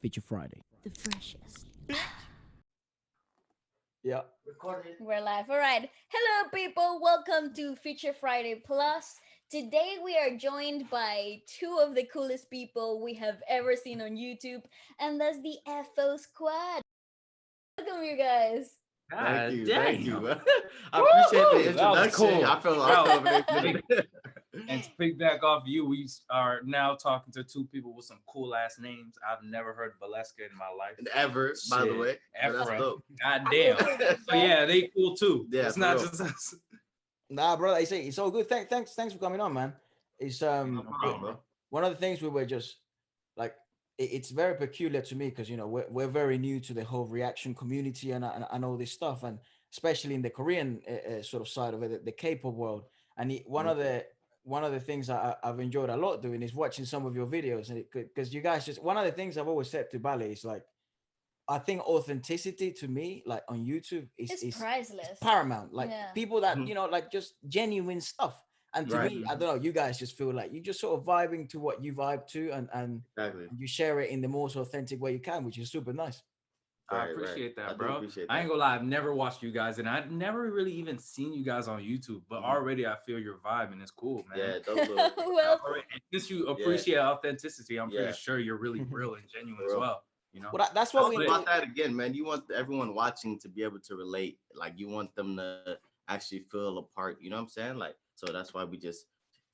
Feature Friday. The freshest. Yeah. We're live. All right. Hello, people. Welcome to Feature Friday Plus. Today, we are joined by two of the coolest people we have ever seen on YouTube, and that's the FO Squad. Welcome, you guys. Thank you. Damn. Thank you. I appreciate the That was introduction. cool. I feel And to piggyback off you, we are now talking to two people with some cool ass names. I've never heard Waleska in my life. ever, by the Shit. way. But that's Ephra. dope. God damn. So yeah, they cool too. Yeah, It's for not real. just us. Nah, bro, it's all good. Thanks for coming on, man. It's No problem, bro. one of the things we were just like it's very peculiar to me because we're very new to the whole reaction community and all this stuff, and especially in the Korean sort of side of it, the K-pop world. And one of the things I've enjoyed a lot doing is watching some of your videos, and because you guys just one of the things I've always said to Bali is like, I think authenticity to me, like on YouTube, It's is priceless. paramount. Like Yeah. people that Mhm. like just genuine stuff. And to Right. me, I don't know, you guys just feel like you just sort of vibing to what you vibe to, and Exactly. you share it in the most authentic way you can, which is super nice. I Right, appreciate right. that, I do bro. appreciate I ain't that. gonna lie, I've never watched you guys, and I've never really even seen you guys on YouTube. But Mhm. already, I feel your vibe, and it's cool, man. Yeah, those little Well, Already, and since you appreciate authenticity, I'm Yeah. pretty sure you're really real and genuine For as real. well. You know. Well, that's what Talk we But- do. about that again, man. You want everyone watching to be able to relate. Like you want them to actually feel a part. You know what I'm saying? Like, so that's why we just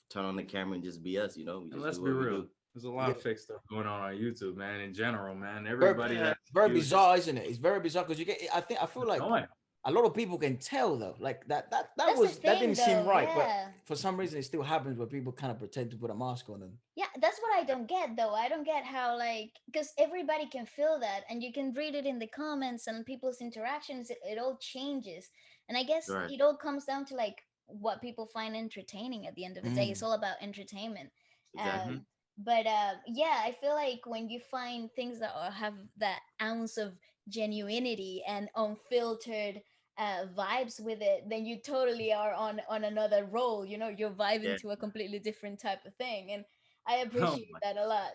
turn on the camera and just be us. We And just let's do be what we real. do. There's a lot of Yeah. fake stuff going on YouTube, man. In general, man, Very, everybody has very views. bizarre, isn't it? It's very bizarre because you get. I feel like Annoying. a lot of people can tell though, like that that's was the that thing, didn't seem though. right, Yeah. but for some reason it still happens where people kind of pretend to put a mask on and Yeah, that's what I don't get though. I don't get how, like, because everybody can feel that, and you can read it in the comments and people's interactions. It all changes, and I guess Right. it all comes down to like what people find entertaining. At the end of the day, it's all about entertainment. Exactly. But yeah, I feel like when you find things that have that ounce of genuinity and unfiltered vibes with it, then you totally are on another role. You're Yeah. vibing to a completely different type of thing, and I Oh appreciate my. that a lot.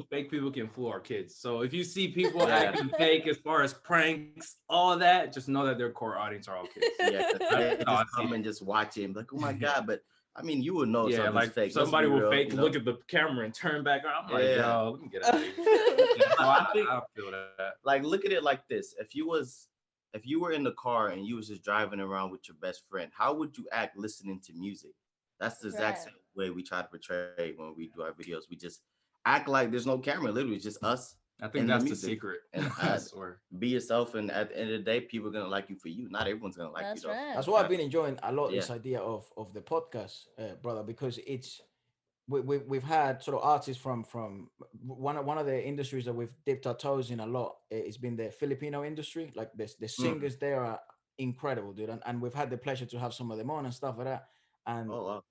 Fake people can fool our kids. So if you see people Yeah. acting fake as far as pranks, all that, just know that their core audience are all kids. Yeah, 'cause they That's how I just see come it. and just watch it and be like, oh my God. But I mean, you would know Yeah, something's like fake. Let's somebody be will real, fake you know? look at the camera and turn back around. I'm like, Yeah. yo, let me get out of here. So I think I feel that. like look at it like this. If you were in the car and you was just driving around with your best friend, how would you act listening to music? That's the exact Right. same way we try to portray when we do our videos. We just act like there's no camera. Literally, it's just us I think and that's the music. secret. And I swear. be yourself. And at the end of the day, people are gonna like you for you. Not everyone's gonna like That's you though. right. that's why I've been enjoying a lot Yeah. this idea of the podcast, brother, because it's we've had sort of artists from one of the industries that we've dipped our toes in a lot. It's been the Filipino industry. Like the Mm. singers there are incredible, dude, and we've had the pleasure to have some of them on and stuff like that. And Oh wow.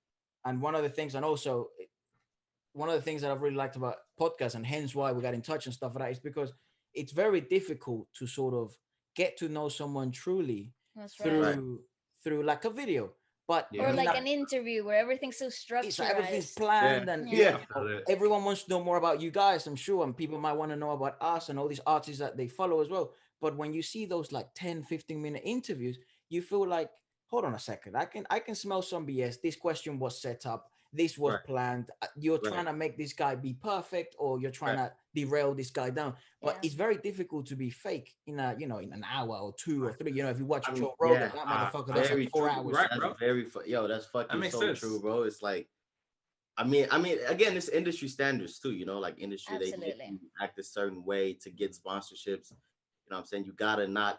and one of the things, and also one of the things that I've really liked about podcasts, and hence why we got in touch and stuff like that, is because it's very difficult to sort of get to know someone truly That's right. Right. through like a video. But Yeah. Or I mean, like an interview where everything's so it's like everything's structured. planned, and Yeah. I feel it. everyone wants to know more about you guys, I'm sure, and people might want to know about us and all these artists that they follow as well. But when you see those like 10-15 minute interviews, you feel like, hold on a second, I can smell some BS. This question was set up, this was Right. planned. You're Right. trying to make this guy be perfect, or you're trying Right. to derail this guy down. But Yeah. it's very difficult to be fake in in an hour or two or three. If you watch I mean, Joe Rogan, yeah. that motherfucker, that's Very like 4 hours. Right, That's bro. yo, that's fucking makes so sense. true, bro. It's like, I mean, again, it's industry standards too, like industry, they make Absolutely. you act a certain way to get sponsorships. You know what I'm saying?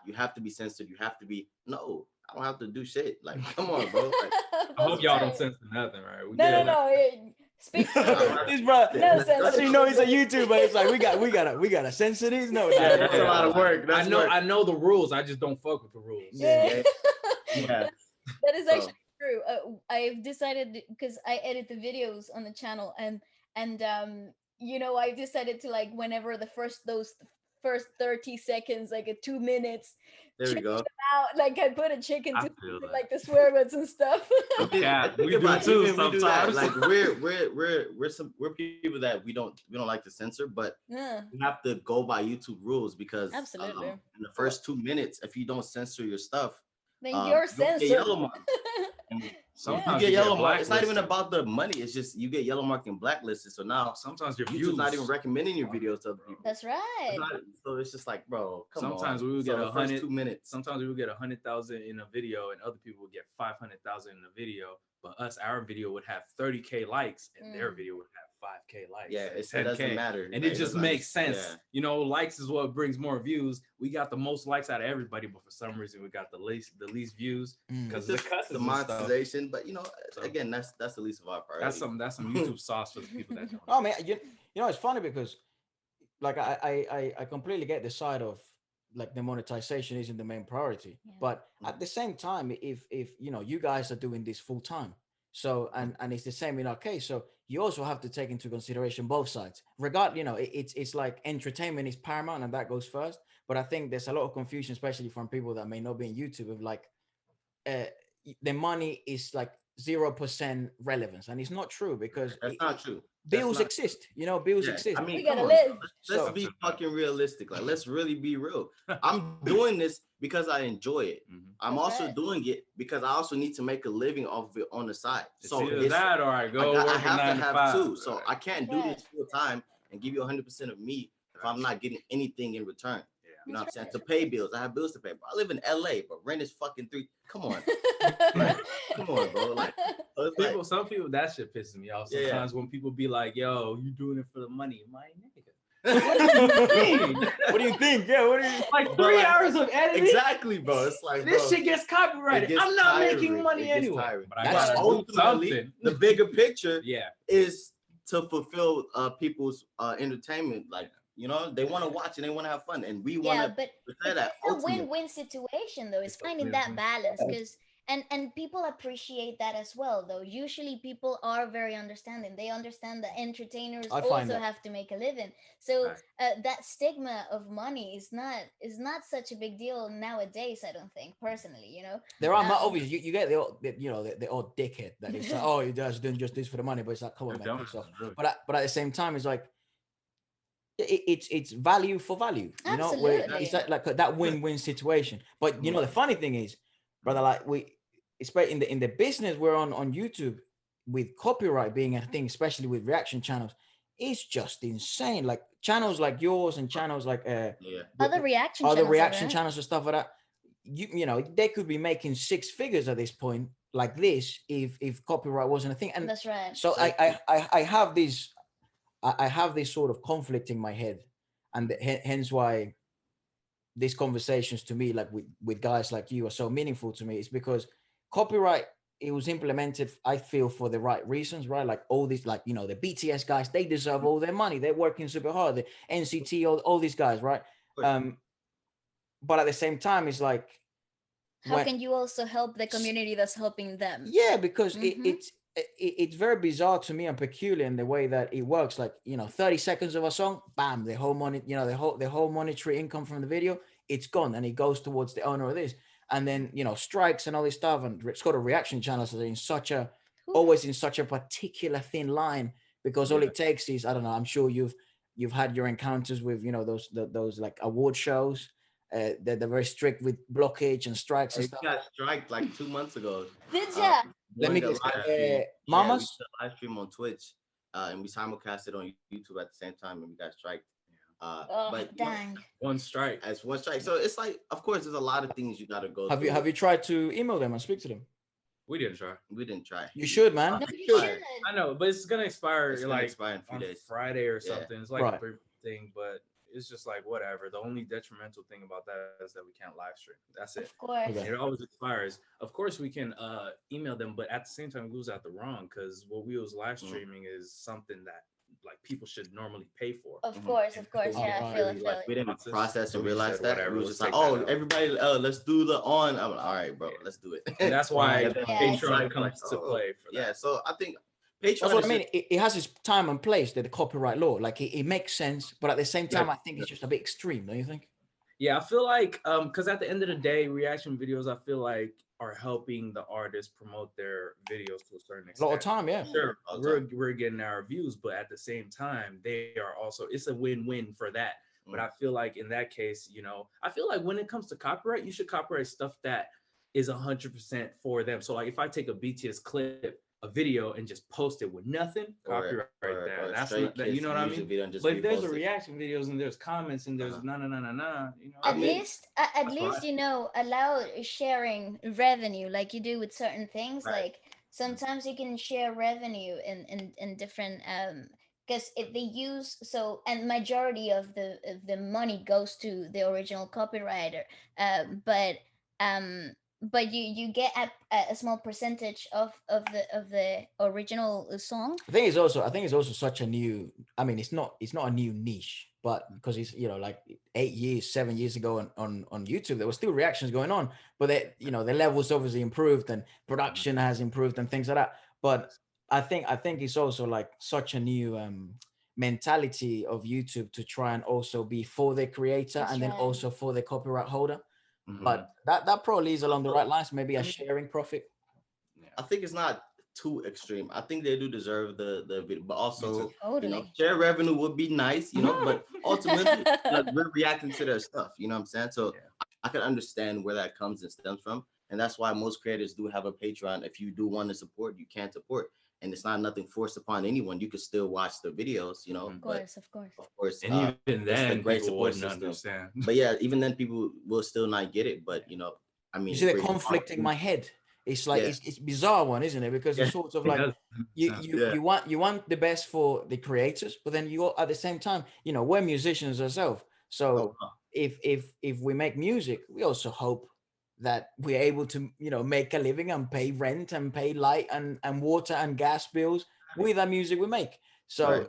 You have to be sensitive. You have to be, no, I don't have to do shit. Like, come on, bro. Like, I hope That's y'all right. don't censor nothing, right? We No, get no, it. no. Speak I don't freely. have This to bro, do No shit. sense. that's how you know he's a YouTuber. It's like we gotta censor these. No, Yeah, nah, that's a lot of work. That's I know work. I know the rules. I just don't fuck with the rules. Yeah. Yeah. That is So, actually true. I've decided because I edit the videos on the channel, and I've decided to, like, whenever the first those first 30 seconds, like a 2 minutes. There we Change go. them out. Like I put a chicken I to feel that. like the swear words and stuff. I mean, Yeah, and think we do about it, too even we do that. sometimes. Like we're people that we don't like to censor, but Yeah, you have to go by YouTube rules because absolutely. in the first 2 minutes, if you don't censor your stuff, Then you're you'll get censored. yellow mark. And you Sometimes get you yellow mark. It's not even blacklisted. about the money. It's just you get yellow marked and blacklisted. So now Sometimes your YouTube's views. not even recommending your videos to other people. That's right. So it's just like, bro, come on. Sometimes we will get So the first 100. 2 minutes. Sometimes we will get 100,000 in a video, and other people would get 500,000 in a video. But our video would have 30K likes, and their video would have 5K likes. Yeah, and it 10K. doesn't matter. And Like, it just doesn't makes matter. sense. Yeah. You know, likes is what brings more views. We got the most likes out of everybody, but for some reason we got the least views because It's of the just cusses the and stuff. monetization, but So- again, that's the least of our priority. That's some YouTube sauce for the people that don't. Oh man, you know it's funny because like I completely get the side of like the monetization isn't the main priority, Yeah. but at the same time, if you know you guys are doing this full time, so and it's the same in our case, so you also have to take into consideration both sides. Regard, you know, it's like entertainment is paramount and that goes first, but I think there's a lot of confusion, especially from people that may not be in YouTube, of like uh, the money is like 0% relevance, and it's not true because That's not true. bills not- exist. You know, bills Yeah, exist. I mean, We come gotta on, live. Let's So- be fucking realistic. Like, let's really be real. I'm doing this because I enjoy it. Mhm. I'm That's also right. doing it because I also need to make a living off of it on the side. It's So either that or I go I work a have 9 to to have 5. two. So I can't do Right. this full time and give you 100% of me if I'm not getting anything in return. You know what I'm saying? That's To pay bills, I have bills to pay. Bro, I live in LA, but rent is fucking $3. Come on, right. come on, bro. Like, so it's like, Some people, that shit pisses me off. Yeah, yeah. Sometimes when people be like, "Yo, you doing it for the money, my nigga." What do you think? Yeah, what do you? Like But 3 like- hours of editing. exactly, bro. It's like, This bro, shit gets copyrighted. it gets I'm not tiring. making It money gets anyway. tiring. But I That's gotta do ultimately something. the bigger picture Yeah. is to fulfill people's entertainment. Like, you know, they want to watch and they want to have fun, and we want Yeah, to but say that. it's a ultimately. win-win situation though. It's It's a finding that win-win. balance because and people appreciate that as well though. Usually people are very understanding. They understand that entertainers I find also that. have to make a living. So Right. that stigma of money is not such a big deal nowadays, I don't think, personally, you know. There are Um, obviously you get the odd dickhead that is like, oh, he does doing just this for the money, but it's like, come on, They're man, piss off. dumb, really. But at the same time, it's like it's value for value, you know, where Absolutely. it's like that win-win situation. But you know, the funny thing is, brother, like especially in the business we're on YouTube, with copyright being a thing, especially with reaction channels, it's just insane. Like channels like yours and channels like Yeah. other reaction other channels, reaction right? channels and stuff like that. You know, they could be making six figures at this point, like this, if copyright wasn't a thing. And That's right. so I have this I have this sort of conflict in my head, and hence why these conversations to me, like with guys like you, are so meaningful to me. Is because copyright, it was implemented, I feel, for the right reasons, right? Like all these, like, you know, the BTS guys, they deserve all their money. They're working super hard. The NCT, all these guys, right? But at the same time, it's like, How can you also help the community that's helping them? yeah, because Mhm. it's very bizarre to me and peculiar in the way that it works. Like, you know, 30 seconds of a song, bam, the whole money, you know, the whole monetary income from the video, it's gone, and it goes towards the owner of this. And then, you know, strikes and all this stuff, and it's got a reaction channels are always in such a particular thin line, because all it takes is, I don't know, I'm sure you've had your encounters with, you know, those like award shows. They're very strict with blockage and strikes and We stuff. got striked like 2 months ago. Did ya? Let me Doing a guess, live stream. Yeah, we Mamas. did a live stream on Twitch, and we simulcasted on YouTube at the same time, and we got striked. Oh, But dang. One strike. as one strike, so it's like, of course, there's a lot of things you got to go. Have you tried to email them and speak to them? We didn't try. We didn't try. You should, man. No, It you expired. should. I know, but it's gonna expire It's gonna like expire in a few on days. Friday or Yeah. something. It's like Right. a big thing, but it's just like whatever. The only detrimental thing about that is that we can't live stream. That's it. Of course. Okay. It always expires. Of course, we can email them, but at the same time, we lose out the wrong, because what we was live streaming is something that like people should normally pay for. Of course, of course. Oh, Yeah, I feel it. Like, we didn't process So and we realize said, that. whatever, We was let's just like, take that oh, out. everybody, let's do the on. I'm like, all right, bro, let's do it. And that's why And then Yeah. Patreon like, comes to oh, play for that. Yeah, so I think That's Patreon what is I just mean. It has its time and place, the copyright law. Like it makes sense, but at the same yeah, time, I think it's just a bit extreme, don't you think? Yeah, I feel like because at the end of the day, reaction videos I feel like are helping the artists promote their videos to a certain A lot of extent. time, yeah. Yeah. Sure, all the we're time. we're getting our views, but at the same time, they are also it's a win-win for that. But Mm. I feel like in that case, I feel like when it comes to copyright, you should copyright stuff that is 100% for them. So like if I take a BTS clip, a video, and just post it with nothing, Or copyright that. or a That's Stray not that. You Kids know what I music mean? video and just But if there's a repost it. reaction videos and there's comments and there's Uh-huh. I At mean, least, at that's right. least, allow sharing revenue like you do with certain things. right. Like sometimes you can share revenue in different because if they use so and majority of the money goes to the original copywriter, but um you get a small percentage of the original song. I think it's also such a new. I mean, it's not a new niche, but because it's like 8 years, 7 years ago on YouTube, there were still reactions going on, but the levels obviously improved and production has improved and things like that. But I think it's also like such a new mentality of YouTube to try and also be for the creator That's and then right. also for the copyright holder. Mhm. But that probably is along the Also, right lines, maybe I a mean, sharing profit. I think it's not too extreme. I think they do deserve the video, but Me too. also, Totally. share revenue would be nice, but ultimately, we're reacting to their stuff. You know what I'm saying? So Yeah. I can understand where that comes and stems from, and that's why most creators do have a Patreon. If you do want to support, you can support, and it's not nothing forced upon anyone. You can still watch the videos, Of but course, of course. of course, And even it's the then, great people support wouldn't system. understand. But yeah, even then, people will still not get it. But I You mean, see the for your conflict in my head. It's like yeah, it's bizarre one, isn't it? Because yeah, it's sort of It like does make you sense. you yeah. you want you want the best for the creators, but then you at the same time, we're musicians ourselves. Oh, So wow. if we make music, we also hope that we're able to make a living and pay rent and pay light and water and gas bills with the music we make. Right. So I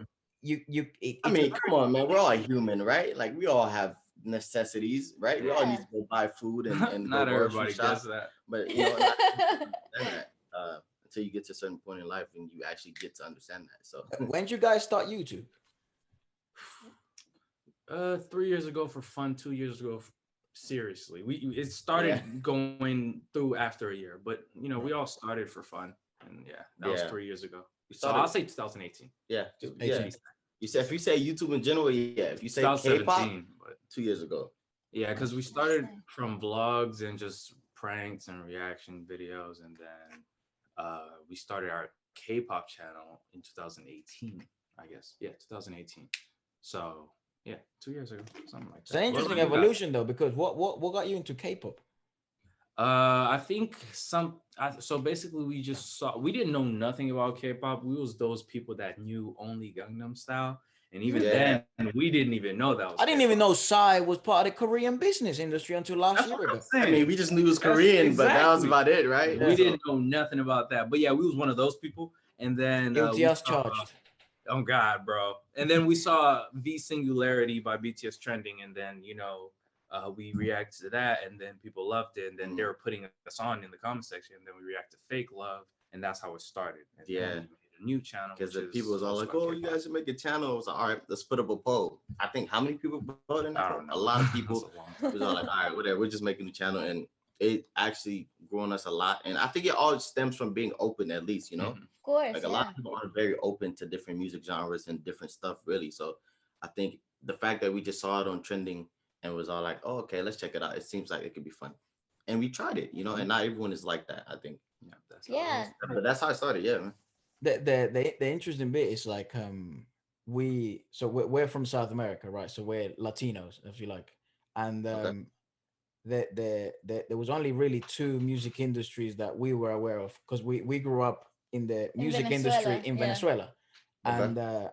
it's a mean, come very on, man. We're all human, right? Like we all have necessities, right? We all need Yeah. to go buy food and go Not grocery everybody gets shop. that. But not everyone understand that until you get to a certain point in life and you actually get to understand that. So when did you guys start YouTube? 3 years ago for fun, 2 years ago seriously. It yeah, started going through after a year, but we right. all started for fun, and yeah, that was Yeah. 3 years ago. We So I'll started. say 2018. Yeah, just To yeah. be 18. exact. You said if you say YouTube in general, yeah. If you say K-pop, 2017, but 2 years ago. yeah, because we started Interesting. from vlogs and just pranks and reaction videos, and then we started our K-pop channel in 2018, I guess. Yeah, 2018. So yeah, 2 years ago, something like It's an that. What interesting about you guys? evolution though, because what got you into K-pop? I think so basically we didn't know nothing about K-pop. We was those people that knew only Gangnam Style, and even Yeah. then we didn't even know that was I didn't even K-pop. know Psy was part of the Korean business industry until last That's year what I'm ago. I saying. mean, we just knew it was That's Korean, but that was exactly. about it, right? We Yeah. So didn't know nothing about that. But yeah, we was one of those people. And then Guilty we as saw charged. oh God, bro. And then we saw V Singularity by BTS trending, and then we reacted to that, and then people loved it, and then they were putting us on in the comment section, and then we reacted to Fake Love, and that's how it started. And then yeah. we made a new channel, Because which the people is was all also like, about "Oh, you K-pop. guys should make a channel." I was like, "All right, let's put up a poll." I think how many people voted in that I poll? don't A know. lot of That's people. a long It was all time. like, "All right, whatever." We're just making a channel, and it actually grown us a lot. And I think it all stems from being open, at least, Mhm. Of course, like a lot yeah. of people are very open to different music genres and different stuff, really. So I think the fact that we just saw it on trending and was all like, "Oh, okay, let's check it out. It seems like it could be fun," and we tried it, and not everyone is like that. I think, Yeah, that's how it Yeah. is. but that's how I started. Yeah, man. The interesting bit is like we're from South America, right? So we're Latinos, if you like, and Okay. there was only really two music industries that we were aware of because we grew up in the In music industry Venezuela, in yeah. Venezuela, Okay. and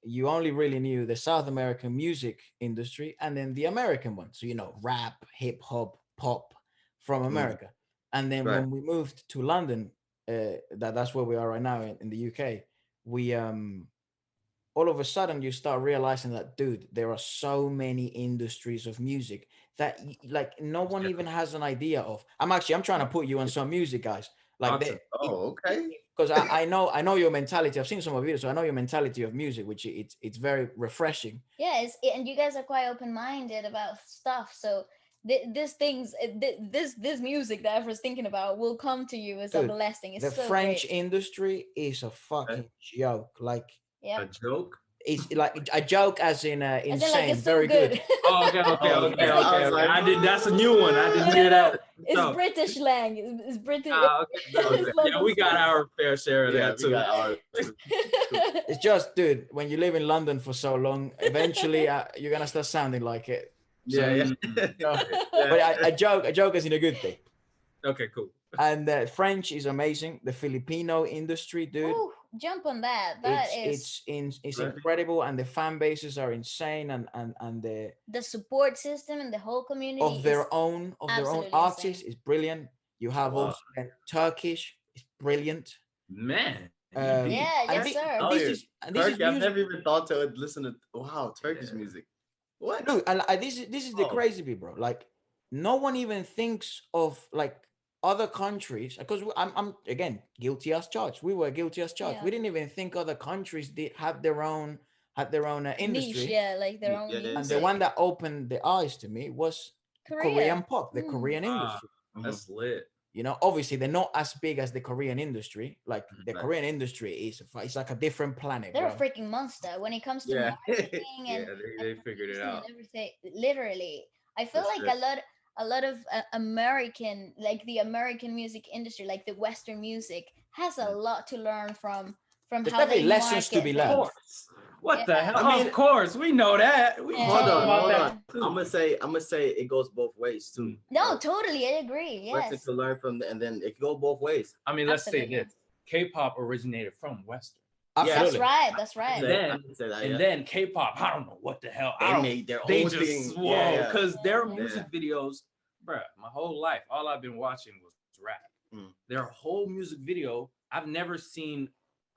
you only really knew the South American music industry and then the American one. So rap, hip hop, pop from Mm, America, and then right. when we moved to London, that's where we are right now in the UK. We all of a sudden you start realizing that, dude, there are so many industries of music that like no one even has an idea of. I'm trying to put you on some music, guys. Like Talk to me. Oh, okay. because I know your mentality. I've seen some of your videos, so I know your mentality of music, which it's very refreshing. Yeah, and you guys are quite open-minded about stuff. So this music that I was thinking about will come to you as a Dude, blessing. the It's so French great. industry is a fucking joke. Like Yeah, A joke? it's like a joke, as in as in like insane, it's so very good. good. Oh, okay, okay, Oh, okay, It's yeah. like I okay, was okay. like, I did. That's a new one. I didn't no, hear no, no. that. It's So, British slang. It's British. okay, no, It's okay. Yeah, London we got slang. our fair share of yeah, that we too. got our. It's just, dude, when you live in London for so long, eventually you're gonna start sounding like it. So, Yeah, you yeah. know, Yeah. but a joke is in a good thing. Okay, cool. And French is amazing. The Filipino industry, dude, Ooh, jump on that. That is it's Right. incredible, and the fan bases are insane, and the support system and the whole community of is their own absolutely artists insane. is brilliant. You have Wow. also Turkish is brilliant. Man, you Um, deep. Yeah, and, yes, sir. Oh, yeah. and this is Turkey. I've music. never even thought to listen to Turkish Yeah. music. What? Dude, and this is the Oh. crazy bit, bro. Like, no one even thinks of like other countries, because I'm again guilty as charged. We were guilty as charged. Yeah. We didn't even think other countries did had their own Niche, industry. yeah, like their own Yeah. And the music. one that opened the eyes to me was Korean Korea. pop, the Mm. Korean Wow, industry. that's lit. You know, obviously they're not as big as the Korean industry. Like the Right. Korean industry it's like a different planet, They're a bro. freaking monster when it comes to Yeah. marketing Yeah, and they figured it producing out. and everything. Literally, I feel For like sure. a lot of American, like the American music industry, like the Western music, has a lot to learn from There's how they definitely lessons to market be Of learned. things. course. What the Yeah. hell? I mean- Of course, we know that. We Yeah, Hold talk on, about hold that on. too. I'm gonna say it goes both ways too. No, totally, I agree. Western Yes, can learn from and then it can go both ways. I mean, let's say absolutely. this: K-pop originated from Western, That's Absolutely. right. That's I right. and then can say that, and yeah. then K-pop. I don't know what the hell. They made their They own just thing. whoa, Yeah. because their Yeah. music videos, bruh. My whole life, all I've been watching was rap. Mm. Their whole music video, I've never seen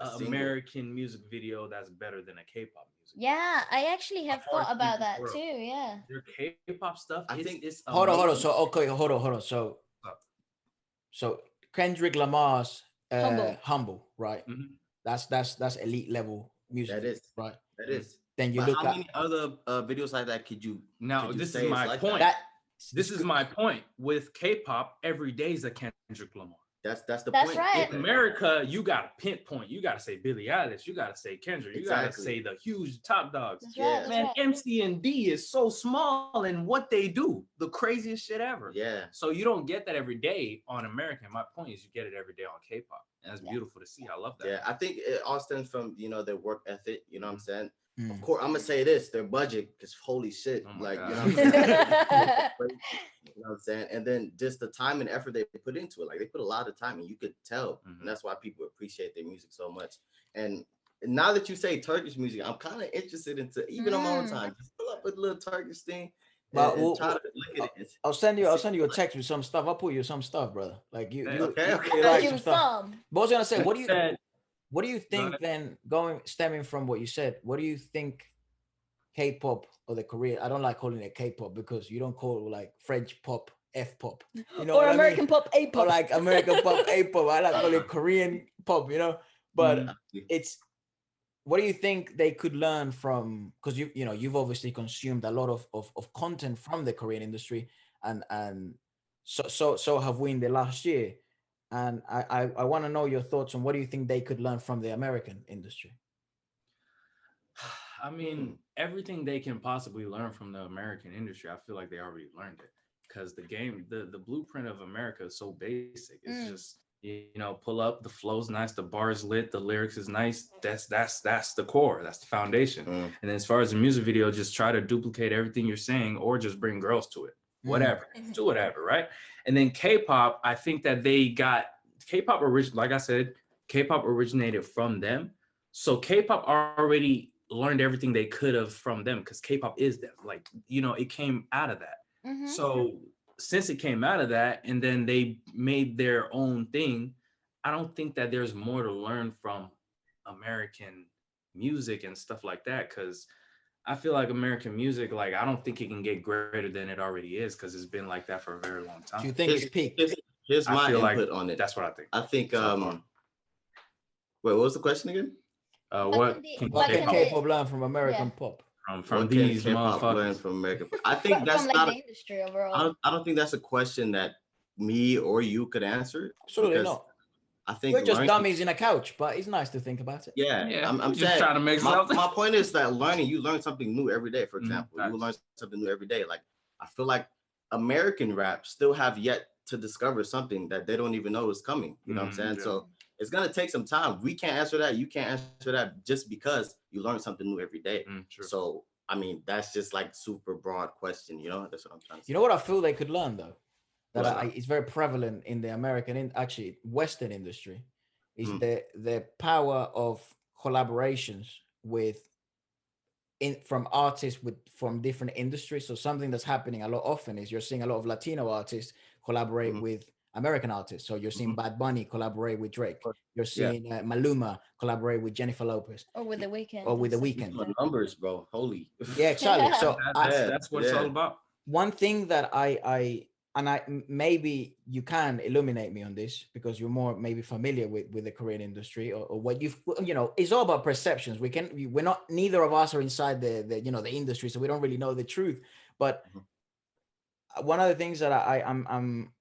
A an single. American music video that's better than a K-pop music. Yeah, I actually have Hard thought about in the that world. too. Yeah. Their K-pop stuff, I it's, think- it's Hold on. amazing. So okay, hold on. So Kendrick Lamar's Humble. Humble, right? Mhm. That's elite level music, That is. right? That is. Then you But look how at many other videos like that could you Now, could you this is say it's my like point. that. This is my point. With K-pop, every day is a Kendrick Lamar. That's the That's point. right. In America, you gotta pinpoint. You gotta say Billie Eilish. You gotta say Kendrick. You gotta Exactly. say the huge top dogs. That's Yeah. right. That's Man, right. MC and D is so small in what they do. The craziest shit ever. Yeah. So you don't get that every day on American. My point is you get it every day on K-pop. And that's Yeah. beautiful to see. I love that. Yeah. I think it all stems from, their work ethic, you know what I'm saying? Mm. Of course, I'm gonna say this, their budget is holy shit. Oh my Like, God. you know what I'm saying? You know what I'm saying? And then just the time and effort they put into it. Like they put a lot of time and you could tell. Mhm. And that's why people appreciate their music so much. And now that you say Turkish music, I'm kind of interested into even on my own time. Just pull up a little Turkish thing Well, and we'll- try to look at it. I'll send you a text with some stuff. I'll put you some stuff, brother. Like you Okay, you okay. really But like you some stuff. some. But I was gonna say, what do you Go think ahead. then stemming from what you said, what do you think K-pop or the Korean, I don't like calling it K-pop because you don't call like French pop F-pop. You know Or what I American mean? pop, A Or pop. like American pop, A-pop. I like calling it Korean pop, But Mhm. it's what do you think they could learn from, because you've obviously consumed a lot of content from the Korean industry, and so have we in the last year. And I want to know your thoughts on what do you think they could learn from the American industry. I mean, everything they can possibly learn from the American industry, I feel like they already learned it. Because the blueprint of America is so basic. It's just, pull up, the flow's nice, the bar's lit, the lyrics is nice. That's the core, that's the foundation. And then as far as the music video, just try to duplicate everything you're saying or just bring girls to it. Whatever. Do whatever, right? And then K-pop, I think that they got K-pop like I said, K-pop originated from them. So K-pop already learned everything they could have from them because K-pop is them. Like, it came out of that. Mhm. So since it came out of that and then they made their own thing, I don't think that there's more to learn from American music and stuff like that, because I feel like American music, like, I don't think it can get greater than it already is because it's been like that for a very long time. Do you think it's peaked? Here's I my feel input like on it. that's what I think. I think so far. Wait, what was the question again? What can what What can can K-pop the K-pop learn from yeah American pop? from What can these K-pop learn motherfuckers? from America? I think from that's like not. the industry I overall? don't. I don't think that's a question that me or you could answer Absolutely because not. I think We're just learning. dummies in a couch, but it's nice to think about it. Yeah, Yeah, I'm just saying trying to make my, something. my point is that learning, you learn something new every day. For Mhm, example, you facts. learn something new every day. Like I feel like American rap still have yet to discover something that they don't even know is coming. You know what I'm saying? Yeah. So it's gonna take some time. We can't answer that. You can't answer that just because you learn something new every day. True. So I mean, that's just like super broad question. You know, that's what I'm trying to You say. know what I feel they could learn though? That What's What's up? up? it's very prevalent in the American, actually Western industry, is Mm, the power of collaborations with in from artists with from different industries. So something that's happening a lot often is you're seeing a lot of Latino artists collaborate mhm, with American artists. So you're seeing mhm. Bad Bunny collaborate with Drake. You're Yeah, seeing Maluma collaborate with Jennifer Lopez Or with the or weekend with and The stuff you like Weeknd. saw that. numbers, bro. Holy. Yeah, exactly. Yeah. So Yeah, That's what it's all yeah. about. one thing that maybe you can illuminate me on this because you're more maybe familiar with the Korean industry or what you've it's all about perceptions. We're not, neither of us are inside the industry, so we don't really know the truth. But Mhm. one of the things that I'm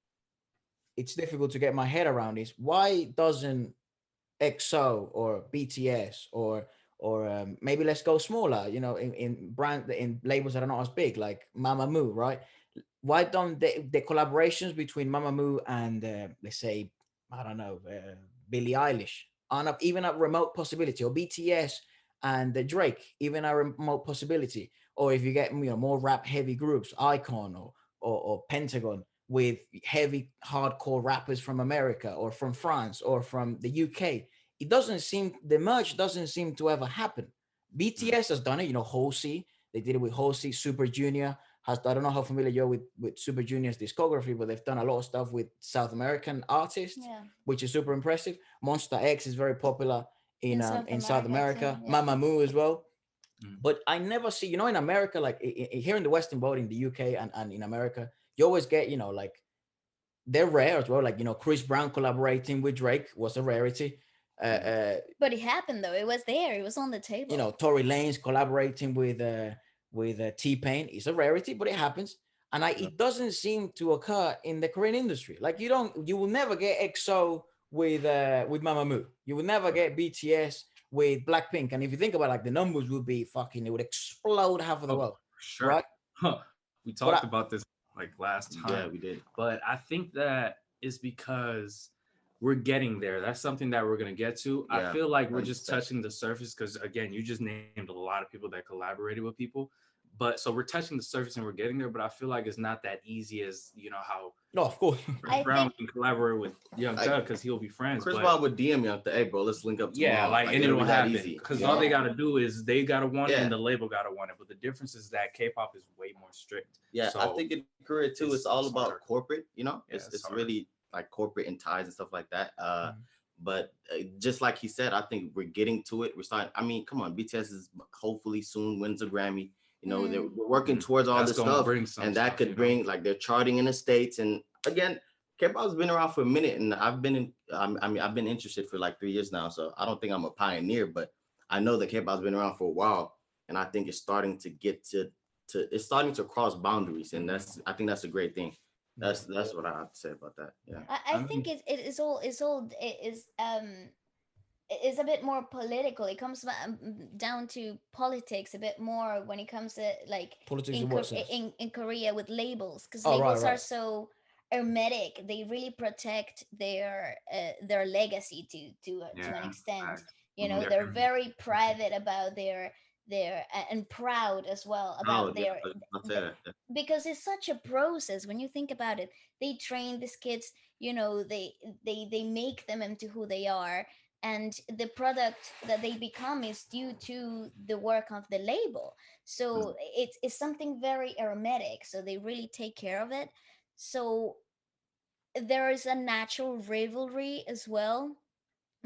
it's difficult to get my head around is why doesn't EXO or BTS or maybe let's go smaller, in labels that are not as big like Mamamoo, right? Why don't the collaborations between Mamamoo and let's say I don't know Billie Eilish are not even a remote possibility, or BTS and Drake even a remote possibility, or if you get more rap heavy groups, Icon or Pentagon with heavy hardcore rappers from America or from France or from the UK, it doesn't seem the merge doesn't seem to ever happen. Mm. BTS has done it, Halsey, they did it with Halsey. Super Junior has, I don't know how familiar you're with Super Junior's discography, but they've done a lot of stuff with South American artists, Yeah. which is super impressive. Monster X is very popular In South in South America too. America. Yeah. Mamamoo as well. Mm. But I never see, in America, like here in the Western world, in the UK and in America, you always get, like they're rare as well. Like, Chris Brown collaborating with Drake was a rarity. Mhm. But it happened though. It was there. It was on the table. Tory Lanez collaborating with T-Pain is a rarity, but it happens. And Yep. it doesn't seem to occur in the Korean industry. Like you will never get EXO with Mamamoo. You will never get BTS with Blackpink. And if you think about it, like the numbers would be fucking, it would explode half of the Oh, world, for sure. right? We But talked about this like last Yeah, time, we did. but I think that is because we're getting there. That's something that we're gonna get to. I Yeah, feel like we're just 100%. touching the surface because again, you just named a lot of people that collaborated with people. But so we're touching the surface and we're getting there. But I feel like it's not that easy as how no, of course. Chris I Brown think can collaborate with Young Like Thug because he'll be friends. Chris But Brown would DM you after, hey, bro, let's link up yeah, tomorrow. like Like and it'll it'll be that happen easy. because You all know? they Yeah. gotta do is they gotta want it Yeah, and the label gotta want it. But the difference is that K-pop is way more strict. yeah. I So think in Korea too, it's all it's about harder. corporate. You know, Yeah, it's it's harder. really like corporate and ties and stuff like that. Mm. But just like he said, I think we're getting to it. We're starting. I mean, come on, BTS is hopefully soon wins a Grammy. mm, We're working Mm. towards all That's this gonna stuff, bring some and that stuff, could bring like they're charting in the states. And again, K-pop's been around for a minute, and I've been in. I mean, I've been interested for like 3 years now, so I don't think I'm a pioneer, but I know that K-pop's been around for a while, and I think it's starting to get to it's starting to cross boundaries, and I think that's a great thing. That's what I have to say about that. Yeah. I I think mean, it is a bit more political. It comes down to politics a bit more when it comes to like Politics in what sense? In Korea with labels, because Oh, right, labels are right. so hermetic. They really protect their legacy to an yeah, extent. facts. Mhm. They're They're very private about their and proud as well about Proud, yeah. their I'll say the, that. Yeah. because it's such a process when you think about it. They train these kids, they make them into who they are, and the product that they become is due to the work of the label. So it's something very hermetic, so they really take care of it. So there is a natural rivalry as well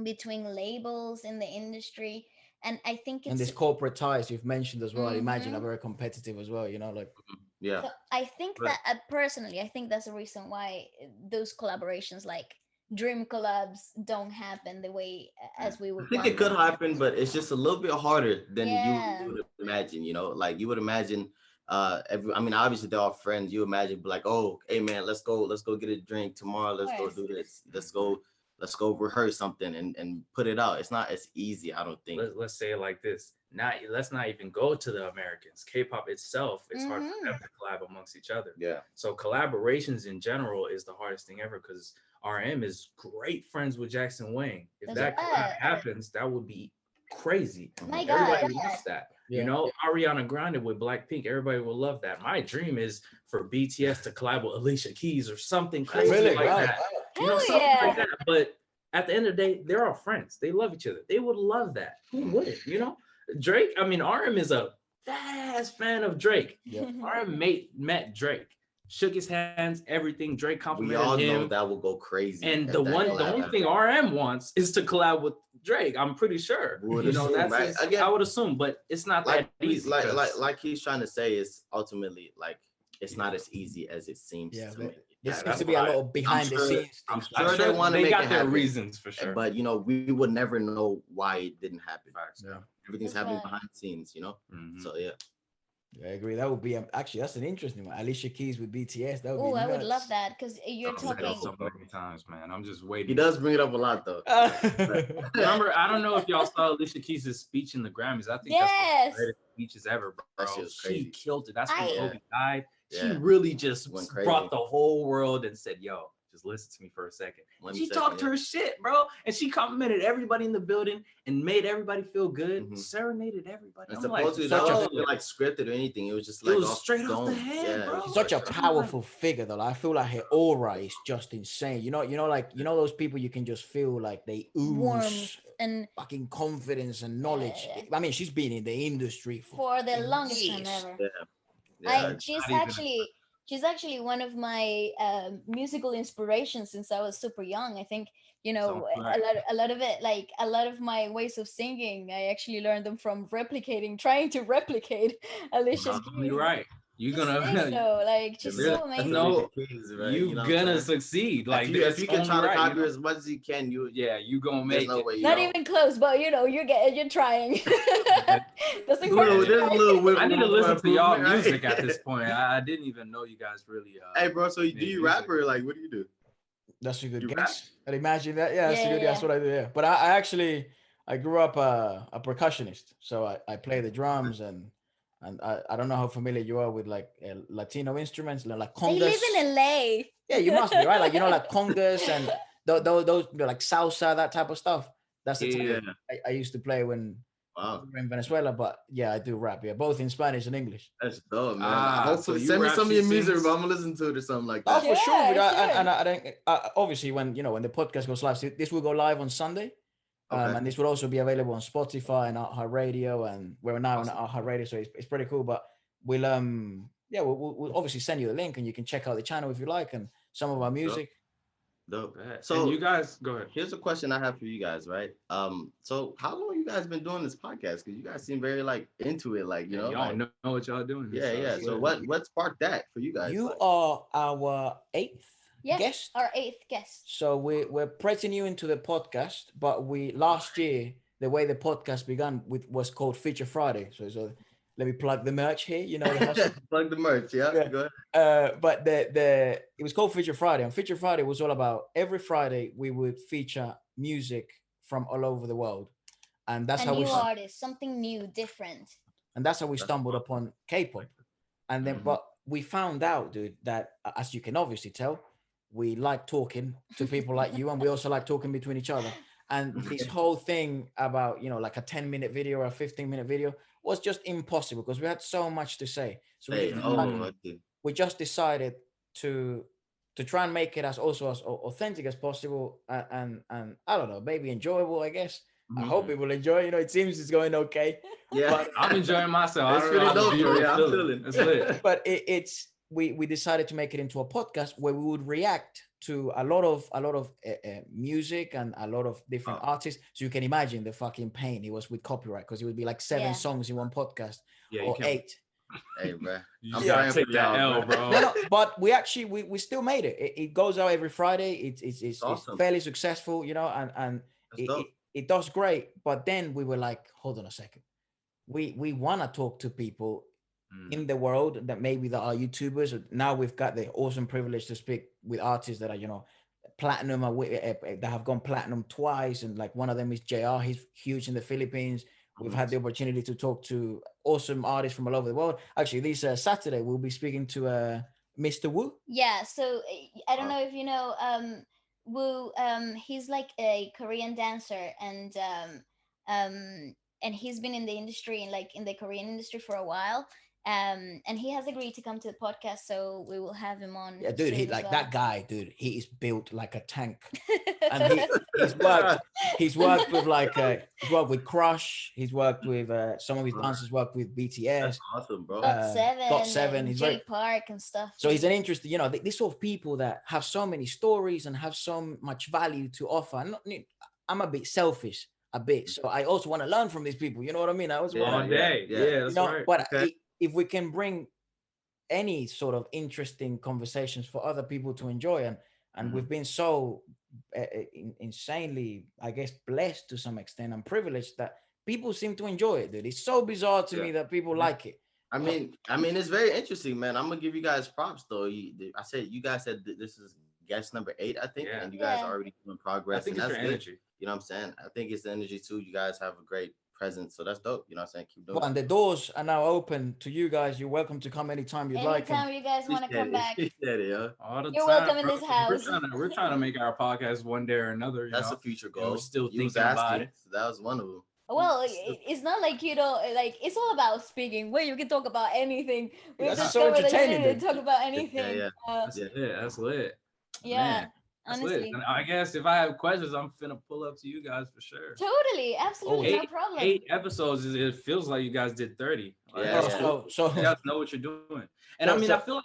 between labels in the industry, and I think And it's this corporate ties you've mentioned as well, I imagine are mhm. very competitive as well, like Yeah. So I think But that personally, I think that's the reason why those collaborations like dream collabs don't happen the way as we I would think want it could them. happen, but it's just a little bit harder than Yeah, you would imagine. You know, like you would imagine. I mean, obviously they're all friends. You imagine, like, oh, hey man, let's go get a drink tomorrow. of Let's go course. do this. Let's go rehearse something and put it out. It's not as easy, I don't think. Let's say it like this. Not let's not even go to the Americans. K-pop itself, it's hard for Mm-hmm. them to collab amongst each other. Yeah. So collaborations in general is the hardest thing ever because RM is great friends with Jackson Wang. If That's that collab right. happens, that would be crazy. My God. Everybody wants that. You Yeah. know, Ariana Grande with Blackpink, everybody will love that. My dream is for BTS to collab with Alicia Keys or something crazy Really? like Wow. that. You know, Hell something like yeah. that. But at the end of the day, they're all friends. They love each other. They would love that. Who wouldn't? You know, Drake. I mean, RM is a fast fan of Drake. Yeah. RM met Drake, shook his hands, everything. Drake We complimented all know him. that will go crazy. And if the that only collab thing RM wants is to collab with Drake. I'm pretty sure. Would You know, assume, that's right? his- Again, I would assume, but it's not that easy. like he's trying to say is ultimately like it's not as easy as it seems Yeah, to but me. there Yeah, seems that's to be a why lot of behind the sure- scenes I'm things. sure they wanna they make got it their happen. reasons for sure. But you know, we would never know why it didn't happen. Facts. Yeah. Everything's That's happening right. behind the scenes, you know. Mhm. So yeah, Yeah, I agree. That would be actually that's an interesting one. Alicia Keys with BTS. That would Oh, be I would nuts. love that because you're Oh, I've said it talking. so many times, man. I'm just he waiting. does bring it up a lot though. Remember, I don't know if y'all saw Alicia Keys' speech in the Grammys. I think Yes. that's one of the greatest speeches ever, bro. That shit was She crazy. killed it. That's when I- Kobe died. She Yeah. really just Went crazy. brought the whole world and said, yo, just listen to me for a second. One She second, talked yeah. her shit, bro. And she complimented everybody in the building and made everybody feel good, Mhm. serenaded everybody. And I'm like, supposedly that such a- wasn't even like scripted or anything. It was just It like was straight off the dome. head, Yeah, it bro. was She's such a like- powerful figure though. I feel like her aura is just insane. Like those people you can just feel like they ooze Warmth and fucking confidence and knowledge. Yeah. I mean, she's been in the industry for the longest time years. ever. Yeah, She's not even- actually one of my musical inspirations since I was super young. I think So, a lot of it, like a lot of my ways of singing, I actually learned them from trying to replicate Alicia's. You're right. You're Just gonna think so, like she's Really? so amazing. No, right? you know what I'm gonna saying? succeed. Like if you can it's try only to right, copy you her know? as much as you can, Yeah, you gonna there's make no it. way you Not know. even close, but you're trying. Doesn't There's a little wiggle I need to room listen for to y'all improvement, right? music at this point. I didn't even know you guys really. Hey, bro, so do made you music. rap or like what do you do? That's a good You guess. I'd imagine that. Yeah, that's Yeah, a good. That's yeah. what I do. Yeah, but I actually I grew up a percussionist, so I play the drums and I don't know how familiar you are with like Latino instruments like They congas. live in LA. Yeah, you must be right. Like like congas and those like salsa, that type of stuff. That's the type Yeah. I used to play when Wow, we were in Venezuela. But yeah, I do rap. Yeah, both in Spanish and English. that's dope, man. Ah, Hopefully, so you send me rap, some of she your music, sings? bro. I'm gonna listen to it or something like Oh, that. for sure. Yeah, And sure. I think obviously when when the podcast goes live, so this will go live on Sunday, Okay. and this will also be available on Spotify and iHeartRadio, and we're now Awesome. on iHeartRadio, so it's pretty cool. But we'll we'll obviously send you the link, and you can check out the channel if you like, and some of our music. Dope. So So you guys go ahead. here's a question I have for you guys, right? So how long you guys been doing this podcast? Because you guys seem very like into it, like you know, y'all like, know what y'all doing. yeah, yeah. it's So lit. what sparked that for you guys? You like? are our 8th Yeah, guest. our 8th guest. So we're pretty new into the podcast, but we last year the way the podcast began was called Feature Friday. So let me plug the merch here. You know the hustle. Plug the merch, yeah. Yeah. Go ahead. But it was called Feature Friday, and Feature Friday was all about every Friday we would feature music from all over the world, and that's A how new artist, something new, different. we stumbled upon K-pop, and then Mhm. but we found out, dude, that as you can obviously tell, we like talking to people like you, and we also like talking between each other. And this whole thing about like a 10-minute video or a 15-minute video was just impossible because we had so much to say. So Hey, okay. we just decided to try and make it as authentic as possible and I don't know, maybe enjoyable, I guess. I hope people enjoy. It seems it's going okay. Yeah. But I'm enjoying myself. It's I don't pretty know how the dope, bro. viewers Yeah, I'm feeling. feeling. It's lit. but we decided to make it into a podcast where we would react to a lot of music and a lot of different artists. So you can imagine the fucking pain it was with copyright because it would be like 7 Yeah. songs in one podcast Yeah, you or can't 8. Hey, bro. You I'm gotta praying take for that y'all, L, bro. bro. No, but we actually we still made it. It goes out every Friday. It's awesome. fairly successful, and That's it, dope. it it does great. But then we were like, hold on a second. We want to talk to people in the world that are YouTubers. Now we've got the awesome privilege to speak with artists that are platinum, that have gone platinum twice, and like one of them is JR. He's huge in the Philippines. We've had the opportunity to talk to awesome artists from all over the world. Actually, this Saturday we'll be speaking to Mr. Wu. Yeah, so I don't Wow. know if you know Wu, he's like a Korean dancer, and he's been in the industry, in the Korean industry for a while. And he has agreed to come to the podcast, so we will have him on Yeah, dude, he soon as like well. that guy, dude. He is built like a tank, and he's worked. He's worked with Crush. He's worked with some of his Right. dancers worked with That's BTS. awesome, bro. Got Got Seven, Seven. and He's Jay very Park and stuff. so he's an interesting, these sort of people that have so many stories and have so much value to offer. I'm a bit selfish, a bit, so I also want to learn from these people. You know what I mean? I also Yeah, want All day. yeah. Yeah, that's right. but Okay. if we can bring any sort of interesting conversations for other people to enjoy, and we've been so insanely, I guess, blessed to some extent and privileged that people seem to enjoy it, dude. It's so bizarre to me that people like it. I mean, it's very interesting, man. I'm gonna give you guys props, though. You guys said that this is guest number 8, I think, Yeah. and you guys Yeah. are already doing I progress, think and it's that's your good. energy. You know what I'm saying? I think it's the energy too. You guys have a great presence, so that's dope. You know what I'm saying? Keep doing Well, and the doors are now open to you guys. You're welcome to come anytime you'd like. Anytime you guys want to come back, Appreciate it, yo. All the you're time, welcome in bro. this house. We're trying to make our podcast one day or another. That's a future You know, goal. we're still You was thinking about asking, it. so that was one of them. Well, it's not like it's all about speaking. Well, you can talk about anything. We That's so discovered that you entertaining, need dude. to talk about anything. yeah. That's lit. That's lit. Yeah, Man, that's lit. honestly. And I guess if I have questions, I'm finna pull up to you guys for sure. Totally, absolutely, Oh, no problem. 8 episodes, it feels like you guys did 30. Like, Yeah, that's yeah. cool. So You guys know what you're doing. And I mean, I feel like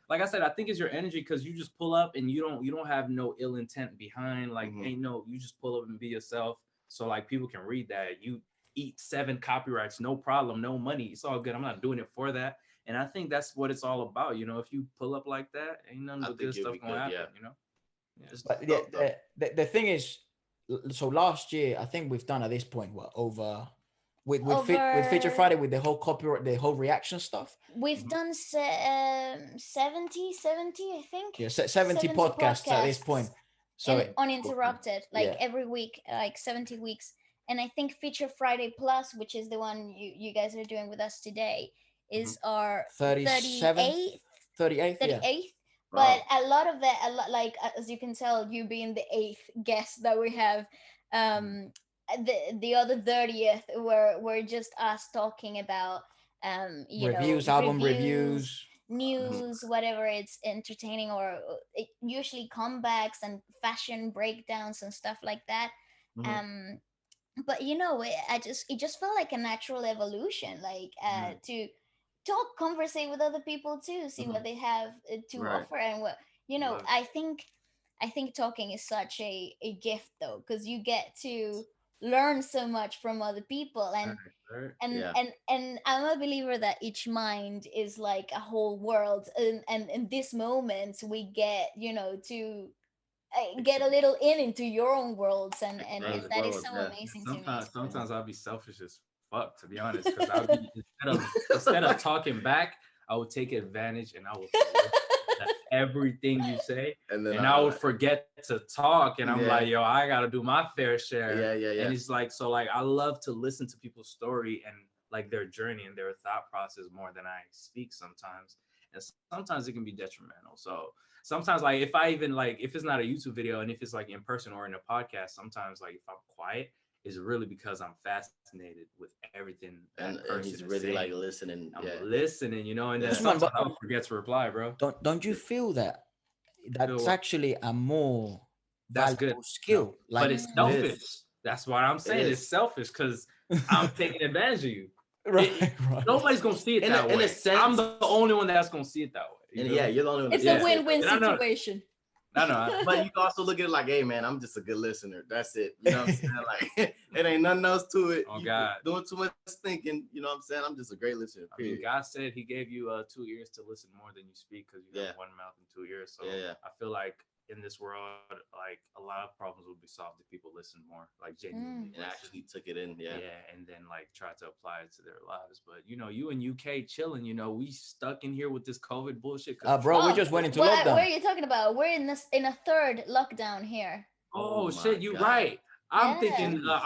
like I said, I think it's your energy because you just pull up and you don't have no ill intent behind. Like, you just pull up and be yourself. So like people can read that. You eat 7 copyrights, no problem, no money. It's all good. I'm not doing it for that. And I think that's what it's all about. If you pull up like that, ain't nothing but good stuff gonna happen. Just But dope, though. the thing is, so last year I think we've done at this point over with Feature Friday with the whole copyright, the whole reaction stuff. We've done 70, I think. Yeah, 70 podcasts at this point. So and uninterrupted, yeah. every week, like 70 weeks. And I think Feature Friday Plus, which is the one you guys are doing with us today, is our 38th. 38th. Yeah. But a lot of that, like as you can tell, you being the 8th guest that we have, the other 30th were just us talking about reviews, album reviews, news, whatever it's entertaining, or it usually comebacks and fashion breakdowns and stuff like that. But it just felt like a natural evolution, like to talk, conversate with other people too, see what they have to offer, and what I think talking is such a gift though, because you get to learn so much from other people, and I'm a believer that each mind is like a whole world, and in this moment we get to get a little into your own worlds, and that is so amazing to me. Sometimes I'll be selfish as fuck, to be honest, because I'll be instead of talking back, I would take advantage and I would everything you say, and I would forget to talk, and I'm like, yo, I gotta do my fair share. And it's like, so like I love to listen to people's story and like their journey and their thought process more than I speak sometimes, and sometimes it can be detrimental. So sometimes, like if it's not a YouTube video and if it's like in person or in a podcast, sometimes like if I'm quiet, it's really because I'm fascinated with everything and he's really saying. like listening. I'm listening, and then sometimes I'll forget to reply, bro. Don't you feel that's actually a more valuable skill? No, but it's selfish. That's what I'm saying. It's selfish because I'm taking advantage of you. Right. Nobody's gonna see it that way. I'm the only one that's gonna see it that way. And you're the only one. It's a win-win situation. No. But you can also look at it like, hey man, I'm just a good listener. That's it. You know what I'm saying? Like it ain't nothing else to it. Oh You God. doing too much thinking, you know what I'm saying? I'm just a great listener. I mean, Period. God said He gave you 2 ears to listen more than you speak because you have one mouth and 2 ears. So I feel like in this world, like a lot of problems will be solved if people listen more, like genuinely, and actually took it in. Yeah, and then like try to apply it to their lives. But you in UK chilling, we stuck in here with this COVID bullshit. Bro, we just went into Where lockdown. are you talking about? We're in a third lockdown here. Oh shit, you right. I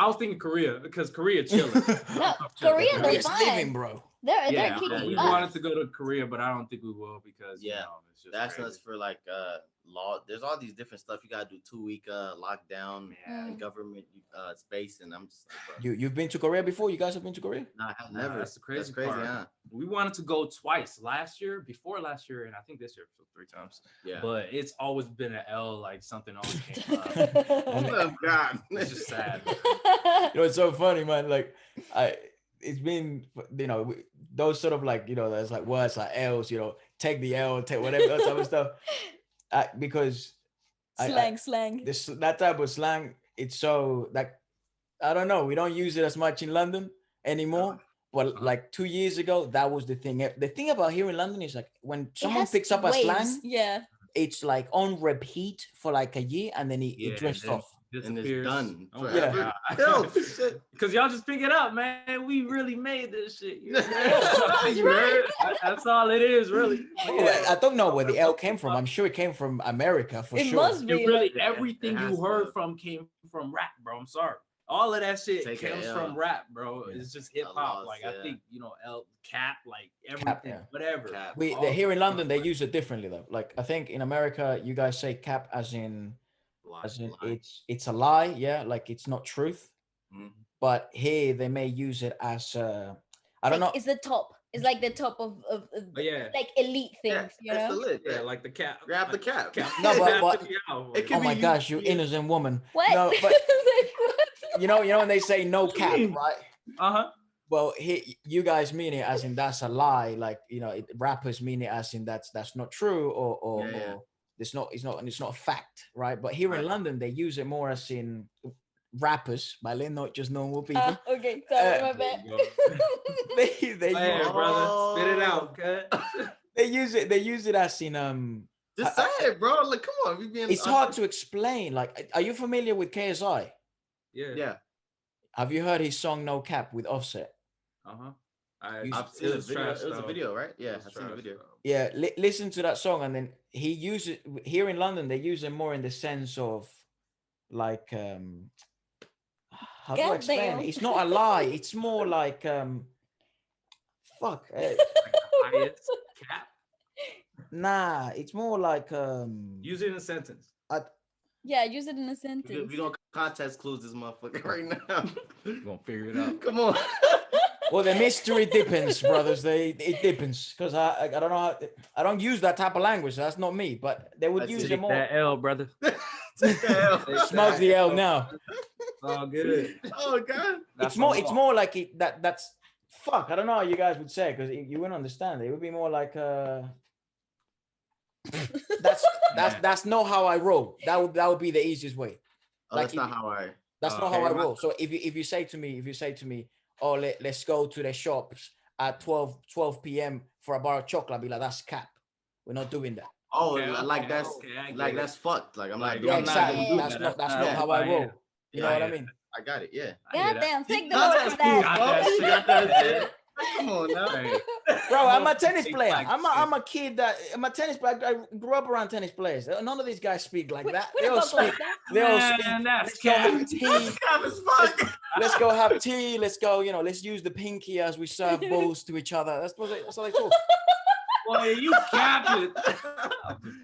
was thinking Korea because Korea chilling. No, Korea, they're fine. Living, bro. They're kicking we wanted to go to Korea, but I don't think we will because it's just that's crazy. us for like law. There's all these different stuff you gotta do. 2-week lockdown in government space, and I'm just like, bro. You've been to Korea before? You guys have been to Korea? No, I have never. That's the crazy part. Huh? We wanted to go twice before last year, and I think this year 3 times. Yeah, but it's always been an L. Like something always came up. Oh God, it's just sad. It's so funny, man. Like it's been, those sort of like, there's like words like L's, take the L, take whatever, that type of stuff. Because slang. That type of slang, it's so like, I don't know, we don't use it as much in London anymore. But like 2 years ago, that was the thing. The thing about here in London is like when someone picks up a slang, it's like on repeat for like a year, and then it drifts off. And it's done. Oh, yeah. Because y'all just pick it up, man. We really made this shit. That's all it is, really. I don't know where the L came from. I'm sure it came from America for sure. It must be. Really, everything you heard from came from rap, bro. I'm sorry. All of that shit comes from rap, bro. It's just hip hop. Like I think L cap, like everything, whatever. Here in London, they use it differently though. Like I think in America, you guys say cap as in it's a lie, like it's not truth. But here they may use it as I don't know. It's the top. It's like the top of like elite things, It's the lid. Like the cap. Grab the cap. No, but oh my gosh, you innocent woman. What? No, but you know when they say no cap, right? Well, you guys mean it as in that's a lie, like rappers mean it as in that's not true, or it's not a fact, right? But here in London, they use it more as in rappers, by not just normal people. Okay, sorry, my bad. they brother, spit it out, okay? They use it as in just say it, bro. Like, come on, it's hard to explain. Like, are you familiar with KSI? Yeah. Have you heard his song "No Cap" with Offset? I've seen the video. It was a video, right? Yeah, I've seen the video. Yeah, listen to that song, and then he uses it here in London. They use it more in the sense of like how do I explain it? It's not a lie. It's more like fuck. Cap. Nah, it's more like use it in a sentence. Use it in a sentence. We don't context clues this motherfucker right now. We're gonna figure it out. Come on. Well, the mystery deepens, brothers. It deepens because I don't know I don't use that type of language. So that's not me, but they would use it more. That L, brother. Smoke the L now. Oh, good. Oh God. It's more like that's fuck. I don't know how you guys would say because you wouldn't understand. It would be more like that's not how I roll. That would be the easiest way. That's not how I. That's not how I roll. So if you say to me, oh, let's go to the shops at 12 p.m. for a bar of chocolate, I'll be like, that's cap. We're not doing that. Oh, that's fucked. Like I'm like, exactly. That's not how I roll. You know what I mean? I got it. Yeah. Goddamn, take the load for that. Come on now. Bro, I'm a tennis player. I'm a kid I'm a tennis player. I grew up around tennis players. None of these guys speak like that. They all speak. Let's go have tea. Let's go have tea. Let's go, let's use the pinky as we serve balls to each other. That's what they talk. Boy, you capping.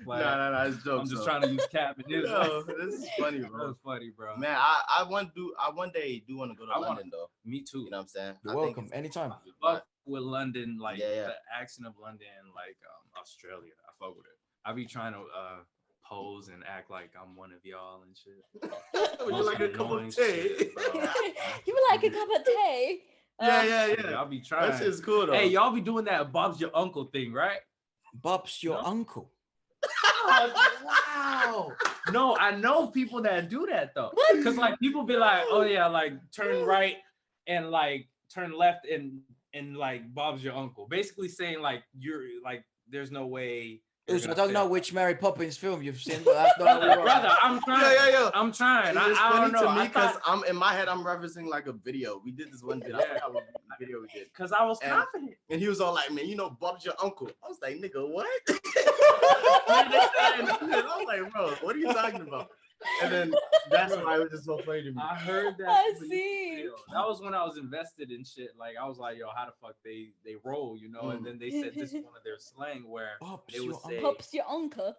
No, it's jokes. I'm just trying to use cap. This is funny, bro. That's funny, bro. Man, I one day do want to go to London though. Me too. You know what I'm saying? You're welcome anytime. Fuck with London, like the accent of London, like Australia. I fuck with it. I be trying to pose and act like I'm one of y'all and shit. Would you like a cup of tea? You would like a cup of tea? Yeah. I'll be trying. That shit's cool though. Hey, y'all be doing that Bob's your uncle thing, right? Bob's your uncle. Wow. No, I know people that do that though. Because like people be like, oh yeah, like turn right and like turn left and like Bob's your uncle. Basically saying like you're like there's no way. I don't know which Mary Poppins film you've seen, but that's not brother, I'm trying. Yo. I'm trying. It's I funny don't know. to me I because thought, I'm in my head. I'm referencing like a video. We did this one video. I forgot what video we did. because I was confident. And he was all like, "Man, you know, Bob's your uncle." I was like, "Nigga, what?" I was like, "Bro, what are you talking about?" And then that's why it was just so funny to me. I heard that. I see. That was when I was invested in shit. Like I was like, yo, how the fuck they roll, you know? And then they said this is one of their slang where Bob's they would your say Pop's your uncle.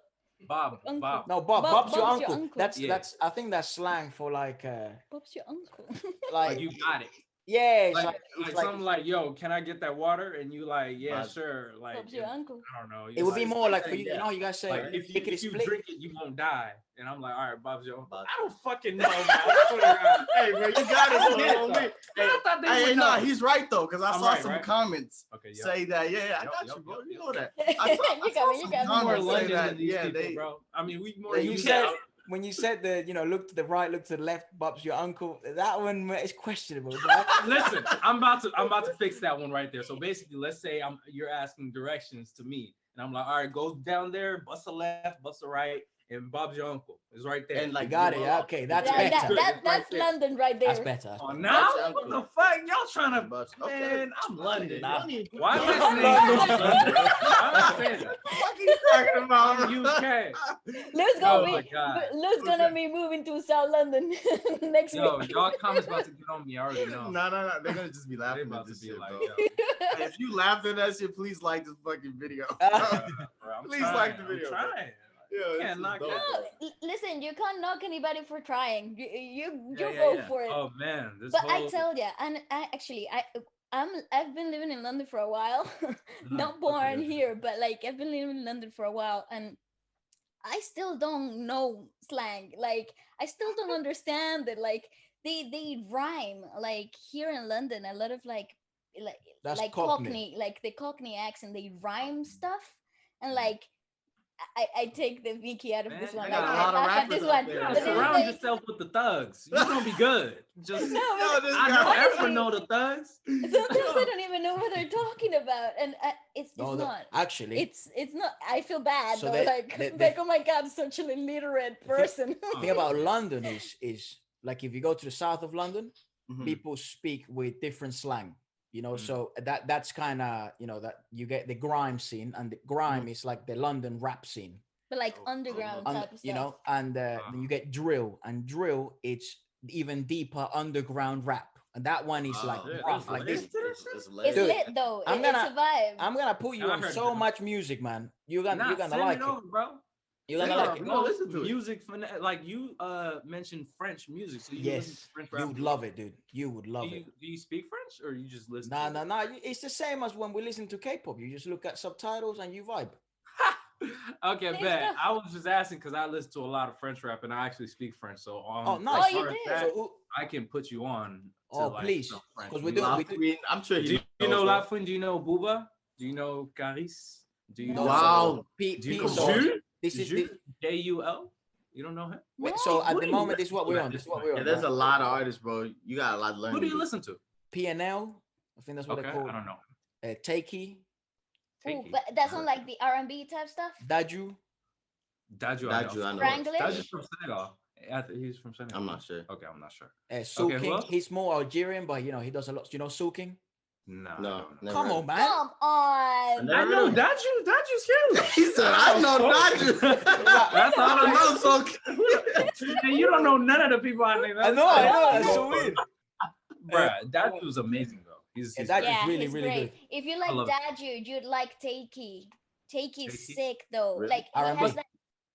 Bob. Uncle. No, Bob's your uncle. That's That's I think that's slang for like Pop's your uncle. Like you got it. yeah, it's Like it's something like, yo, can I get that water? And you like, yeah, Bob. sure. Like Pop's your uncle. I don't know. it would be more like for saying, you, you know, you guys say like if lickety you split. drink it, you won't die. And I'm like, all right, Bob's your uncle. Bob. I don't fucking know, man. I swear to God. Hey, bro, you got it. I Bro. did, though. I thought they Hey, would nah, know. he's right though, because I I'm saw right, some right? comments Okay, say that. Yeah, I Yup, got yup, you, bro. yup, You yup. know that. You I got saw me, you some got me. More comments say London that. than these Yeah, people, they. bro. I mean, we more. They When you use said that. when you said the look to the right, look to the left, Bob's your uncle. That one is questionable. Right? Listen, I'm about to fix that one right there. So basically, let's say you're asking directions to me, and I'm like, all right, go down there, bust a left, bust a right, and Bob's your uncle is right there. And like You got it. well, Yeah, okay, that's That- better. that's there. London right there. That's better. That's Oh, better. now Bob's your what the uncle. fuck? Y'all trying to? But, Man, I'm London. Nah. Why am I'm I London. saying London? Why am I saying that? What are you talking about? I'm UK. Luke's Oh gonna my be God. Luke's gonna be moving to South London next Yo, week. y'all comments about to get on me. I already know. No. They're gonna just be They laughing about at to this be shit, like, bro. yo, Hey, if you laughed at that shit, please like this fucking video. bro, I'm Please trying, like the video, I'm bro. trying. Yeah, Can't knock dope, that. bro. Listen, you can't knock anybody for trying. You Yeah, go yeah. for it. Oh man, this But whole I tell ya, and I've been living in London for a while. Not born okay. here, but like I've been living in London for a while, and I still don't know slang. Like I still don't understand it. Like they rhyme. Like here in London, a lot of like That's like Cockney. like the Cockney accent. They rhyme stuff, and like I take the Vicky out of this Man, one. they Like got a lot of I rappers this out one. there. You gotta But this is surround like- yourself with the thugs. You're gonna be good. Just No, Yo, but this I know guy. honestly- Efra know the thugs. sometimes I don't even know what they're talking about, and it's No, not. actually, It's not. I feel bad So though. they- Like they- like oh my god, such an illiterate person. the thing about London is like if you go to the south of London, Mhm. people speak with different slang. You know, Mhm. so that's kind of that you get the grime scene, and the grime is like the London rap scene. But like Oh, underground And type of stuff. you know, and then you get drill, and drill it's even deeper underground rap, and that one is like Oh, rough, there's like layers this. to this shit? It's It's Dude, lit though. I'm It's a vibe. I'm gonna put you I on heard so that. much music, man. You're gonna Nah, send like it it. over, bro. You're Send gonna it like over. it. We gonna listen to it. Music like you mentioned French music, so you listen to Yes, French you rap would music. love it, dude. You would love Do it. you speak French or you just listen? Nah, to it? nah, nah. It's the same as when we listen to K-pop. You just look at subtitles and you vibe. Okay, Same bet. stuff. I was just asking because I listen to a lot of French rap and I actually speak French. So Oh, as nice. Oh, you far as did? that, So, I can put you on. To oh, like please, some French because we music. do. La Queen, I'm sure Do he you know knows, La bro. Fouine? Do you know Booba? Do you know Caris? Do you No, know Wow. P, Do you P, know so Jules? this is Jules? J-U-L? You don't know him? wait, No. so at Who the do you moment, this is what listen we're to on. at This is this what point? we're Yeah, on. there's Right? a lot of artists, bro. You got a lot to learn. Who do to you listen to? PNL. I think that's what Okay, they call I don't know. Takey, Ooh, Take it. but that's on like the R&B type stuff. Daju. Daju, Daju, I know. Franglish? Daju's from Senegal. I think he's from Senegal. I'm not sure. Okay, I'm not sure. Soul Okay, who King. else? He's more Algerian, but he does a lot. You know Soul King? No, I No, don't know. never Come heard. on, man. Come on. never I know heard of Daju. Daju's huge. He said, I know Daju. That's all I know. So Man, you don't know none of the people I named. I know. That's no. so weird. Bruh, Daju's amazing though. He's Yeah, Daju- Yeah, really, he's really great. If you like love Daju, you'd like Takey. Takey's Takey? sick though. Really? Like R&B.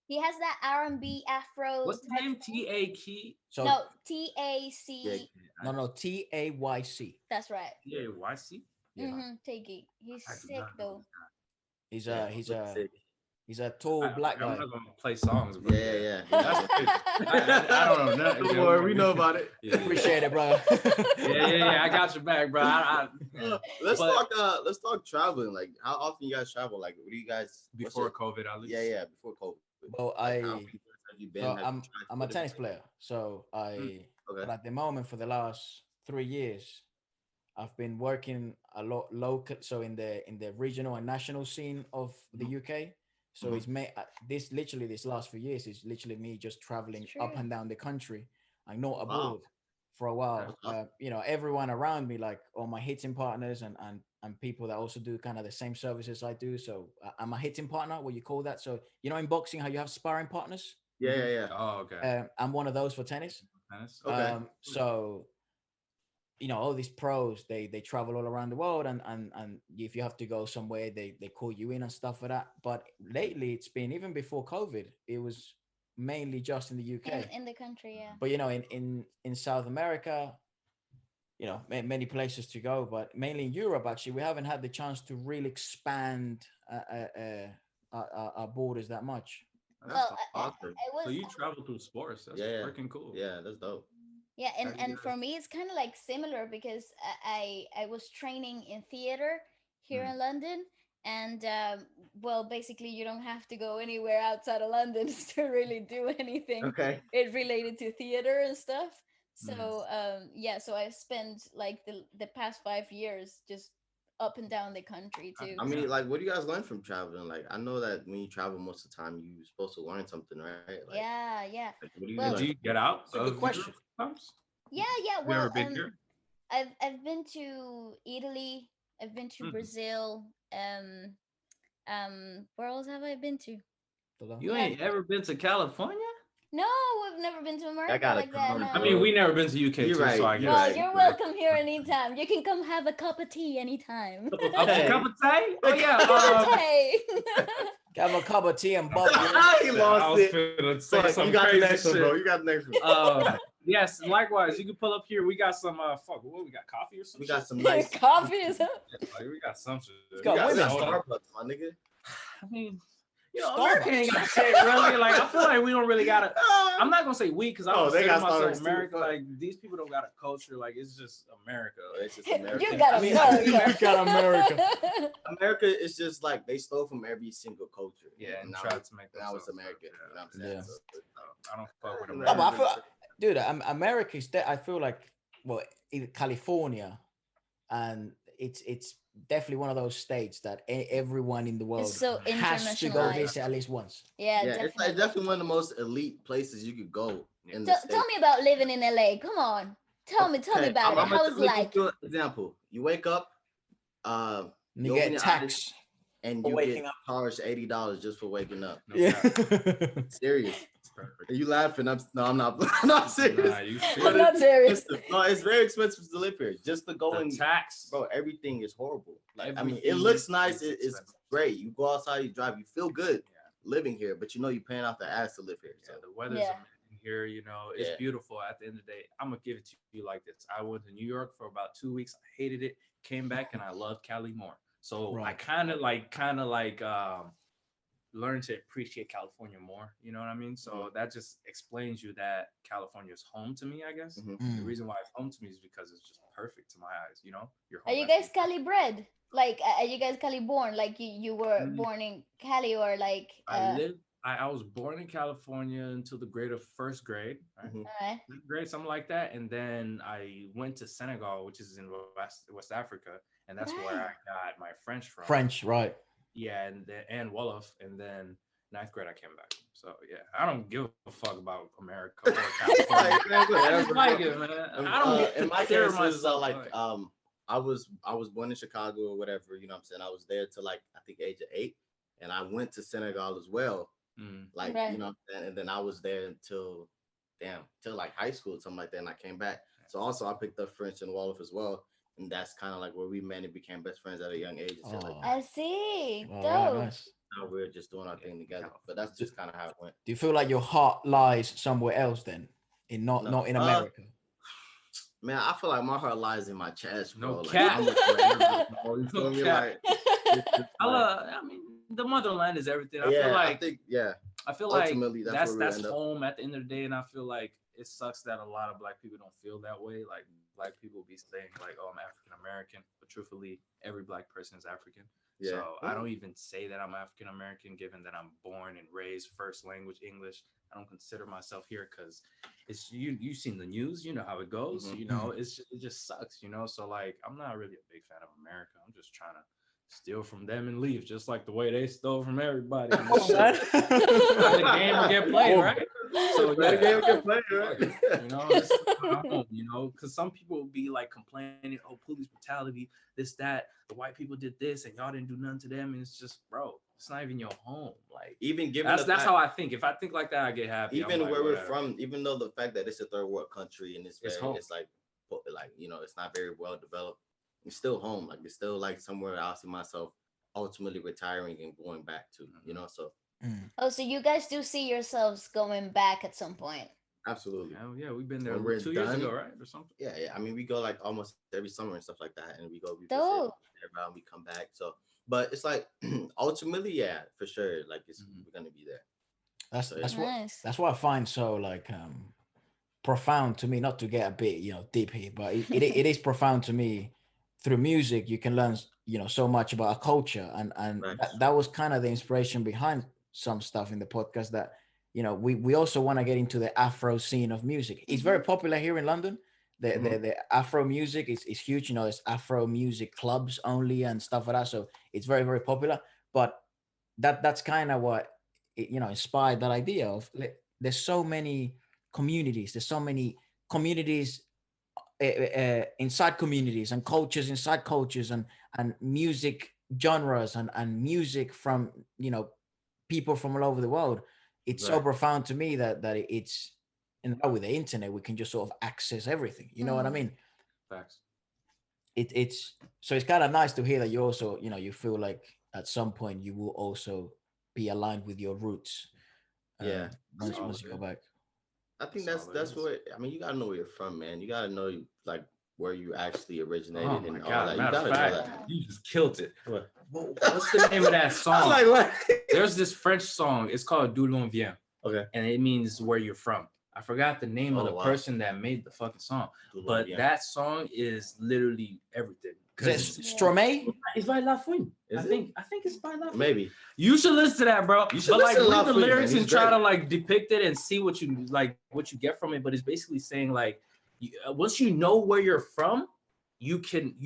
he has that R&B Afro. what's the type name? thing. T.A. Key. So No, TAC. no, TAYC. That's right. T.A.Y.C. Yeah, Takey. He's I do sick not know though. he's Yeah, he's looks sick. He's a tall black I'm guy. not gonna play songs, but Yeah. that's I don't know nothing. Don't worry, we know about it. Yeah. Appreciate it, bro. Yeah. I got your back, bro. Let's But- talk. Let's talk traveling. Like, how often you guys travel? Like, what do you guys Before COVID, at least. Yeah, before COVID. Well, Like, how many years have you been? so Have you tried I'm a to- tennis player. So Okay. but at the moment for the last 3 years, I've been working a lot local, so in the regional and national scene of the UK. So it's this last few years is literally me just traveling up True. and down the country and not Wow. abroad for a while. That's You know, everyone around me, like all my hitting partners and people that also do kind of the same services I do. So I'm a hitting partner, what you call that. So you know, in boxing, how you have sparring partners. Yeah. Oh, okay. I'm one of those for tennis. Nice. Okay. So you know, all these pros, they travel all around the world, and if you have to go somewhere, they call you in and stuff like that. But lately, it's been, even before COVID, it was mainly just in the UK. In the country, yeah. But you know, in South America, you know, many places to go, but mainly in Europe, actually, we haven't had the chance to really expand our borders that much. That's Well, awesome. So you travel through sports. That's Yeah. freaking cool. Yeah, that's dope. Yeah, Have you and guys- for me, it's kind of like similar because I was training in theater here in London, and well, basically, you don't have to go anywhere outside of London to really do anything Okay. it related to theater and stuff. So yeah, so I spent like the past 5 years just up and down the country too. I mean, like, what do you guys learn from traveling? Like, I know that when you travel, most of the time you're supposed to learn something, right? Like, Yeah. like, what do you Well- Did learn? you get out? It's a good of question. Europe sometimes? Yeah. Have you Well, ever been here? I've been to Italy. I've been to Mhm. Brazil. Where else have I been to? You ain't ever been to California? No, we've never been to America gotta like that. come. No. I mean, we never been to UK You're too, right, so I you're guess. Well, right. you're welcome here anytime. You can come have a cup of tea anytime. A Hey. cup of tea? Oh yeah. Cup of tea. Have a cup of tea and bubble. He I lost was it. finna say Fuck, some you got the crazy next one, shit. bro. You got the next one. Yes, likewise. You can pull up here. We got some what we got, coffee or something? We got some nice. Coffee is up. We got some shit. It's We got got women. Starbucks, my nigga. I mean, you know, Starbucks. America ain't got shit really. Like, I feel like we don't really got it. I'm not gonna say we, because I Oh, don't they consider got Starbucks myself too, America. fuck. Like, these people don't got a culture. Like, it's just America. It's just America. You got I mean, America. you got America. America is just like they stole from every single culture. Yeah, and now, try to make now it's themselves America. better. You know what I'm saying? Yeah. So, I don't fuck with No, No, America. but I feel, dude, America is I feel like, well, in California, and it's definitely one of those states that everyone in the world so has to go internationalized. visit at least once. Yeah, yeah, definitely. it's like definitely one of the most elite places you could go in the Tell States. me about living in LA. Come on. Tell me Okay, about it. I'm How gonna it's let you like. do an example. You wake up, And you you open get your taxed. and for you waking get up. charged $80 just for waking up. No Yeah. cap. Serious. Perfect. Are you laughing? I'm not. I'm not serious. Nah, you I'm But not it's serious. expensive. No, it's very expensive to live here. Just to go The and tax. bro, everything is horrible. Like, I mean, it Everything looks nice. is It's expensive. great. You go outside, you drive, you feel good Yeah. living here, but you know you're paying out the ass to live here. So Yeah, the weather's Yeah. amazing here. You know, it's Yeah. beautiful. At the end of the day, I'm gonna give it to you like this. I went to New York for about 2 weeks. I hated it. Came back and I love Cali more. So I Right. kind of like learned to appreciate California more. You know what I mean? So that just explains you that California is home to me. I guess Mhm. the reason why it's home to me is because it's just perfect to my eyes. You know, you're Are home you after guys Cali bred? Like, are you guys Cali born? Like, you were Mm. born in Cali, or like? I was born in California until the grade of first grade. Right? Mhm. Alright. Grade, something like that. And then I went to Senegal, which is in West Africa, and that's where I got my French from. French, right? Yeah, and Wolof, and then ninth grade I came back. So yeah, I don't give a fuck about America or California. Like, man, I whatever, just like bro. it, man. I don't In my consider case, it's myself like I was born in Chicago or whatever, you know what I'm saying? I was there till like I think age of 8, and I went to Senegal as well. Like, Right. you know what I'm saying? And then I was there till like high school or something like that, and I came back. So also I picked up French and Wolof as well. And that's kind of like where we met and became best friends at a young age. And shit like that. I see. Oh, Dope. right, nice. Now we're just doing our thing together. But that's just kind of how it went. Do you feel like your heart lies somewhere else then, in not in America? Man, I feel like my heart lies in my chest, bro. No Like, cap. I'm a forever, bro. You feel No me? cap. Like, it's just I like- love. I mean, the motherland is everything. I Yeah, feel I like think yeah. I feel like Ultimately, that's where we that's end up. home at the end of the day, and I feel like it sucks that a lot of black people don't feel that way. Like black people be saying like, "Oh, I'm African American," but truthfully, every black person is African. Yeah. So I don't even say that I'm African American, given that I'm born and raised first language English. I don't consider myself here because it's you've seen the news, you know how it goes. Mhm. You know, it just sucks. You know, so like I'm not really a big fan of America. I'm just trying to steal from them and leave, just like the way they stole from everybody. And Oh, man. let the game will get played, right? So Let the game get played, fuck right? it, you know, this is my home, you know, because some people will be like complaining, oh, police brutality, this, that, the white people did this, and y'all didn't do nothing to them, and it's just, bro, it's not even your home. Like, Even given that's the that's fact, how I think. If I think like that, I get happy. I'm even like, where we're whatever. from, even though the fact that it's a third world country and It's home. it's like you know, it's not very well developed, it's still home. Like it's still like somewhere I see myself ultimately retiring and going back to, you know. So Mm. Oh, so you guys do see yourselves going back at some point? absolutely. Hell yeah, we've been there When we're 2 years ago, done, right, or something. yeah. I mean, we go like almost every summer and stuff like that, and we visit Dope. around, we come back. So, but it's like ultimately, yeah, for sure. Like it's Mhm. we're gonna be there. That's So that's yeah. what Nice. that's what I find so like profound to me. Not to get a bit deep here, but it is profound to me. Through music, you can learn so much about a culture, and Right. that was kind of the inspiration behind some stuff in the podcast. That we also want to get into the Afro scene of music. It's very Mhm. popular here in London. The Mhm. the Afro music is huge. There's Afro music clubs only and stuff like that. So it's very very popular. But that's kind of what inspired that idea of there's so many communities. There's so many communities inside communities and cultures inside cultures and music genres and music from people from all over the world. It's so Right. profound to me that it's and now with the internet we can just sort of access everything. You know what I Mm. mean? Facts. It's so it's kind of nice to hear that you also you feel like at some point you will also be aligned with your roots Yeah. I once mean, Solid, once you go yeah. back. I think That's all it that's is. where I mean you gotta know where you're from, man. You gotta know like where you actually Oh originated my and all god! that. You Matter of gotta know fact, that. you just killed it. What? What's the name of that I'm song? like what? There's this French song. It's called "D'où l'on vient," Okay. and it means where you're from. I forgot the name of Oh the wow. person that made the fucking song, but Yeah. that song is literally everything. Is it Because Yeah. Stromae? it's by La Fouine. Is I think it's by La Fouine. Maybe. You should listen to that, bro. You should But like listen to read La the Fouine, man. lyrics He's and try great. to like depict it and see what you get from it. But it's basically saying like, once you know where you're from, you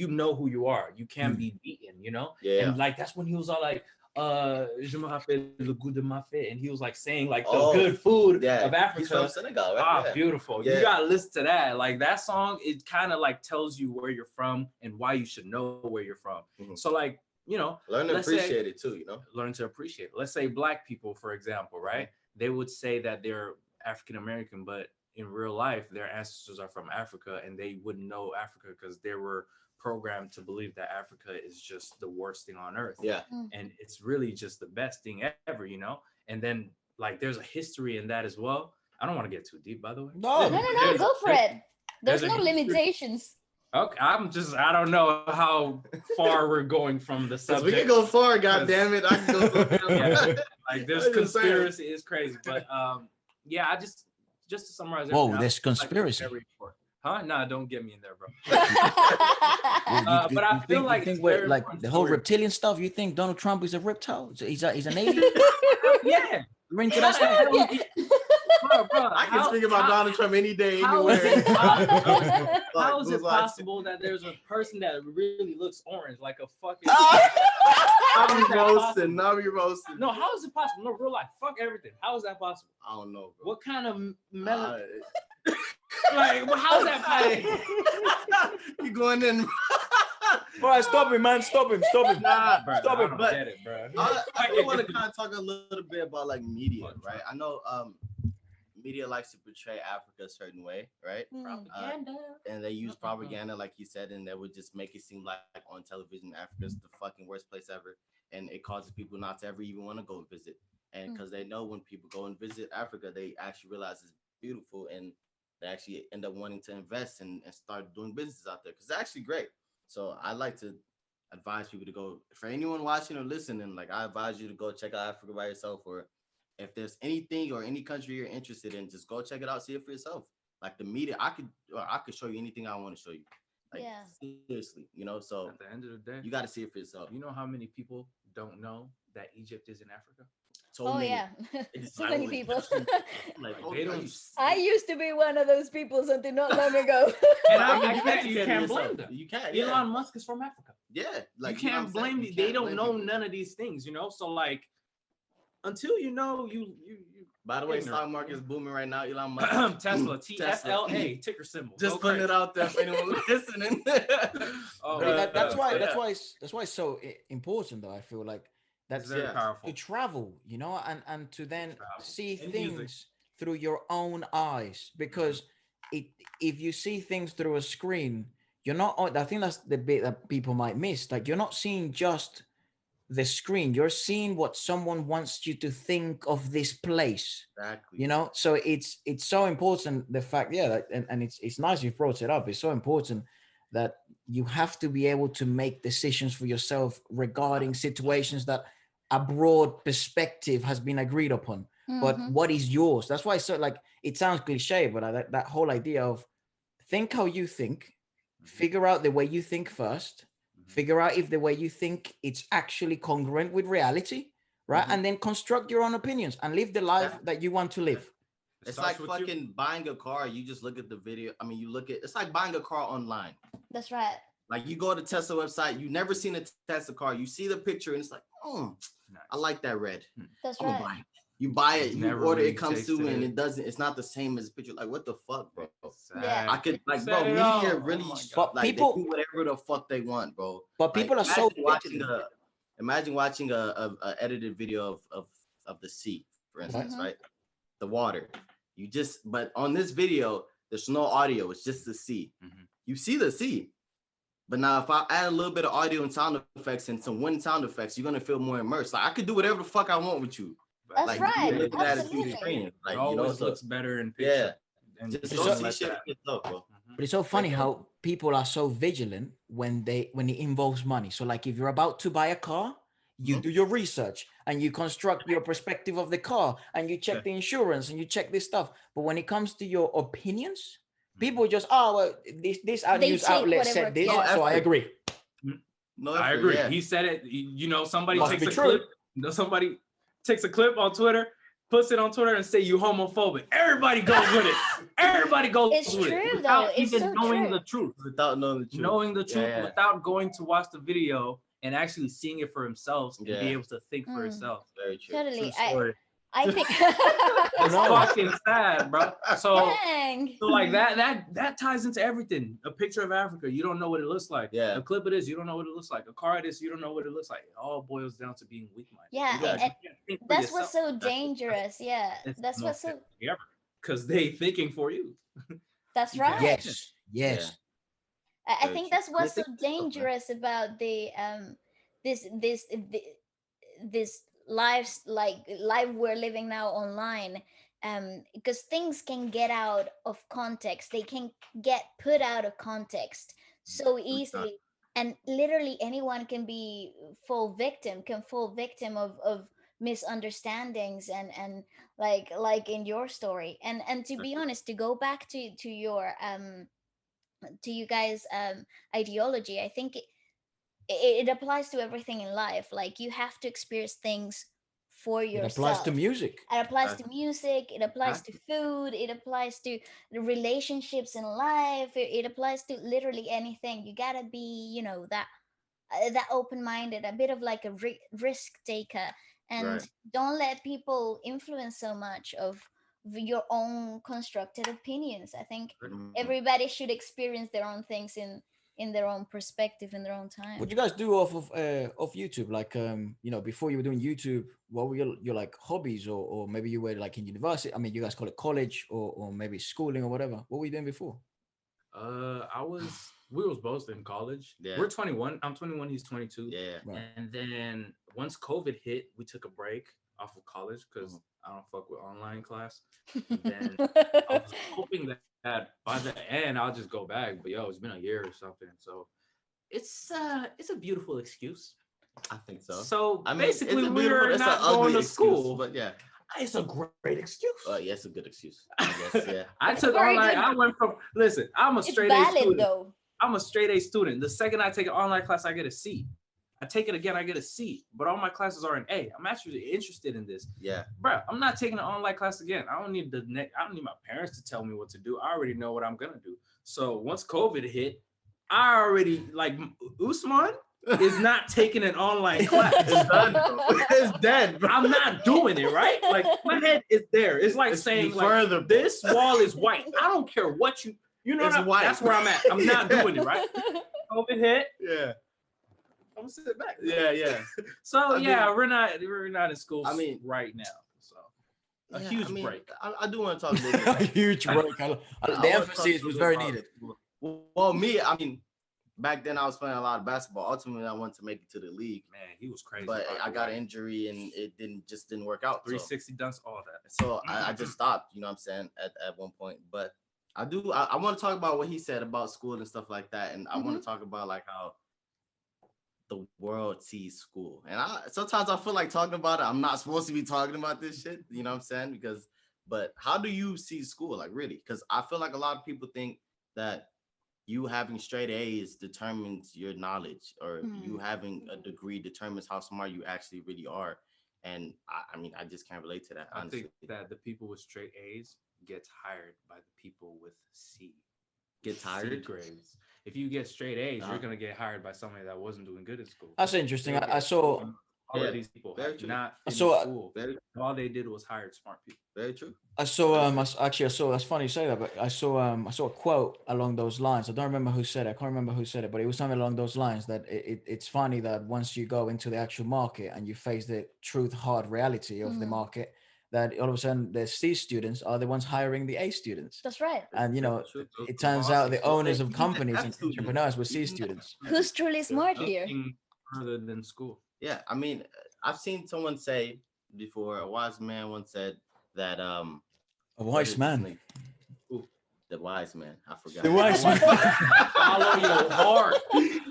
know who you are. You can't be beaten, you know. Yeah. And like that's when he was all like, je me rappelle le goût de ma fête, and he was like saying like the Oh, good food Yeah. of He's from Africa. Senegal, right? Ah, Yeah. beautiful. Yeah. You gotta listen to that. Like that song, it kind of like tells you where you're from and why you should know where you're from. Mhm. So like, Learn to let's say appreciate it too, you know? learn to appreciate it. Let's say black people, for example, right? They would say that they're African American, but in real life, their ancestors are from Africa and they wouldn't know Africa because they were programmed to believe that Africa is just the worst thing on earth. Yeah. Mm. And it's really just the best thing ever, you know? And then like there's a history in that as well. I don't want to get too deep, by the way. No, No, no, no. There's- Go for it. there's There's a no history. limitations. Okay, I don't know how far we're going from the Because subject. we can go far, god damn it. I can go Yeah. Like there's I'm just saying. conspiracy, it's crazy. But yeah, I just to summarize everything. Whoa, I there's feel like it's conspiracy. very important. Huh? Nah, don't get me in there, bro. You But I feel like you think it's we're very like important the to whole know where reptilian stuff? You think Donald Trump is a reptile? He's an alien? yeah. You're into How that the hell stuff? is it- bro, I can speak about Donald Trump any day, how is anywhere. it possible? Like, How is it who's like- possible that there's a person that really looks orange, like a fucking? I'll How is be that roasting. possible? I'll be roasting. No, how is it possible? No, real life. Fuck everything. How is that possible? I don't know, bro. What kind of Uh, like? How is that possible? you going in? All right, stop him, man. Stop him. Nah, bro. Stop I it, don't but- get it, bro. I do want to kind of talk a little bit about like media, right? I know media likes to portray Africa a certain way, right? Propaganda. And they use propaganda, like you said, and they would just make it seem like on television, Africa's the fucking worst place ever, and it causes people not to ever even want to go visit. And because they know when people go and visit Africa, they actually realize it's beautiful, and they actually end up wanting to invest and start doing businesses out there because it's actually great. So I like to advise people to go. For anyone watching or listening, like I advise you to go check out Africa by yourself, or if there's anything or any country you're interested in, just go check it out, see it for yourself. Like the media, I could show you anything I want to show you. Like Yeah. seriously, you know. So At the end of the day, you got to see it for yourself. you know how many people don't know that Egypt is in Africa? So Oh many. yeah, It's so like, many oh, people. like, Like, oh, they are don't- you I used to be one of those people until not long ago. And I mean, I you bet can you say it can't yourself. blame them. You can't. Elon Yeah. Musk is from Africa. Yeah. Like You know what can't I'm blame saying? me. You They can't don't blame know people. none of these things, you know. So like, until you know, you By the way, ignorant. stock market is booming right now. Elon Musk. Tesla, TFLA, ticker symbol. Just Go putting crazy. it out there for anyone listening. Oh, I mean, that's why yeah. that's why it's so important, though. I feel like It's that's very yeah. powerful. to travel, you know, and to then Travel. see And music. things through your own eyes, because it if you see things through a screen, you're not. I think that's the bit that people might miss. Like you're not seeing just the screen, you're seeing what someone wants you to think of this place, Exactly. you know. So it's so important, the fact, yeah, that, and it's nice you've brought it up. It's so important that you have to be able to make decisions for yourself regarding situations that a broad perspective has been agreed upon, but Mhm. what is yours? That's why. So like, it sounds cliche, but that whole idea of think how you think, figure out the way you think first, figure out if the way you think it's actually congruent with reality, right? Mhm. And then construct your own opinions and live the life That- that you want to live. It It's starts like with you. fucking buying a car. You just look at the video. I mean, you look at. It's like buying a car online. That's right. Like you go to Tesla website. You never seen a Tesla car. You see the picture and it's like, oh, I like that red. That's I'm gonna right. buy it. You buy it. You Never order. really It comes through tasted and it. it doesn't. It's not the same as the picture. Like what the fuck, bro? Yeah. I could like, Said bro. it Media all. really Oh my But God. like people- they do whatever the fuck they want, bro. But Like, people are so watching vigilant. imagine watching a edited video of the sea, for instance, Mhm. right? The water. You just but on this video, there's no audio. It's just the sea. Mhm. You see the sea. But now, if I add a little bit of audio and sound effects and some wind sound effects, you're gonna feel more immersed. Like I could do whatever the fuck I want with you. That's Like right. you're looking at it through the Absolutely. screen. It Like always you know, so looks better in yeah. picture. And Just It's go so- see let shit that- for yourself, bro. But it's so funny Like, how people are so vigilant when it involves money. So like if you're about to buy a car, you Mhm. do your research and you construct your perspective of the car and you check Yeah. the insurance and you check this stuff. But when it comes to your opinions, Mhm. people just, oh well, this They news take outlet whatever- said this, yeah. so I effort. agree. No I effort, agree. Yeah. He said it. You know, somebody Must takes be a true. clip. You know, somebody takes a clip on Twitter, puts it on Twitter, and say you homophobic. Everybody goes with it. Everybody goes It's with true, it though. without It's even so knowing true. the truth. Without knowing the truth. Knowing the truth Yeah. without going to watch the video and actually seeing it for himself and be Yeah. able to think for Mm. himself. Very true. Totally. True story. I think. It's No. fucking sad, bro. So. Dang. So like that ties into everything. A picture of Africa, you don't know what it looks like. Yeah. A clip of this, you don't know what it looks like. A car of this, you don't know what it looks like. It all boils down to being weak-minded. Yeah, and that's what's so dangerous. Yeah, that's what's so. because they thinking for you. That's You right. can't- Yes. I Very think true. that's what's so think it's tough, man. dangerous about the this lives like life we're living now online, because things can get out of context. They can get put out of context so easily, and literally anyone can fall victim of misunderstandings and like in your story. And to be honest, to go back to your to you guys ideology, I think it applies to everything in life. Like you have to experience things for It yourself. applies to music. It applies to music, it applies to food, it applies to the relationships in life, it applies to literally anything. You gotta be, you know, that open-minded, a bit of like a risk taker, and Right. don't let people influence so much of your own constructed opinions. I think Mhm. everybody should experience their own things in their own perspective, in their own time. What do you guys do off YouTube? Like you know, before you were doing YouTube, what were your like hobbies, or maybe you were like in university? I mean, you guys call it college, or maybe schooling or whatever. What were you doing before? We was both in college. Yeah. We're 21. I'm 21. He's 22. Yeah. Right. And then once COVID hit, we took a break off of college because I don't fuck with online class. And then I was hoping that by the end I'll just go back. But yo, it's been a year or something. So It's a beautiful excuse. I think so. So I mean, basically, it's a beautiful, we're it's an not ugly going to excuse, school. but yeah. It's a great excuse. Yeah, it's a good excuse. I guess, yeah. I It's took very online. good. I went from listen. I'm a It's straight A valid student. though. I'm a straight A student. The second I take an online class, I get a C. I take it again, I get a C. But all my classes are an A. I'm actually interested in this, Yeah. bro. I'm not taking an online class again. I don't need I don't need my parents to tell me what to do. I already know what I'm gonna do. So once COVID hit, I already like Usman is not taking an online class. It's done, bro. It's dead, bro. I'm not doing it, right? Like my head is there. It's like saying like further, bro. this wall is white. I don't care what you know. It's what white. That's where I'm at. I'm not doing it, right? COVID hit. Yeah. I'm gonna sit back. Yeah, yeah. So I yeah, mean- we're not in school. I mean- right now. So a Yeah, huge I mean, break. I do want to talk a little A bit. huge break. I The wanna talk emphasis a was little very about needed. school. Well, me, I mean, back then I was playing a lot of basketball. Ultimately, I wanted to make it to the league, Man, he was crazy. but by I the got way. an injury and it didn't work out. So, 360 dunks, all that. so I just stopped. You know what I'm saying at one point, but I want to talk about what he said about school and stuff like that, and I want to talk about like how the world sees school. And sometimes I feel like talking about it. I'm not supposed to be talking about this shit. You know what I'm saying? But how do you see school? Like really? Because I feel like a lot of people think that you having straight A's determines your knowledge, or you having a degree determines how smart you actually really are. And I mean, I just can't relate to that. I Honestly. think that the people with straight A's gets hired by the people with C. Get C tired. grades. If you get straight A's, Uh-huh. you're gonna get hired by somebody that wasn't doing good in school. That's interesting. You'll I get- saw all Yeah, of these people very have true. not I finished saw- school. Very, All they did was hired smart people. very true. actually I saw, that's funny you say that, but I saw a quote along those lines. I don't remember who said it. I can't remember who said it, but it was something along those lines that it's funny that once you go into the actual market and you face the truth hard reality of the market, that all of a sudden the C students are the ones hiring the A students. That's right. And True. it turns out the bosses. owners Even of the companies F and students, entrepreneurs were C even the- students. Who's truly smart There's here? nothing further than school. Yeah, I mean, I've seen someone say before. A wise man once said that A what wise is his man. name? Ooh, the wise man. I forgot. The wise man. Follow your heart.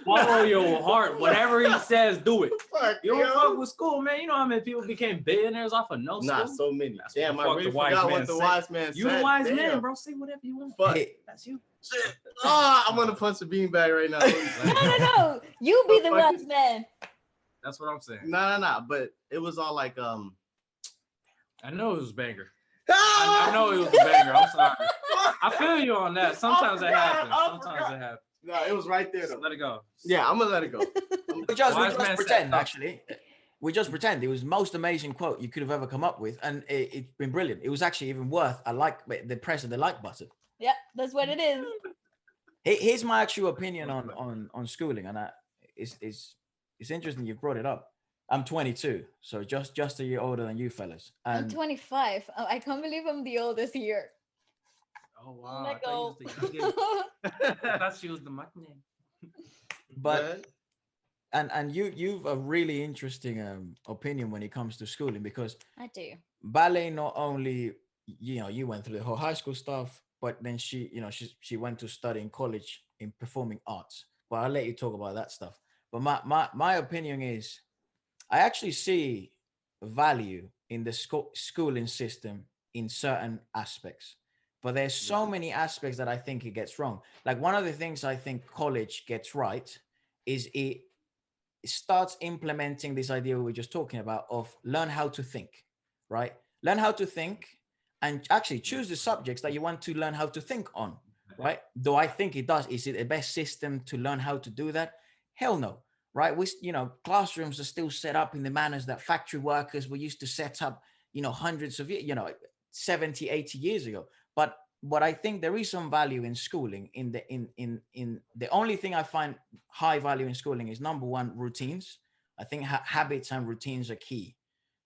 Follow your heart. Whatever he says, do it. Fuck, You don't yo. fuck with school, man. You know how many people became billionaires off of no school? Not so many. That's Damn, what I the fuck really the wise forgot man what the said. wise man You said. the wise Damn. man, bro. Say whatever you want. Fuck. Hey, That's you. Shit. I'm gonna punch a beanbag right now. No. You be the Fuck wise man. That's what I'm saying. No. But it was all like I know it was banger. I know it was a banger. I'm sorry. I feel you on that. Sometimes it happens. Sometimes it happens. No, it was right there Just though. let it go. Yeah, I'm gonna let it go. we just Wise man said pretend, something. actually. We just pretend. It was the most amazing quote you could have ever come up with, and it's been brilliant. It was actually even worth the press of the like button. Yeah, that's what it is. Here's my actual opinion on schooling, and it's interesting you brought it up. I'm 22, so just a year older than you fellas. I'm And 25. I can't believe I'm the oldest here. Oh wow. Let I go. thought you was the I thought she was the nickname. but and you've a really interesting opinion when it comes to schooling, because I do. ballet not only you went through the whole high school stuff, but then she went to study in college in performing arts. But I'll let you talk about that stuff. But my opinion is I actually see value in the schooling system in certain aspects, but there's so many aspects that I think it gets wrong. Like one of the things I think college gets right is it starts implementing this idea we were just talking about of learn how to think, right? Learn how to think and actually choose the subjects that you want to learn how to think on, right? Do I think it does? Is it the best system to learn how to do that? Hell no, right? Classrooms are still set up in the manners that factory workers were used to set up, hundreds of years, 70, 80 years ago. But I think there is some value in schooling in the only thing I find high value in schooling is number one, routines. I think habits and routines are key.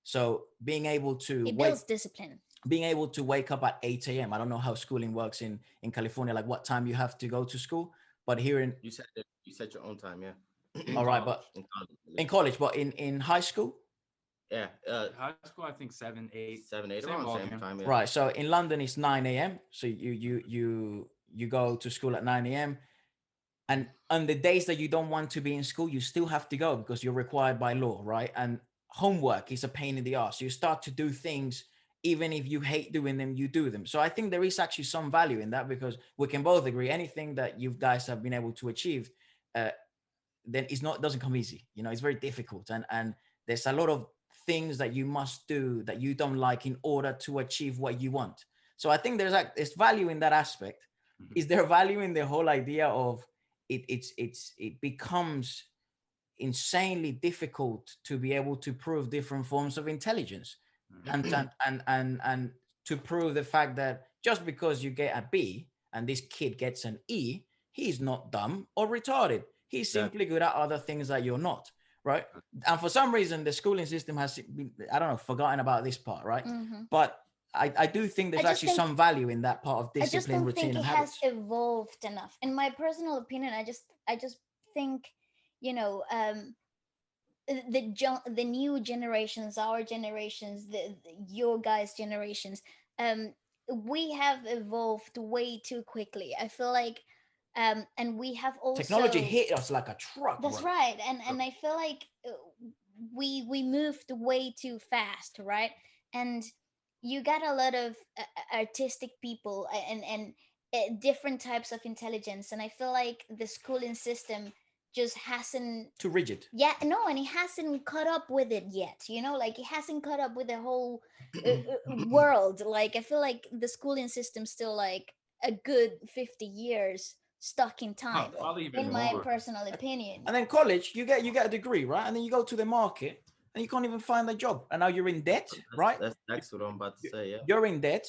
So being able to It builds discipline. being able to wake up at 8 a.m. I don't know how schooling works in California, like what time you have to go to school, but here in You set your own time, yeah. all right, but in college, but in high school, yeah, High school, I think 7, 8. 7, 8 Same around the volume. same time, yeah. right? So in London it's 9 a.m. So you go to school at 9 a.m. And on the days that you don't want to be in school, you still have to go because you're required by law, right? And homework is a pain in the ass. You start to do things even if you hate doing them, you do them. So I think there is actually some value in that, because we can both agree anything that you guys have been able to achieve, uh, then it's not, doesn't come easy. You know, it's very difficult, and there's a lot of things that you must do that you don't like in order to achieve what you want. So I think there's value in that aspect. Mhm. Is there value in the whole idea of it becomes insanely difficult to be able to prove different forms of intelligence, Mhm. and to prove the fact that just because you get a B and this kid gets an E, he's not dumb or retarded. He's Exactly. simply good at other things that you're not, right? And for some reason, the schooling system has been, I don't know, forgotten about this part, right? Hmm. But I do think I there's just actually think some value in that part of I just discipline, don't routine, think and it has habits. evolved enough. In my personal opinion, I just think, you know, the new generations, our generations, your guys' generations, um, we have evolved way too quickly. I feel like, and we have Technology also. hit us like a truck, That's bro. right, and I feel like we moved way too fast, right? And you got a lot of artistic people and different types of intelligence, and I feel like the schooling system just hasn't. Too rigid. Yeah, no, and it hasn't caught up with it yet. You know, like it hasn't caught up with the whole world. Like I feel like the schooling system still like a good 50 years stuck in Oh, time, probably in even my more. personal opinion. And then college, you get a degree, right? And then you go to the market and you can't even find a job. And now you're in debt, right? That's what I'm about to You- say. Yeah. You're in debt.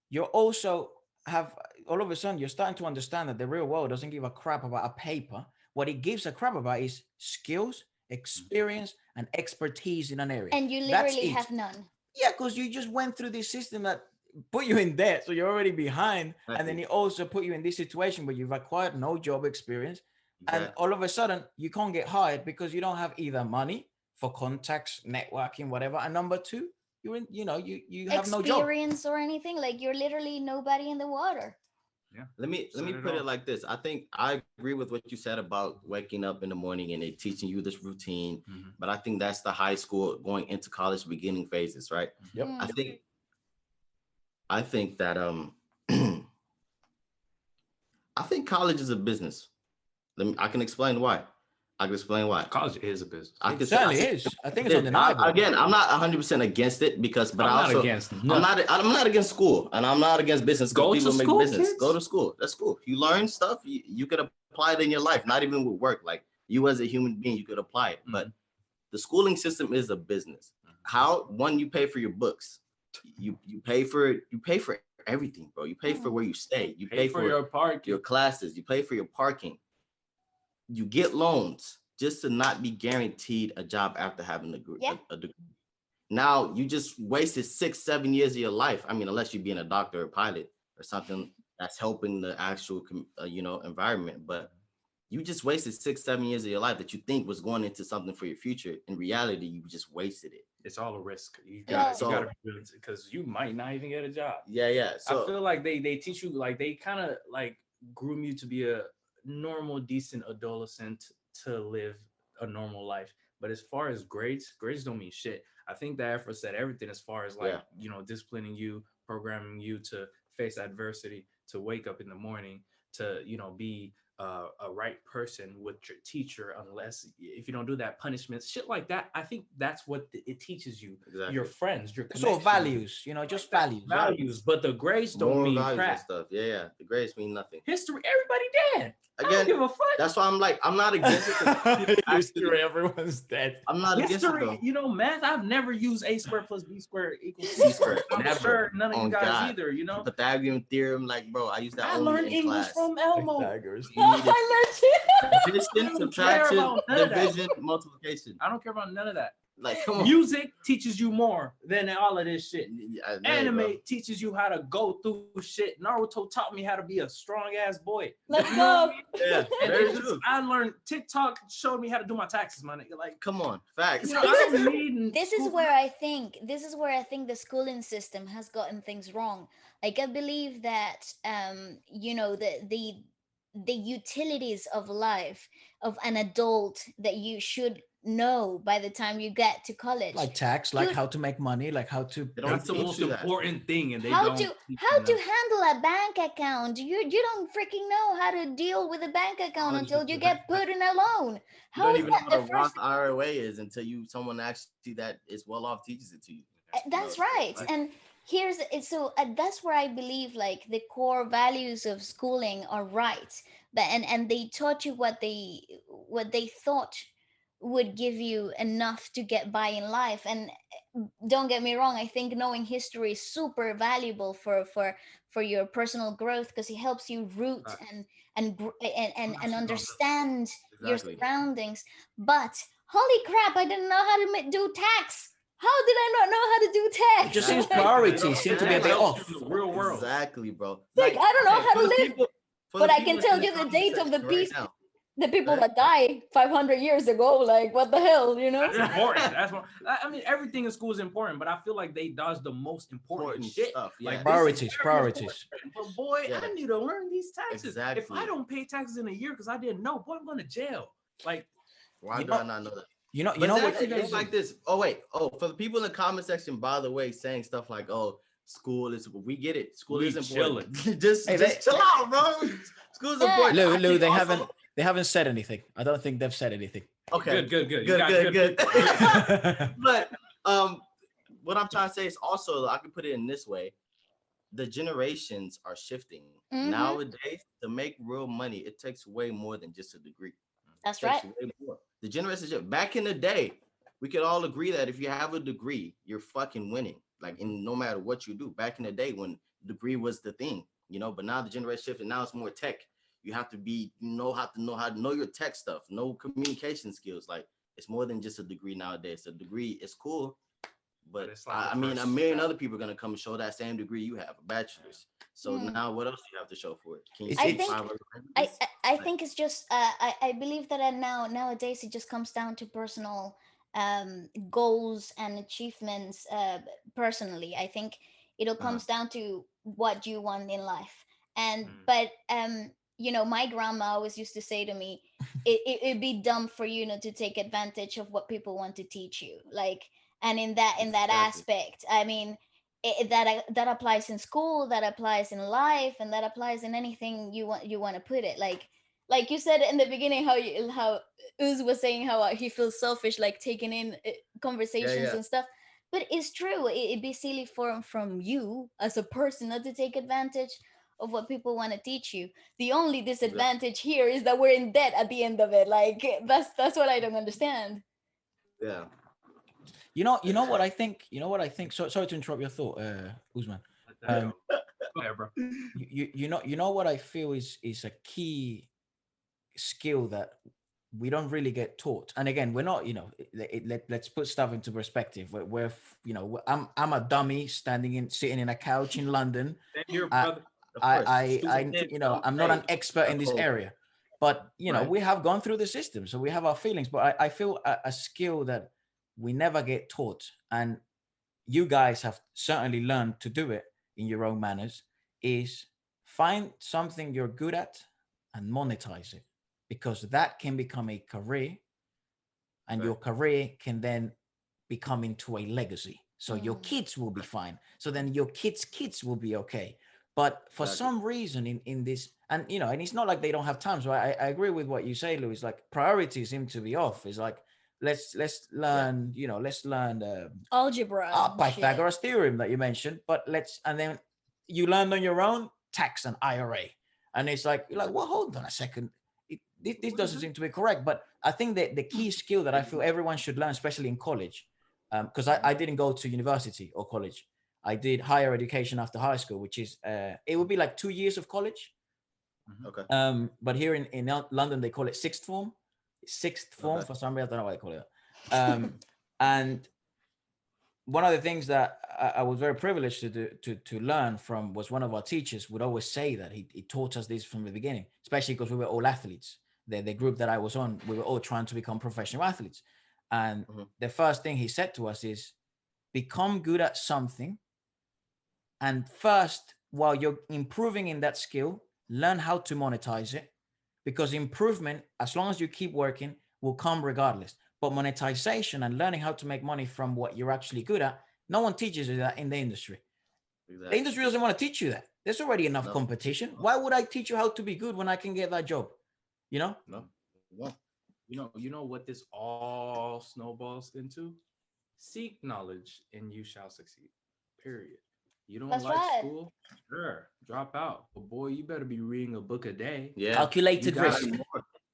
You're also have all of a sudden you're starting to understand that the real world doesn't give a crap about a paper. What it gives a crap about is skills, experience, and expertise in an area. And you That's literally it. have none. Yeah, because you just went through this system that put you in debt, so you're already behind, and then Exactly. it also put you in this situation where you've acquired no job experience, and Exactly. all of a sudden you can't get hired because you don't have either money for contacts, networking, whatever, and number two, you're in, you have no job. Experience or anything. Like you're literally nobody in the water. Yeah. Let me Said it put it all. like this. I think I agree with what you said about waking up in the morning and they teaching you this routine, Mhm. but I think that's the high school going into college beginning phases, right? Yep. I Mm. think I think that I think college is a business. I can explain why. I can explain why. College is a business. I It can say certainly is. I think it's this. undeniable. Again, I'm not 100% against it because, but I'm I not also against I'm nothing. not against school and I'm not against business because Go to people make school, business. kids. Go to school. That's cool. You learn stuff. You could apply it in your life, not even with work. Like you as a human being, you could apply it. But Mhm. the schooling system is a business. How one you pay for your books, you pay for everything, bro. You pay for where you stay. You pay Pay for for your your parking. classes. You pay for your parking. You get loans just to not be guaranteed a job after having Yeah. a degree. Now you just wasted 6, 7 years of your life. I mean, unless you're being a doctor or pilot or something that's helping the actual environment, but you just wasted 6, 7 years of your life that you think was going into something for your future. In reality, you just wasted it. It's all a risk. You Yeah. got Well, you got to So be willing to, because you might not even get a job. yeah. I So feel like they teach you, like they kind of like groom you to be a normal, decent adolescent to live a normal life. But as far as grades don't mean shit. I think the effort said everything as far as like, yeah, disciplining you, programming you to face adversity, to wake up in the morning, to be a right person with your teacher. Unless if you don't do that, punishments, shit like that. I think that's what it teaches you. Your exactly. friends, your Sort of connections, values, like just that, values. values. But the grades don't Moral mean values and crap. stuff. Yeah. The grades mean nothing. History, everybody dead. I don't Again, give a fuck. that's why I'm like, I'm not against it. 'Cause people actually, Everyone's dead. I'm not against it History, though. math. I've never used a squared plus b squared equals c C squared. squared, I'm never. sure none of you On guys God. either. The Pythagorean theorem, like, bro, I use that I only learned in English class. from Elmo. Pythagoras. You need it. I learned it. Addition, I don't care subtraction, about none of that. division, multiplication. I don't care about none of that. Like, come on. Music teaches you more than all of this shit. Yeah, Anime bro. teaches you how to go through shit. Naruto taught me how to be a strong ass boy. Let's You know what I go. mean? Yeah, And very it's just, true. I learned TikTok showed me how to do my taxes, my nigga. Like, Come on, facts. I don't need This is school. where I think the schooling system has gotten things wrong. Like I believe that the the utilities of life of an adult that you should know by the time you get to college. Like tax, like You how to make money, like how to They pay don't That's the teach most you that. important thing, and they how don't to teach how you to that. handle a bank account. You don't freaking know how to deal with a bank account College is until you the get put in a loan. You How don't is even know that what the a first? Roth IRA is until someone actually that is well off teaches it to you. That's So it's right. like, And that's where I believe like the core values of schooling are right. But and they taught you what they thought would give you enough to get by in life. And don't get me wrong, I think knowing history is super valuable for your personal growth, because it helps you root Right. and No, understand your exactly. surroundings. But holy crap, I didn't know how to do tax. How did I not know how to do it just tax? seems Exactly. Like, priorities seem to be a it bit helps you off. in the real world. Exactly, bro. like I don't know Okay, how for to the live, people, for but the I can people tell in the you the comment date of the section right piece, now. the people Right? that die 500 years ago. Like what the hell, you know? That's important. That's what I mean. Everything in school is important, but I feel like they dodge the most important Important shit. stuff. Yeah. Like this is Priorities, very priorities. important. But boy, Yeah. I need to learn these taxes. If Exactly. I don't pay taxes in a year because I didn't know, boy, I'm going to jail. Like, Why You do I know, not know that? you know, you But know it's, what? actually, it's like this. Oh wait. Oh, for the people in the comment section, by the way, saying stuff like, "Oh, school is." We get it. School We is important. just Hey, just chill out, bro. School's Yeah. important. I Lou, think they also- haven't said anything. I don't think they've said anything. Okay. good. You Good. got Good. people. But what I'm trying to say is also I can put it in this way: the generations are shifting Mm-hmm. nowadays. To make real money, it takes way more than just a degree. That's Takes right. way more. The generation shift. Back in the day, we could all agree that if you have a degree, you're fucking winning. Like, in no matter what you do. Back in the day when degree was the thing, But now the generation shift, and now it's more tech. You have to know how to know your tech stuff, know communication skills. Like, it's more than just a degree nowadays. A degree is cool, but it's like I the mean, a first million step. other people are gonna come and show that same degree you have, a bachelor's. So Hmm. now, what else do you have to show for it? Can you It's- I speak it's- think 5 other I, languages? I think it's just I believe that nowadays it just comes down to personal goals and achievements. Personally, I think it all Uh-huh. comes down to what you want in life. And Mm. but my grandma always used to say to me, it'd be dumb for you not to take advantage of what people want to teach you. Like, and in that Exactly. aspect, I mean, that applies in school, that applies in life, and that applies in anything you want to put it. Like you said in the beginning, how Uz was saying how he feels selfish, like taking in Yeah, conversations yeah. and stuff. But it's true. It'd be silly from you as a person not to take advantage of what people want to teach you. The only Exactly. disadvantage here is that we're in debt at the end of it. Like that's what I don't understand. Yeah. You know what I think. You know what I think. So sorry to interrupt your thought, Usman. Let that Um, go. Go ahead, bro. you know what I feel is a key skill that we don't really get taught. And again, we're not. Let's put stuff into perspective. I'm a dummy sitting in a couch in London. Same here, I, brother. Of course. I'm not an expert in this Uphold. area, but Right. we have gone through the system, so we have our feelings. But I feel a skill that we never get taught, and you guys have certainly learned to do it in your own manners, is find something you're good at and monetize it, because that can become a career, and your Right. career can then become into a legacy. So your Mm. kids will be fine. So then your kids will be okay. But for Exactly. some reason in this, and it's not like they don't have time. So I agree with what you say, Louis. Like, priorities seem to be off. It's like, let's Yeah. learn, let's learn Algebra and shit. Pythagoras theorem that you mentioned, but and then you learned on your own tax and IRA, and it's like, you're like, well, hold on a second, this doesn't seem to be correct. But I think that the key skill that I feel everyone should learn, especially in college, because I didn't go to university or college, I did higher education after high school, which is it would be like 2 years of college. Okay. But here in London they call it sixth form. Sixth form Okay. for some reason, I don't know why they call it that. And one of the things that I was very privileged to do, to learn from, was one of our teachers would always say that he taught us this from the beginning, especially because we were all athletes. The group that I was on, we were all trying to become professional athletes. And Mhm. the first thing he said to us is, become good at something. And first, while you're improving in that skill, learn how to monetize it. because improvement, as long as you keep working, will come regardless. But monetization and learning how to make money from what you're actually good at, no one teaches you that in the industry. The Exactly. industry doesn't want to teach you that. There's already enough No, competition. Why would I teach you how to be good when I can get that job? You know? no, no. You know what this all snowballs into? Seek knowledge and you shall succeed. Period. You don't That's like right. school? Sure, drop out. But boy, you better be reading a book a day. Yeah. Calculated You got risk.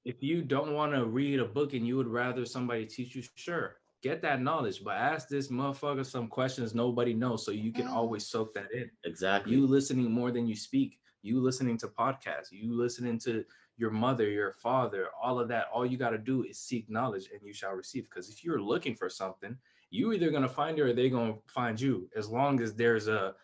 if you don't want to read a book and you would rather somebody teach you, sure, get that knowledge, but ask this motherfucker some questions nobody knows so you can Mm. always soak that in. Exactly. You listening more than you speak, you listening to podcasts, you listening to your mother, your father, all of that. All you got to do is seek knowledge and you shall receive. Because if you're looking for something, you either going to find it or they're going to find you, as long as there's A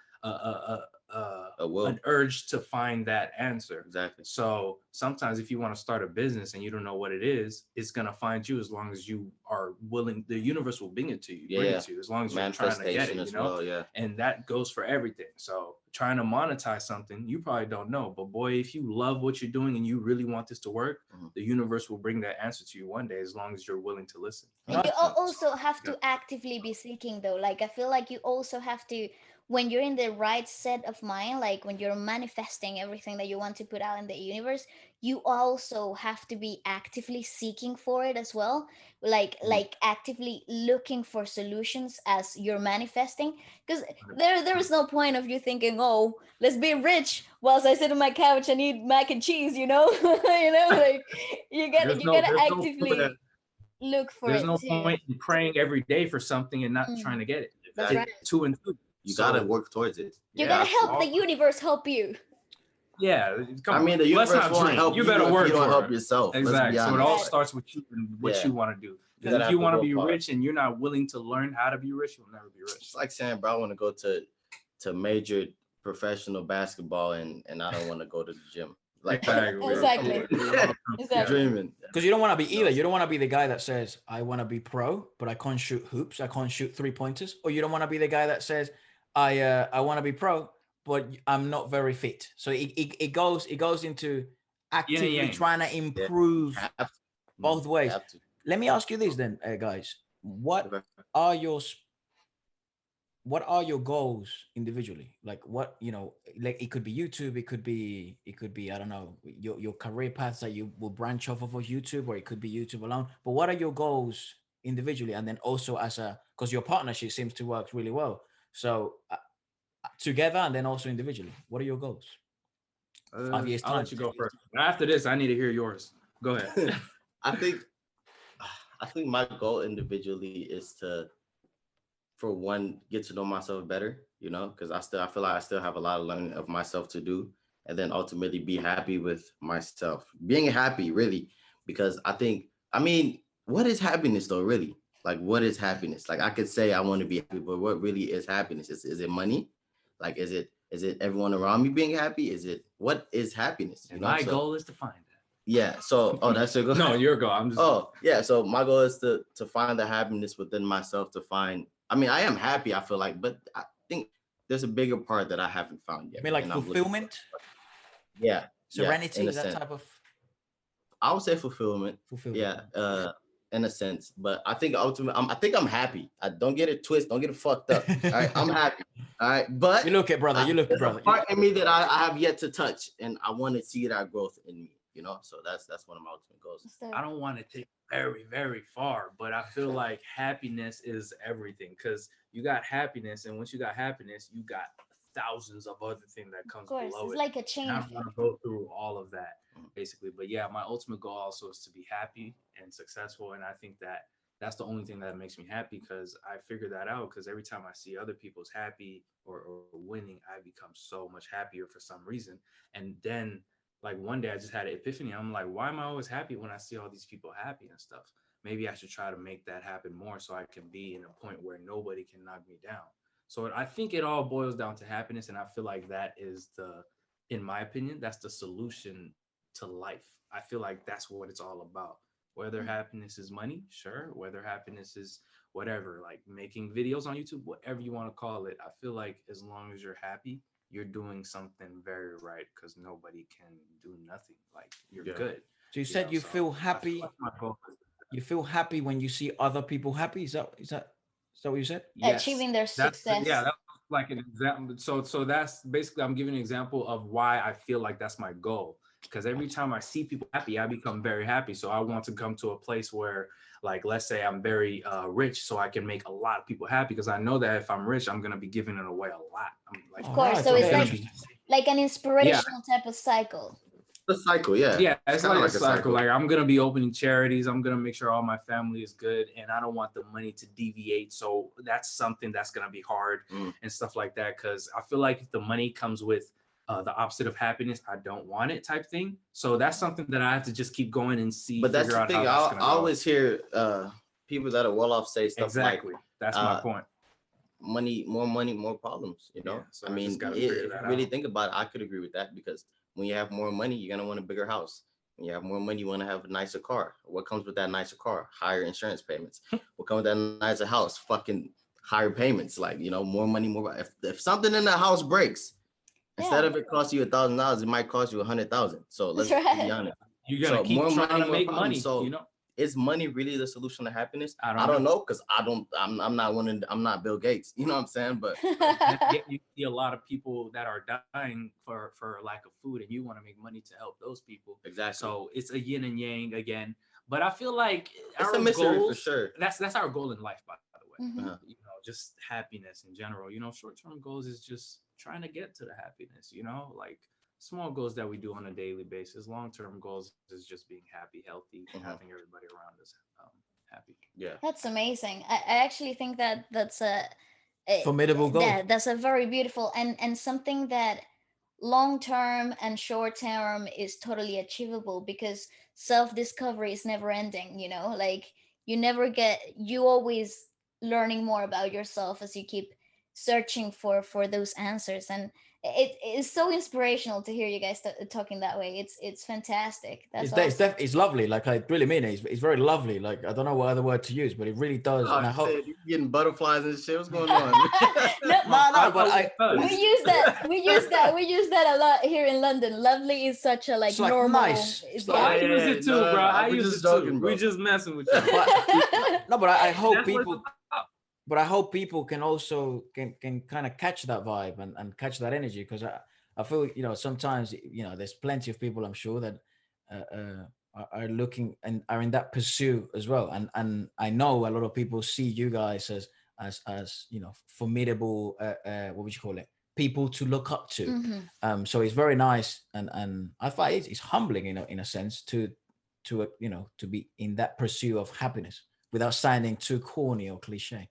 will. an urge to find that answer. Exactly. So sometimes if you want to start a business and you don't know what it is, it's gonna find you as long as you are willing. The universe will bring it to you, bring Yeah. it to you as long as you're trying to get Manifestation it, as you know? well. Yeah. And that goes for everything. So trying to monetize something, you probably don't know. But boy, if you love what you're doing and you really want this to work, Mhm. the universe will bring that answer to you one day as long as you're willing to listen. You know, And you 100%. also have Yeah. to actively be seeking, though. Like, I feel like you also have to, when you're in the right set of mind, like when you're manifesting everything that you want to put out in the universe, you also have to be actively seeking for it as well. Mhm. Like actively looking for solutions as you're manifesting. Because there is no point of you thinking, oh, let's be rich whilst I sit on my couch and eat mac and cheese, you know? Like you gotta There's no actively look for there's it no too. point in praying every day for something and not trying Mm, to get it. that's Exactly. right. It's two and two. You gotta So work towards it. You You gotta yeah, have to. help the universe help you. yeah. Come I on, mean, the let's universe not won't dream. help You you better if work you don't for help it. yourself. Let's Exactly. be So it honest. all Right. starts with you and what Yeah. you want to do. You Because gotta if have you the want to be willpower. rich and you're not willing to learn how to be rich, you'll never be It's rich. like saying, bro, I want to go to major professional basketball and I don't want to go to the gym. Like, Exactly. Exactly. you're Exactly. dreaming. because you don't want to be No. either. You don't want to be the guy that says, I want to be pro, but I can't shoot hoops. I can't shoot 3-pointers. Or you don't want to be the guy that says, I want to be pro, but I'm not very fit. So it goes into Yin and actively yang. trying to Yeah. improve Have to. both You ways. have to. Let me ask you this then, guys. Are your what are your goals individually? Like what, like it could be YouTube, it could be I don't know, your career paths that you will branch off of YouTube, or it could be YouTube alone. But what are your goals individually, and then also as a, because your partnership seems to work really well. So together and then also individually, what are your goals? 5 years I'll time. let you go first. After this, I need to hear yours. Go ahead. I think I think my goal individually is to, for one, get to know myself better, because I feel like I still have a lot of learning of myself to do, and then ultimately be happy with myself. Being happy, really, because I mean, what is happiness though, really? Like, what is happiness? Like, I could say I want to be happy, but what really is happiness? Is it money? Like, is it everyone around me being happy? What is happiness? And my So goal is to find that. yeah. So that's your goal. No, your goal. I'm just. Oh, yeah. So my goal is to find the happiness within myself, to find, I mean, I am happy, I feel like, but I think there's a bigger part that I haven't found I yet. mean, like and I'm looking for fulfillment, it. Yeah. Yeah. serenity, In a that sense. type of I would say fulfillment. fulfillment. Yeah. In a sense. But I think ultimately, I think I'm happy. I don't get it twisted, don't get it fucked up. All right. I'm happy. All right. But You look it, brother. You look it, there's brother. a part in me that I have yet to touch, and I want to see that growth in me, So that's one of my ultimate goals. I don't want to take very, very far, but I feel like happiness is everything, because you got happiness, and once you got happiness, you got thousands of other things that Of comes course, below it's it. like a And chain I effect. want to go through all of that, basically. But yeah, my ultimate goal also is to be happy and successful, and I think that that's the only thing that makes me happy, because I figured that out. Because every time I see other people's happy or winning, I become so much happier for some reason. And then like one day I just had an epiphany. I'm like, why am I always happy when I see all these people happy and stuff? Maybe I should try to make that happen more so I can be in a point where nobody can knock me down. So I think it all boils down to happiness. And I feel like that is in my opinion, that's the solution to life. I feel like that's what it's all about. Whether happiness is money, sure. Whether happiness is whatever, like making videos on YouTube, whatever you want to call it. I feel like as long as you're happy, you're doing something very right, because nobody can do nothing. Like you're Yeah. good. So you said you So feel I feel happy. like my goal is You feel happy when you see other people happy. Is that what you said? yes. Achieving their Yeah, success. that's like an example. So that's basically, I'm giving an example of why I feel like that's my goal. Because every time I see people happy, I become very happy. So I want to come to a place where, like, let's say I'm very rich, so I can make a lot of people happy. Because I know that if I'm rich, I'm gonna be giving it away a lot. I'm like, Of All course. right. So I'm it's Okay. gonna like be, Interesting. an yeah, inspirational type of cycle. The cycle, yeah. yeah, It's it's kind like of a like a cycle. cycle. Like I'm gonna be opening charities. I'm gonna make sure all my family is good, and I don't want the money to deviate. So that's something that's gonna be hard Mm. and stuff like that. Because I feel like if the money comes with the opposite of happiness, I don't want it, type thing. So that's something that I have to just keep going and But that's figure the out how thing. that's I gonna go. always hear people that are well off say stuff like, Exactly. That's my uh, point. money, more problems. You Yeah. know, So I I just mean, gotta figure if that you really out. think about it, I could agree with that because when you have more money, you're gonna want a bigger house. When you have more money, you want to have a nicer car. What comes with that nicer car? Higher insurance payments. What comes with that nicer house? Fucking higher payments. Like, you know, more money, more. If something in the house breaks, instead Yeah, of it cost you $1,000, it might cost you 100,000. So that's let's be right. honest. You're gonna So keep more trying money, to more make problems. money. So is money really the solution to happiness? I I don't don't know. know because I'm not one of, I'm not Bill Gates. You know what I'm saying? But But then again, you see a lot of people that are dying for lack of food, and you want to make money to help those people. exactly, So it's a yin and yang again. But I feel like it's our a mystery for goals, sure. that's our goal in life, by the way. Mhm. Uh-huh. You know, just happiness in general. You know, short-term goals is just trying to get to the happiness, you know, like small goals that we do on a daily basis. Long-term goals is just being happy, healthy, Uh-huh. having everybody around us happy. Yeah. That's amazing. I actually think that Formidable goal. that's a very beautiful and something that long term and short term is totally achievable because self discovery is never ending. You know, like you always learning more about yourself as you keep searching for those answers, and it is so inspirational to hear you guys talking that way. It's fantastic. That's awesome. It's lovely. Like I really mean it. It's very lovely. Like I don't know what other word to use, but it really does. Oh And I hope. shit, you getting butterflies and shit. What's going on? No, No, but we use that we use that a lot here in London. Lovely is such a like It's like normal nice. it's It's yeah. like- I use it too, bro. I we're use just it too. joking, bro. We just messing with you. but I hope That's what it's people. about. But I hope people can also can kind of catch that vibe and catch that energy because I feel sometimes there's plenty of people I'm sure that are looking and are in that pursuit as well and I know a lot of people see you guys as formidable what would you call it, people to look up to. Mhm. So it's very nice and I find it's humbling in a sense to be in that pursuit of happiness without sounding too corny or cliche.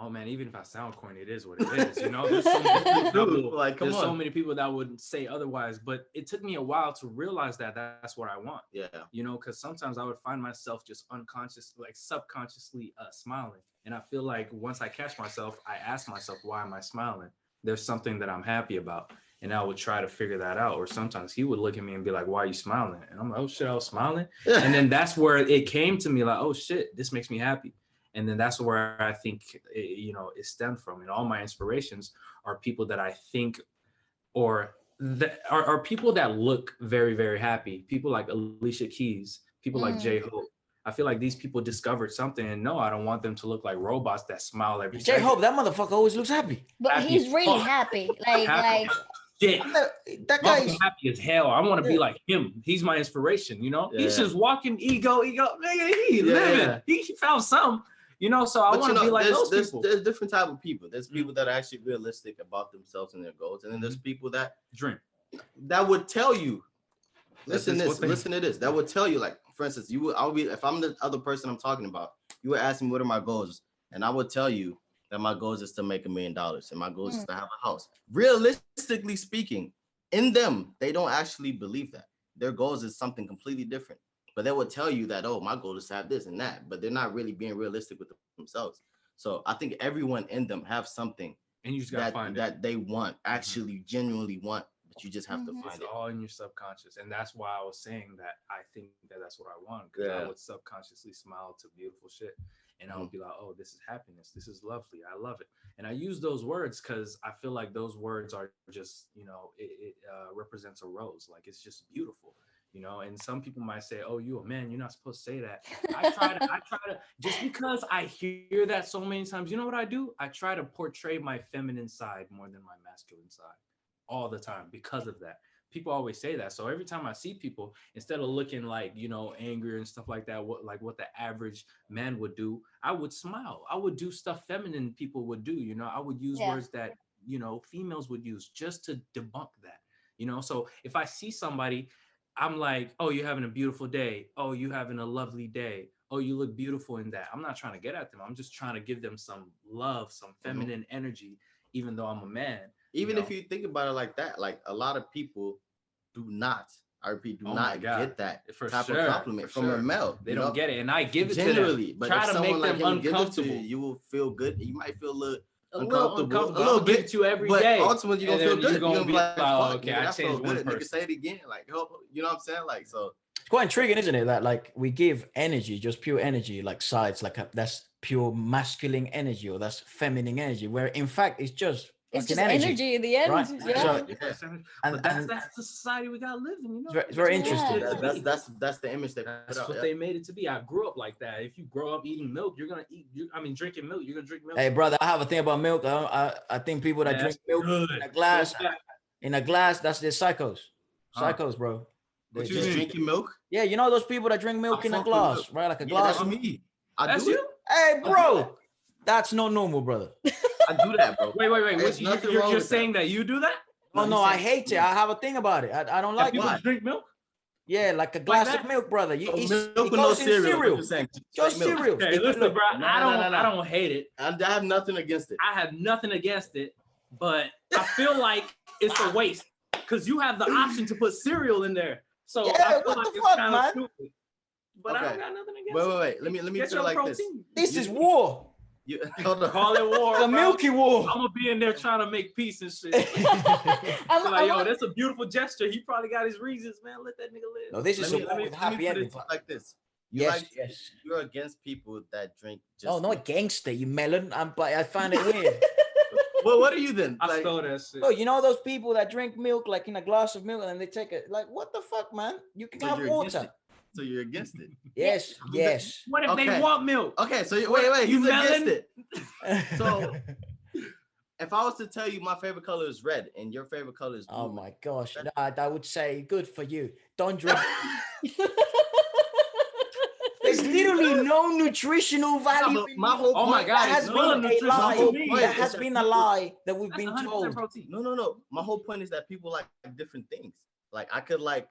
Oh man, even if I sound corny, it is what it is. You know, there's so many people that Dude, like, come there's so on. many people that would say otherwise, but it took me a while to realize that that's what I want. Yeah. You know, because sometimes I would find myself just unconscious, like subconsciously smiling, and I feel like once I catch myself, I ask myself, why am I smiling? There's something that I'm happy about, and I would try to figure that out. Or sometimes he would look at me and be like, why are you smiling? And I'm like, oh shit, I was smiling. And then that's where it came to me, like, oh shit, this makes me happy. And then that's where I think it stemmed from. And all my inspirations are people that I think or that are people that look very, very happy. People like Alicia Keys, people like Mm. J-Hope. I feel like these people discovered something, and no, I don't want them to look like robots that smile every J second. Hope, that motherfucker always looks happy. But Happy he's really fuck. happy. Like Happy shit. That guy Motherfucker is happy as hell. I want to be Yeah. like him. He's my inspiration, you know? He's Yeah. just walking ego. Nigga, he Yeah, living. yeah. He found something, so I But want to be like those people. there's different type of people. There's people that are actually realistic about themselves and their goals, and then there's people that Dream. would tell you, That's just what they- listen to this. That would tell you, like, for instance, I'll be, if I'm the other person I'm talking about, you would ask me what are my goals, and I would tell you that my goals is to make $1 million, and my goals is to have a house. Realistically speaking, in them, they don't actually believe that. Their goals is something completely different. But they would tell you that, oh, my goal is to have this and that, but they're not really being realistic with themselves. So I think everyone in them have something And you just gotta find it. that they want, actually genuinely want, but you just have to Mhm. find It's it. all in your subconscious, and that's why I was saying that I think that that's what I want, because I Yeah. would subconsciously smile to beautiful shit. and I would be like, oh, this is happiness, this is lovely, I love it. And I use those words because I feel like those words are just, it represents a rose. Like, it's just beautiful, and some people might say, oh, you a man, you're not supposed to say that. I try to, just because I hear that so many times, you know what I do? I try to portray my feminine side more than my masculine side all the time because of that. People always say that. So every time I see people, instead of looking like, angry and stuff like that, what the average man would do, I would smile. I would do stuff feminine people would do, I would use words that, females would use just to debunk that, So if I see somebody, I'm like, oh, you're having a beautiful day. Oh, you having a lovely day. Oh, you look beautiful in that. I'm not trying to get at them. I'm just trying to give them some love, some feminine energy, even though I'm a man. Even if you think about it like that, like a lot of people do not, I repeat, do not get that type of compliment from a male. They don't get it, and I give it generally, to them. but Try if to make someone them like him gives it to uncomfortable. you will feel good. You might feel a little uncomfortable. a little bit to you every but day. ultimately you're gonna feel good. You're gonna be like, oh, okay, nigga, I that changed felt one good. person. Nigga, say it again. Like, help, you know what I'm saying? Like, so it's quite intriguing, isn't it? That like we give energy, just pure energy, like sides, like that's pure masculine energy or that's feminine energy, where in fact it's just energy in the end, right? yeah. So, but that's the society we gotta live in, It's very interesting. That's the image that's what they made it to be. I grew up like that. If you grow up eating milk, you're gonna eat. Drinking milk, you're gonna drink milk. Hey, brother, I have a thing about milk. I think people that drink milk in a glass, that's the psychos. Psychos, bro. But you drinking milk? Yeah, you know those people that drink milk in a glass, right? Like a glass. That's me. That's you? Hey, bro. That's not normal, brother. I do that, bro. Wait. You're saying that you do that? Oh, no, I hate it. I have a thing about it. I don't like it. Drink milk? Yeah, like a glass of milk, brother. Milk with no cereal. Just cereal. Okay, listen, bro. I don't hate it. I have nothing against it. I have nothing against it, but I feel like it's a waste because you have the option to put cereal in there. So I feel like it's kind of stupid. But I don't got nothing against it. Wait. Let me feel like this. This is war. Hold on. Call it war. The Milky War. I'm gonna be in there trying to make peace and shit. Yo, that's a beautiful gesture. He probably got his reasons, man. Let that nigga live. No, this is a happy ending. Like this. Yes. You're against people that drink. Oh, not gangster, you melon. But I find it weird. Well, what are you then? I stole that shit. Oh, you know those people that drink milk like in a glass of milk and then they take it. Like, what the fuck, man? You can have water. So you're against it? Yes. What if they want milk? Okay, so wait, you against it. So if I was to tell you my favorite color is red and your favorite color is blue. Oh my gosh. I would say good for you. Don't drink. There's literally no nutritional value. My whole point, that has been a lie. That has been a lie that we've been told. No. My whole point is that people like different things. Like I could like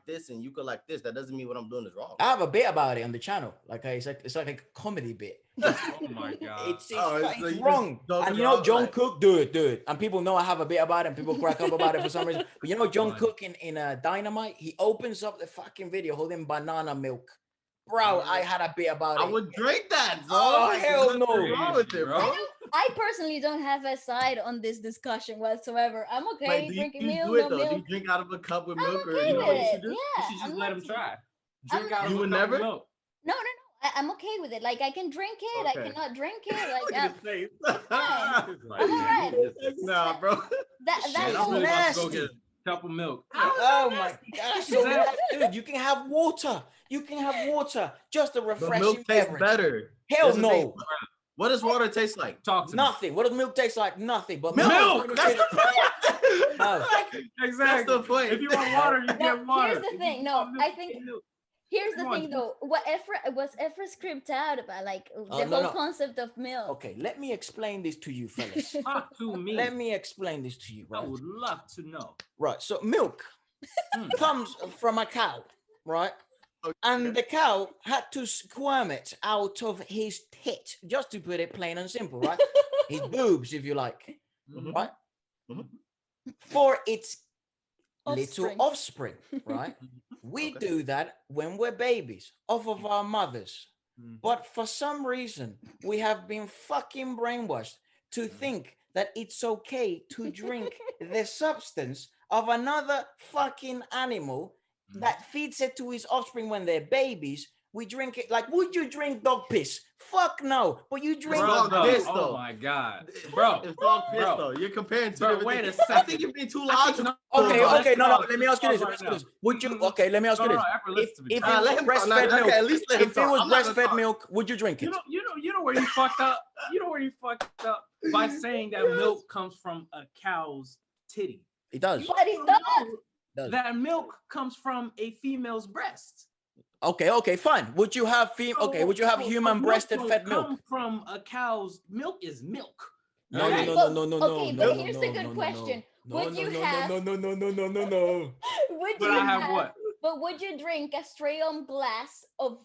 this and you could like this. That doesn't mean what I'm doing is wrong. I have a bit about it on the channel. Like it's like a comedy bit. Oh my god. It's wrong. And you know John Cook, do it. And people know I have a bit about it and people crack up about it for some reason. But you know John Cook in Dynamite, he opens up the fucking video holding banana milk. Bro, I had a bit about it. I would drink that, bro. Oh, hell no. What's wrong with it, bro? I personally don't have a side on this discussion whatsoever. I'm okay drinking milk, no milk. Do you drink out of a cup with milk? I'm okay with it. Yeah, you should just let him try. Drink out of a cup with milk. No. I'm okay with it. Like I can drink it. Okay. I cannot drink it. Like I'm alright. Nah, bro. That's nasty. Go get a cup of milk. Oh my gosh. So dude, you can have water. You can have water. Just a refreshing milk tastes beverage. better. Hell no. What does water taste like? Talk to nothing. What does milk taste like? Nothing. But milk. That's the point. No. Exactly. That's the point. If you want water, you get water. Here's the thing. No, I think. Here's the thing, though. What was Efra scripted out about, like the whole concept of milk? Okay, let me explain this to you, fellas. Talk to me. Let me explain this to you. Right? I would love to know. Right. So milk comes from a cow, right? Okay. And the cow had to squirm it out of his tit, just to put it plain and simple, right? His boobs, if you like, right? For its little offspring, right? We do that when we're babies off of our mothers. But for some reason, we have been fucking brainwashed to think that it's okay to drink the substance of another fucking animal that feeds it to his offspring when they're babies, We drink it like, would you drink dog piss? Fuck no. But you drink Dog Bro, piss, oh though. my god, bro. It's dog piss Bro. though. You're comparing two Bro, different wait a things. I think second. you're being too I think- logical. Okay, No, okay, let's no. pause. Let me ask you Let's this. pause Let me right ask you this. Would you? now. Okay, let me ask you No, this. Afro, listen to me. If bro. it was Let him talk. breastfed Okay, milk, at least let him if it talk. was I'm not gonna breastfed talk. milk, would you drink it? You know where you fucked up. You know where you fucked up by saying that milk comes from a cow's titty. It does. But it does. Does. That milk comes from a female's breast. Okay, okay, fine. Would you have Okay, would you have human breasted fed milk? Come from a cow's milk is milk. No, Alright? no. Okay, but here's the good question. Would you have- No. Would But you I have what? But would you drink a straight on glass of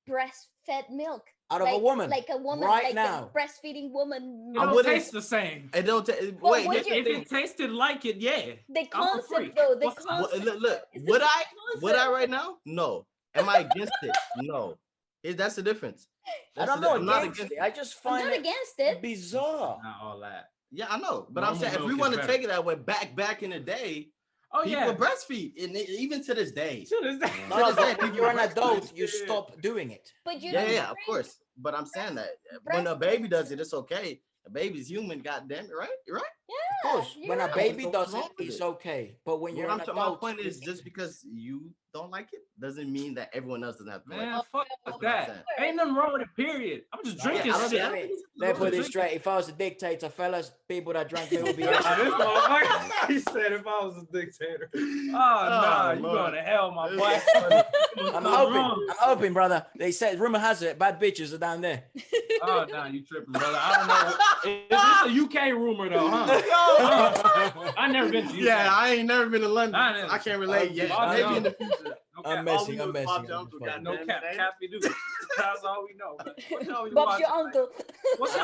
breastfed milk? Out of a Like- woman. Like a woman, right like now. a breastfeeding woman. It I don't wouldn't- taste the same. It don't. But Wait. would If, you- If it tasted like it, yeah. The I'm a freak. concept, though, the What's- concept. look. Is Would this I? the Would I concept? right now? No. Am I against it? No. That's the difference. I That's don't the- know I'm not against against it. I just I'm find not it against it. bizarre. Not all that. Yeah, I know. But I'm Normal saying if milk we is want to better. take it that way, back in the day, Oh people yeah. breastfeed, and even to this day. To this day. No, no, To this day, but when people you're an breastfeed. adult, you Yeah. stop doing it. But you Yeah, don't yeah, of drink- course. But I'm saying that breast when a baby milk. does it, it's okay. A baby's human, goddamn it, right? You're right. Of course, you're when a right. baby What's does it, wrong with it's it? okay. But when you're an My adult, point is, just because you don't like it doesn't mean that everyone else doesn't have to like Man, it. fuck That's what I'm that. saying. Ain't nothing wrong with it, period. I'm just drinking I don't shit. think- Let me it's put wrong. this straight. If I was a dictator, fellas, people that drank milk would be. Nah, this motherfucker, he said if I was a dictator. Oh, nah, you Lord. going to hell, my boy. I'm hoping, brother. They said, rumor has it, bad bitches are down there. Oh, nah, you tripping, brother. I don't know. Is this a UK rumor, though, huh? I never been to UK. Yeah, I ain't never been to London. I never- I can't relate yet. I Maybe know. in the future. No I'm cap. messing. All we know is Bob I'm Jones, fucking- No goddamn cap. it, ain't Cappy do. That's all we know. But what y'all Bob's watch, your like, uncle. what's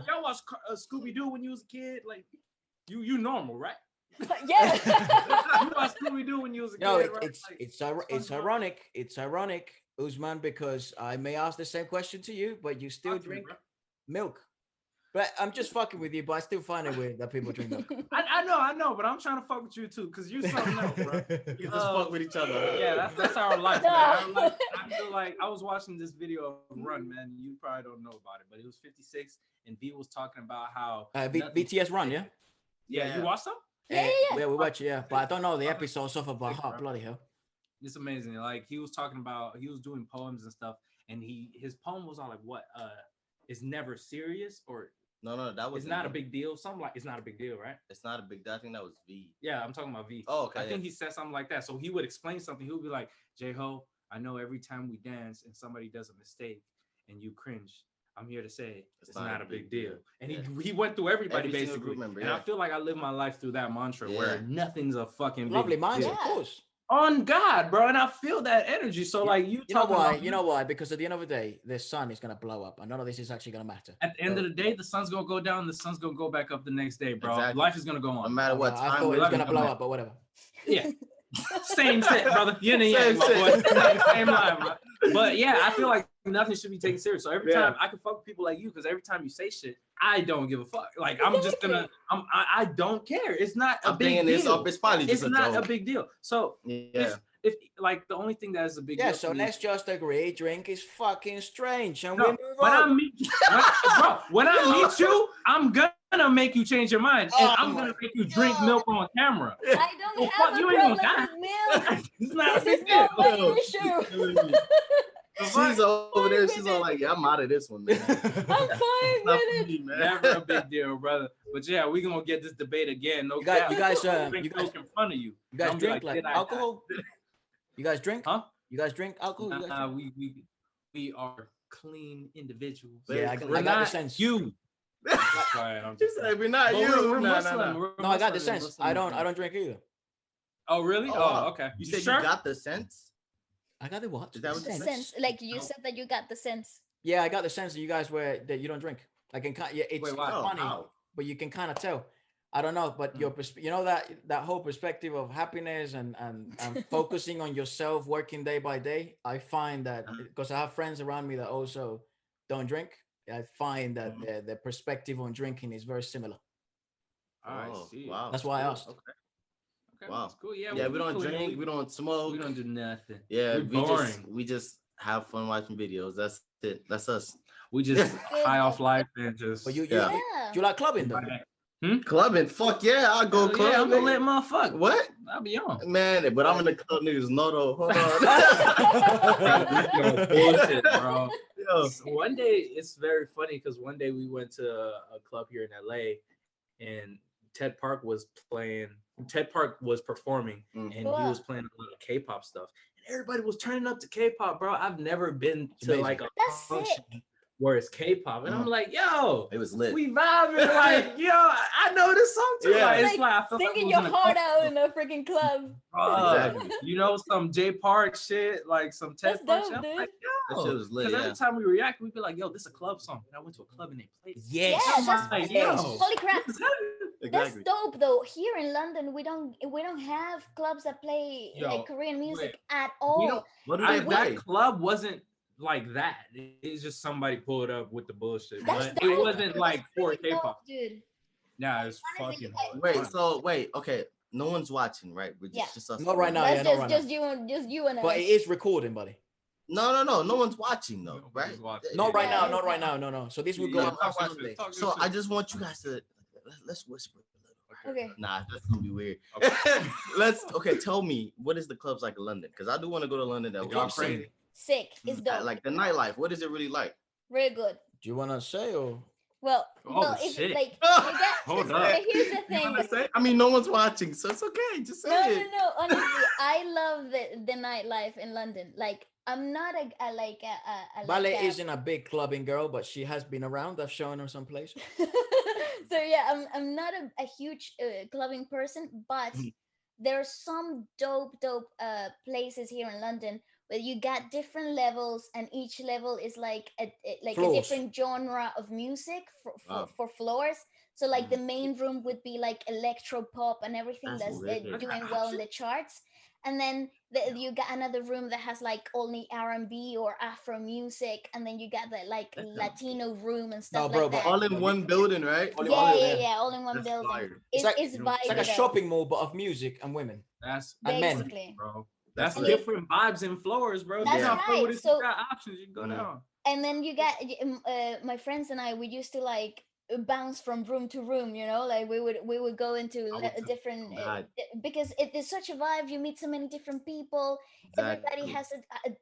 y'all watch Scooby Doo when you was a kid? Like, you normal, right? Yeah. You watch Scooby Doo when you was a kid, No, right? Like, it's ironic. It's ironic, Usman, because I may ask the same question to you, but you still talk to me, drink bro. milk. But I'm just fucking with you, but I still find it weird that people drink milk. I know, but I'm trying to fuck with you too, cause you something else, bro. You can just fuck with each other. Yeah, that's our life, man. I feel like I was watching this video of Run, man. You probably don't know about it, but it was 56, and V was talking about how nothing- BTS Run, yeah? Yeah, you watched them? Yeah. Yeah, we watch it, yeah. But I don't know the episodes off of by Big, heart, bro. bloody hell. It's amazing. Like he was talking about, he was doing poems and stuff, and his poem was all like, "What? It's never serious, or No, that was it's not a big deal." Something like it's not a big deal, right? It's not a big deal. I think that was V. Yeah, I'm talking about V. Oh, okay. I think he said something like that. So he would explain something. He would be like, J-Ho, I know every time we dance and somebody does a mistake and you cringe, I'm here to say it's not a big deal. And he went through everybody Every single basically. group member, And I feel like I live my life through that mantra where nothing's a fucking Lovely big minds, deal. of course. On God, bro. And I feel that energy. So like You know talking why? about- You know why? Because at the end of the day, the sun is gonna blow up, and none of this is actually gonna matter. At the end of the day, the sun's gonna go down, the sun's gonna go back up the next day, bro. Exactly. Life is gonna go No on. matter what I time thought we it was live gonna in. blow up, but whatever. Yeah. Same shit, brother. Yin and yang, my boy. Same line, bro. But yeah, I feel like nothing should be taken serious. So every time I can fuck with people like you, because every time you say shit, I don't give a fuck. Like I'm just gonna, I don't care. It's not a I'm big thinking deal. it's probably It's just a not a joke. big deal. So Yeah. if like the only thing that is a big Yeah, deal. so for me- let's just agree, drink is fucking strange, and No, we move when I on. meet when I meet you, I'm gonna make you change your mind, and Oh I'm my gonna make you drink milk on camera. I Well, don't fuck, have a you ain't problem gonna with milk. It's not a This is big deal. not my issue. She's over there. She's all like, "Yeah, I'm out of this one, man." I'm fine Not with for it. me, man. Never a big deal, brother. But yeah, we gonna get this debate again. No, You guys, cap. you guys, Drink you guys, milk in front of you. you guys Don't be drink like "Did I die?" alcohol? You guys drink? Huh? You guys drink alcohol? You guys Nah, drink? we are clean individuals. Yeah, I We're got the not sense. You. Quiet, I'm She just said, "We're not But you." we're Nah, Muslim. nah, nah. We're No, I got the Muslim. sense. I don't drink either. Oh really? Oh, okay. You said sure? you got the sense. I got the what? Is that what you The said? sense, like you No. said that you got the sense. Yeah, I got the sense that you guys that you don't drink. I can kind, yeah, it's Wait, why? funny, How? but you can kind of tell. I don't know, but your you know that whole perspective of happiness and focusing on yourself, working day by day. I find that because I have friends around me that also don't drink. I find that the perspective on drinking is very similar. I Oh, see. wow. That's why I asked. Okay. Okay, Wow. that's cool. Yeah, Yeah, we don't cool, you know, drink. We don't smoke. We don't do nothing. Yeah, We're we boring. just have fun watching videos. That's it. That's us. We just Good. high off life and But just Yeah. you like clubbing though? Clubbing. Fuck yeah, I'll go Hell club. yeah, I'm a lit nigga. motherfucker. What? I'll be on. Man, but I'm in the club, niggas. No, though. Hold Yo, on. bullshit, bro. Yo. One day, it's very funny because one day we went to a club here in LA and Ted Park was playing. Ted Park was performing and he Wow. was playing a lot of K-pop stuff. And everybody was turning up to K-pop, bro. I've never been It's to amazing. like a That's function sick. where it's K-pop, and I'm like, yo, It was lit. we vibing like, yo, I know this song too. Yeah. Like, it's Like, like I feel like singing we your was in a heart club. out in a freaking club. Exactly. You know, some J Park shit, like some Ted That's Park dope, shit. I'm dude. like, That shit was lit. because Yeah. every time we react, we'd be like, yo, this is a club song. And I went to a club and they played it. Yes. Yeah, that's like, yes. yo, Holy crap. this is heavy. That's Exactly. dope though. Here in London, we don't have clubs that play Yo, like Korean music wait. at We all. don't- What do they play? that club wasn't like that. It's just somebody pulled up with the bullshit. That's But it dope. wasn't like for Really dope, K-pop. dude. Nah, it's Honestly, fucking Wait, fun. so wait, okay. No one's watching, right? We're Yeah. just us. Not right now. That's yeah, not right just now. you and us. But it is recording, buddy. No. No one's watching though, right? Nobody's watching. Not right Yeah, now. it's Not right not. now. No. So this will Yeah, go yeah, up talk on your Sunday. shit, talk your So shit. I just want you guys to let's whisper a little. Okay. Nah, that's gonna be weird. Okay. Okay, tell me, what is the clubs like in London? Because I do want to go to London. That The week. club scene. crazy. Sick. It's dope. Like the nightlife. What is it really like? Really good. Do you wanna say or? Well, Oh, well, if shit. like you get, Hold okay, up. here's the You thing. wanna say? I mean, no one's watching, so it's okay. Just say No, it. Honestly, I love the nightlife in London. Like, I'm not a like a Ballet like a- isn't a big clubbing girl, but she has been around. I've shown her some places. so yeah, I'm not a huge clubbing person, but Mhm. there are some dope places here in London where you got different levels, and each level is like a Floors. different genre of music Wow. for floors. So like the Mhm. main room would be like electro pop and everything That's that's lit. doing well in the charts. And then you got another room that has like only R&B or Afro music, and then you got the like That sounds Latino room and stuff bro, like but that. All in No, one building, right? All in Yeah, one yeah, building, yeah, all in one That's building. fire. It's, like- it's you know, vibey It's like a though, shopping mall, but of music and women. That's and men. basically. bro. That's That's lit. different vibes and floors, bro. If That's you not fuck with right. it, So- you got options. You can go Mhm. down. And then you got my friends and I. We used to like bounce from room to room. You know, like we would go into I would too. different God. because it is such a vibe. You meet so many different people. Everybody Exactly. has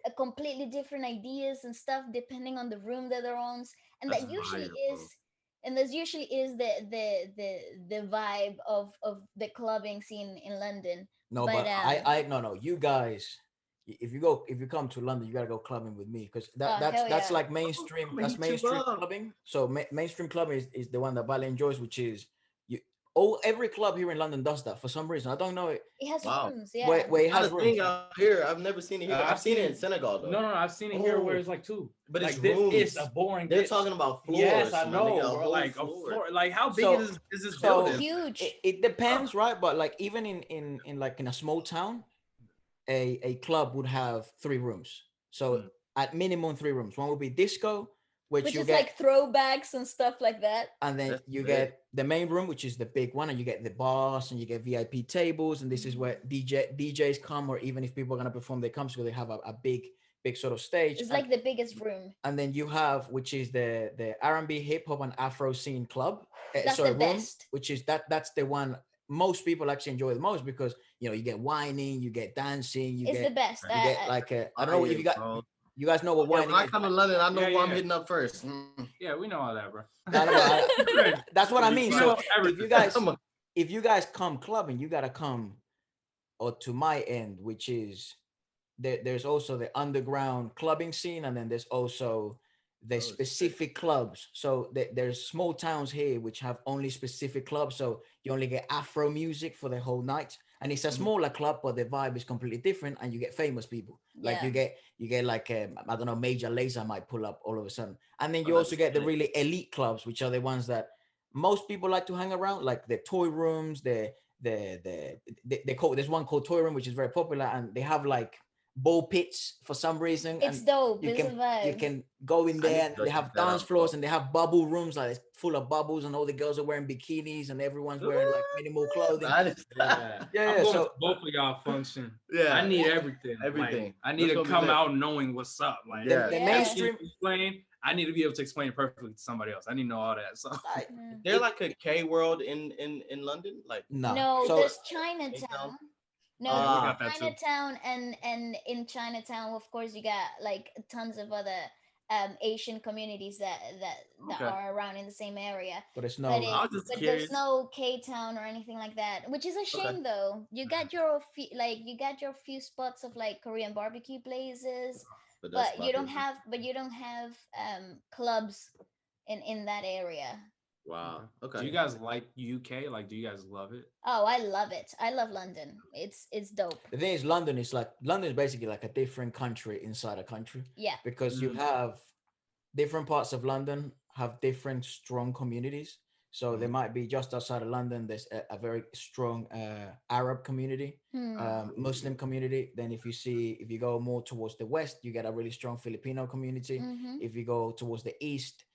a completely different ideas and stuff depending on the room that they're on, and That's that usually fire, bro. is. And this usually is the vibe of the clubbing scene in London. No, But, but no. You guys, if you come to London, you gotta go clubbing with me because Oh, that's hell yeah. like mainstream. I'ma That's hit you mainstream up. clubbing. So mainstream clubbing is the one that Vale enjoys, which is you. Oh, every club here in London does that for some reason. I don't know it. It has Wow. rooms, yeah. Where it It's not has a rooms. thing out here. I've never seen it here. I've seen it in Senegal though. No, I've seen it here where Oh. it's like two. But like it's this rooms. is a boring. They're bitch. talking about floors. Yes, I my know. nigga, a bro, whole like floor. a floor. Like how big So- is this so- building? Huge. It depends, right? But like even in like in a small town, a club would have 3 rooms. So Mm. at minimum 3 rooms. One would be disco, which Which you is get, like throwbacks and stuff like that. and then That's you lit. get the main room, which is the big one, and you get the bars, and you get VIP tables, and this is where DJs come, or even if people are gonna perform, they come, so they have a big sort of stage. It's and, like the biggest room. and then you have, which is the R&B, hip hop, and Afro scene club. That's sorry, the room, best. which is that's the one most people actually enjoy the most because you get whining, you get dancing, you It's the get best. you get like I don't know if Fire, bro. you guys know what Yeah, whining when I is. come to London, I know Yeah, who I'm yeah. hitting up first. Mm. Yeah, we know all that, bro. No, that's what I mean. You So know if everything. you guys I'm a- if you guys come clubbing, you gotta come or to my end, which is there's also the underground clubbing scene, and then there's also the Oh, shit. specific clubs. So there's small towns here which have only specific clubs. So you only get Afro music for the whole night, and it's a Mhm. smaller club, but the vibe is completely different, and you get famous people. Like Yeah. you get like I don't know, Major Lazer might pull up all of a sudden, and then Oh, you also that's get the lit. really elite clubs, which are the ones that most people like to hang around, like the toy rooms, they call there's one called Toy Room, which is very popular, and they have like ball pits for some reason, It's and dope. you It's a you vibe. can go in I need there to and go they check have that dance out, bro. floors and they have bubble rooms like it's full of bubbles and all the girls are wearing bikinis and everyone's wearing like minimal clothing. That is Yeah, Yeah, I'm yeah. going to So both of y'all function. I yeah, need everything. everything. Like, I need That's to gonna be come lit. out knowing what's up. Like, Yeah. the if Yeah. you mainstream, explain, I need to be able to explain it perfectly to somebody else. I need to know all that. So, I, Yeah. They're like a K world in London, like no. No, So there's K-town. Chinatown. No, yeah, we there's Ah, got that too. Chinatown, and in Chinatown, of course, you got like tons of other Asian communities that Okay. are around in the same area. but it's But no. I was just but there's curious. no K Town or anything like that, which is a Okay, shame though. You got your you got your few spots of like Korean barbecue places, but that's but you about don't it. have clubs in that area. Wow. Do Okay. you guys like UK? Like, do you guys love it? Oh, I love it. I love London. It's dope. The thing is, London is like London is basically like a different country inside a country Yeah. because you Mm. have different parts of London have different strong communities. So there Mhm. might be just outside of London, there's a very strong Arab community, Hmm. Muslim community. Then if you go more towards the west, you get a really strong Filipino community. Mm-hmm. If you go towards the east,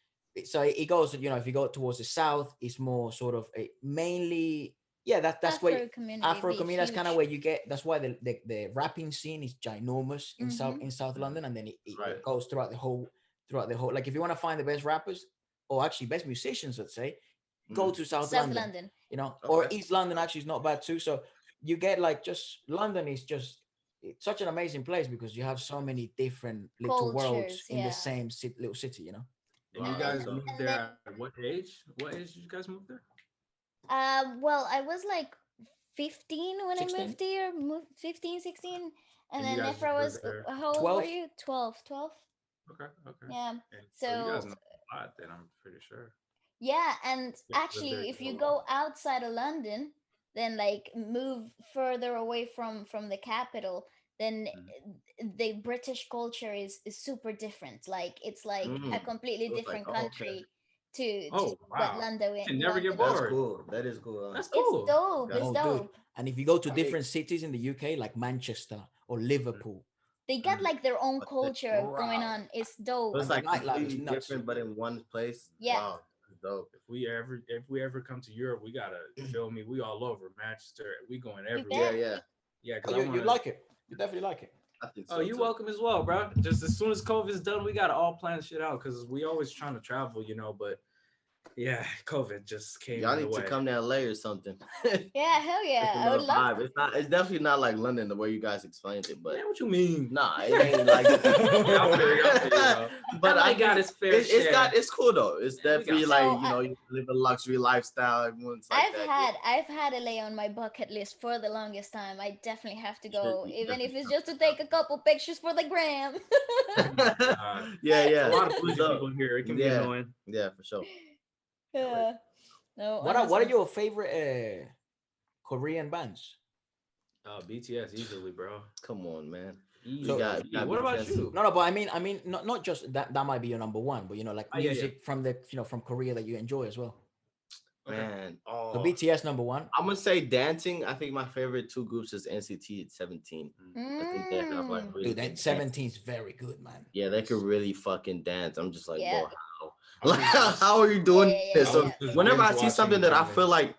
so it goes. If you go towards the south, it's more sort of a mainly yeah. That's where Afro community Afro be community. That's kind of huge. where you get. That's why the rapping scene is ginormous Mm-hmm. in South Mhm. London, and then it Right. goes throughout the whole. Like if you want to find the best rappers or actually best musicians, let's say, go Mhm. to South South London. London. Or Okay. East London actually is not bad too. So you get like just London is just it's such an amazing place because you have so many different little worlds Cultures, in the yeah. same little city. And you Wow, And that's then guys dope. moved and there then at what age? What age did you guys move there? well, I was like 15 when I 16, moved here, moved 15, 16. And And you then guys Nefra just lived was there. how old were 12. you? 12, 12? Okay, okay. Yeah. And so you guys So know a lot then, I'm pretty sure. yeah, and You guys lived there actually if for a you while. go outside of London, then like move further away from the capital, then Mhm. the British culture is super different. Like it's like a Mm. completely So it's like, different oh, okay. country to Oh what wow. London You never get London That's is. bored. cool. That is cool. That's It's cool. dope. Got It's Oh, you. dude. dope. And if you go to I mean, different cities in the UK, like Manchester or Liverpool, They got Mhm. like their own what's it? culture going wow, on. It's So dope. it's and the like nightlife is completely nuts. different, but in one place. Yeah. Wow, that's dope. If we ever come to Europe, we gotta feel me. We all over Manchester. We going You Yeah, everywhere. bet. yeah. Yeah, Oh, because I you want to. like it. You definitely like it. I think Oh, so you too. welcome as well, bro. Just as soon as COVID's done, we gotta all plan shit out because we always trying to travel, But yeah, COVID just came Y'all in the need to way. come to LA or something. Yeah, hell It's yeah. I would another love vibe. It's not. It's definitely not like London the way you guys explained it, but Man, what you mean? nah, it ain't like. Y'all feel you, bro. But I LA got think its fair share. it's cool though. It's We got definitely so like you live a luxury lifestyle. Everyone's like that. I've had LA on my bucket list for the longest time. I definitely have to Sure, go, you even if definitely it's have just to take a couple pictures for the gram. Oh my god. Yeah, A yeah. lot of It's bougie dope. people here. It can be Yeah, annoying. yeah, for sure. Yeah. No, What are honestly. your favorite Korean bands? BTS easily, bro. Come on, man. So We Easily. got What about BTS. you? no, but I mean, not just that might be your number one, but like Oh yeah, yeah. music from from Korea that you enjoy as well. Okay. Man, So oh, BTS number one. I'm gonna say dancing. I think my favorite two groups is NCT at 17. I think they have like Mm, really Dude, that good 17 dances. is very good, man. Yeah, they could really fucking dance. I'm just like, yeah. bro, how? I Like, was just how are you Yeah, doing yeah, yeah, this? yeah, I So was yeah. just whenever I binge see something watching that I kind feel of. like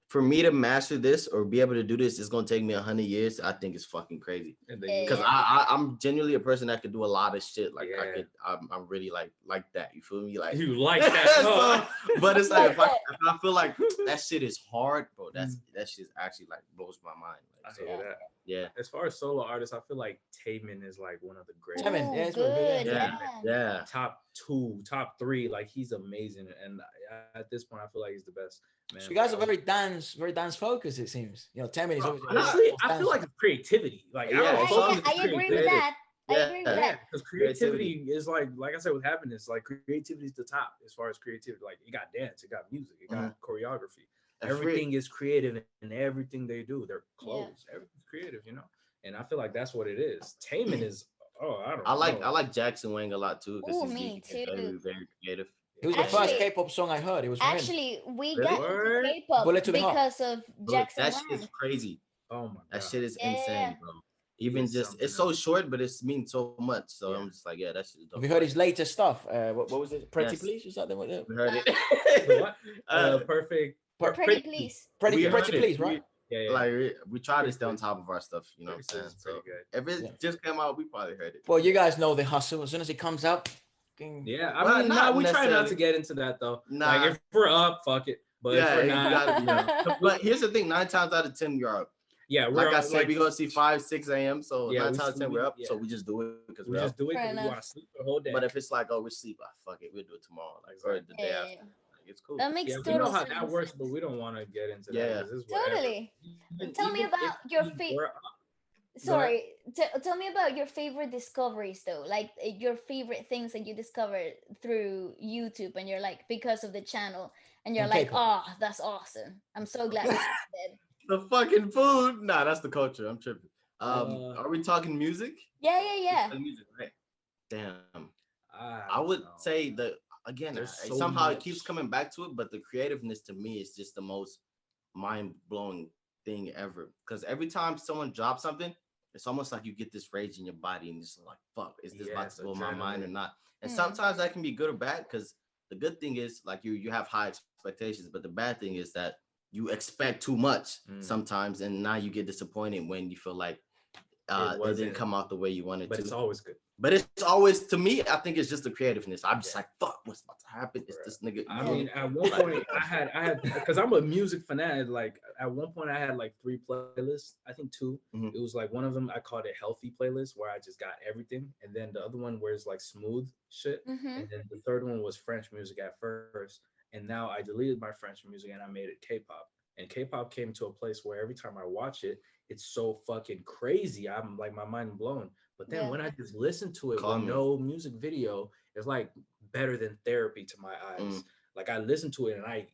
for me to master this or be able to do this, it's gonna take me 100 years. I think it's fucking crazy. And then you Because Yeah. I'm genuinely a person that could do a lot of shit. Like Yeah. I'm really like that. You feel me? Like You like that? so, but it's like Like if I feel like that shit is hard, bro. That shit actually like blows my mind. I Like, hear so, that. yeah, As far as solo artists, I feel like Taemin is like one of the greatest. Seven, yeah, Ooh, it's very good. good. yeah, Yeah. yeah. Top two, top three. Like he's amazing. And at this point, I feel like he's the best. Man, So you guys like, are very dance focused. It seems. 10 is bro, always honestly, dance, I dance. feel like it's creativity. Like I Yeah, don't it's Yeah, all yeah, focus just on I agree with creative. creativity. that. I Yeah, agree with Yeah, that. because creativity. creativity is like I said with happiness, like creativity is the top as far as creativity. Like it got dance, it got music, it got choreography. And Everything is creative in everything they do. Their Yeah. clothes, everything's creative. And I feel like that's what it is. Taemin is I don't I know. like Jackson Wang a lot too because Ooh, he's me very too. very creative. It was the And first Actually, K-pop song I heard. It was from him. actually, we really, got into Word? K-pop Bullet to the Heart. because of bro, Jackson that shit is Wang. crazy. Oh my That god. shit is Yeah, yeah, yeah. insane, bro. Even It's just something it's so else. short, but it's means so much. So Yeah. I'm just like, yeah, that's just dope. Have you heard his latest stuff? What was it? Pretty Yes. Please? Is that the one? We heard The it. what? Uh, Pretty please. Pretty, we Pretty heard it. Please, right? Yeah. Like we try to Pretty stay on Please. top of our stuff, you know what I'm Pretty saying? Please is pretty So good. if it Yeah. just came out, we probably heard it. Well, you guys know the hustle. As soon as it comes out, Yeah, I Well, mean, not we try not necessarily. to get into that though. Nah. Like if we're up, fuck it. But Yeah, if we're you not, gotta be you know, But here's the thing: 9 times out of 10, you're up. yeah, we're Like I on, said, we go see 5, 6 a.m. So Yeah, 9 we times out of 10, sleep, we're up. yeah. So we just do it because we we're just up. do it Fair because we enough. want to sleep the whole day. But if it's like, oh, we sleep, fuck it, we'll do it tomorrow, like or the day after. Like, it's cool. That makes yeah, we know total how sense. that works, but we don't want to get into Yeah. that. 'Cause it's whatever. Totally. Even- Tell me even about if your we were up- Sorry, tell me about your favorite discoveries though, like your favorite things that you discovered through YouTube, and you're like because of the channel, and you're And like, K-pop. oh, that's awesome. I'm so glad we did. The fucking food. Nah, that's the culture. I'm tripping. Are we talking music? Yeah, yeah, yeah. Music, right? Damn. I don't would know. say that again. There's so Somehow it much. keeps coming back to it, but the creativeness to me is just the most mind-blowing thing ever. Because every time someone drops something, it's almost like you get this rage in your body, and it's like, "Fuck, is this about Yes, to blow my mind or adrenaline. not?" And Mm. sometimes that can be good or bad. Because the good thing is, like you have high expectations, but the bad thing is that you expect too much sometimes, and now you get disappointed when you feel like it wasn't- didn't come out the way you wanted But to. it's always good. But it's always, to me, I think it's just the creativeness. I'm just like, fuck, what's about to happen? It's this nigga. I mean, at one point I had because I'm a music fanatic. Like at one point I had like 3 playlists. I think 2. Mhm. It was like one of them I called it healthy playlist where I just got everything, and then the other one where it's like smooth shit, Mm-hmm. and then the third one was French music at first. And now I deleted my French music and I made it K-pop. And K-pop came to a place where every time I watch it, it's so fucking crazy. I'm like my mind blown. But then Yeah. when I just listen to it Calm with me. no music video, it's like better than therapy to my eyes. Like I listen to it and I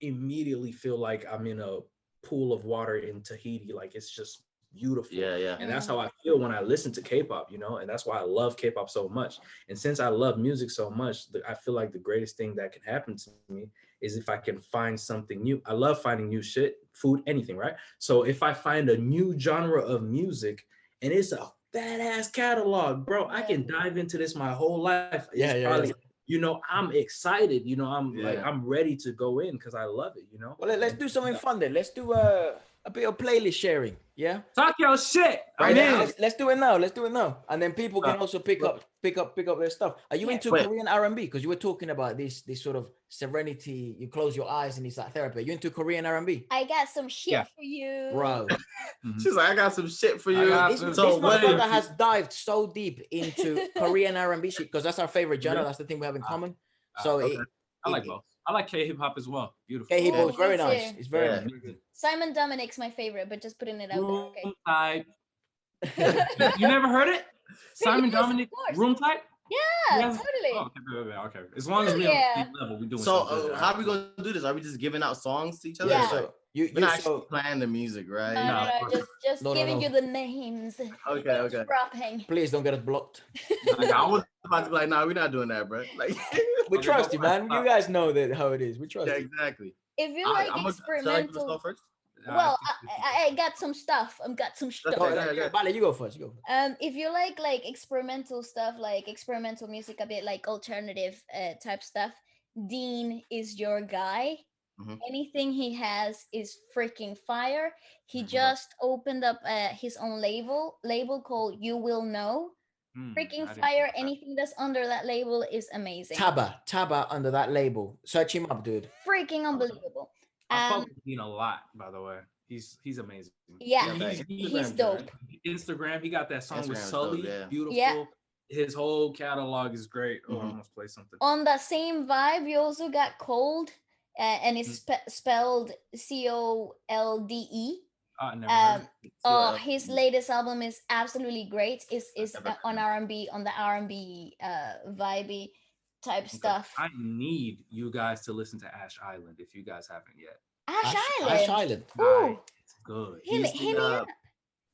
immediately feel like I'm in a pool of water in Tahiti. Like it's just beautiful. Yeah. And that's how I feel when I listen to K-pop, you know, and that's why I love K-pop so much. And since I love music so much, I feel like the greatest thing that can happen to me is if I can find something new. I love finding new shit, food, anything, right? So if I find a new genre of music and it's a fat ass catalog, bro, I can dive into this my whole life. It's you know, I'm excited, you know, I'm ready to go in because I love it, you know. Well, let's do something fun then. Let's do a bit of playlist sharing. Yeah. Talk your shit. Right I'm now. in. Let's do it now. Let's do it now. And then people can also pick up their stuff. Are you into Korean R&B? Because you were talking about this sort of serenity. You close your eyes and it's like therapy. Are you into Korean R&B? I got some shit for you, Bro. She's like, I got some shit for you. This motherfucker has dived so deep into Korean R&B shit because that's our favorite genre. That's the thing we have in common. So okay. I like both. I like K-hip hop as well. Beautiful. K-hip Oh, is very me nice. too. It's very nice. Amazing. Simon Dominic's my favorite, but just putting it out Room there. type. You never heard it? Simon Yes, of Dominic, course. Room type? Yeah, Yes. totally. Oh, okay. As long as Oh, we yeah. on the same level, we doing So something. how are we gonna do this? Are we just giving out songs to each other? Yeah. So you We're not actually so playing the music, right? No, just No, giving no. you the names. Okay. Dropping. please don't get us blocked. Like, I was about to be like, nah, we're not doing that, bro. Like, We Okay, trust go you, man. You guys know that how it is. We trust yeah, you. exactly. If you like Should I give us experimental, go first? well, I got some stuff. I've got some stuff. Okay, Go, yeah. Vale, you go first. You go first. If you like experimental stuff, like experimental music, a bit like alternative type stuff, Dean is your guy. Mhm. Anything he has is freaking fire. He Mhm. just opened up his own label called You Will Know. Freaking fire. Anything that's under that label is amazing. Taba under that label. Search him up, dude. Freaking unbelievable. I fuck with Dean a lot, by the way. He's amazing. Yeah, Yeah, he's dope. Instagram, he got that song with Instagram's Sully. dope, yeah. Beautiful. Yeah. His whole catalog is great. Oh, I Mhm. almost play something. On that same vibe, you also got Cold, and it's spelled COLDE. Never heard it. His latest album is absolutely great. Is never heard on it. R&B, on the R&B vibey type stuff. I need you guys to listen to Ash Island if you guys haven't yet. Ash Ash Island. Island. Ooh, It's good. hit me up.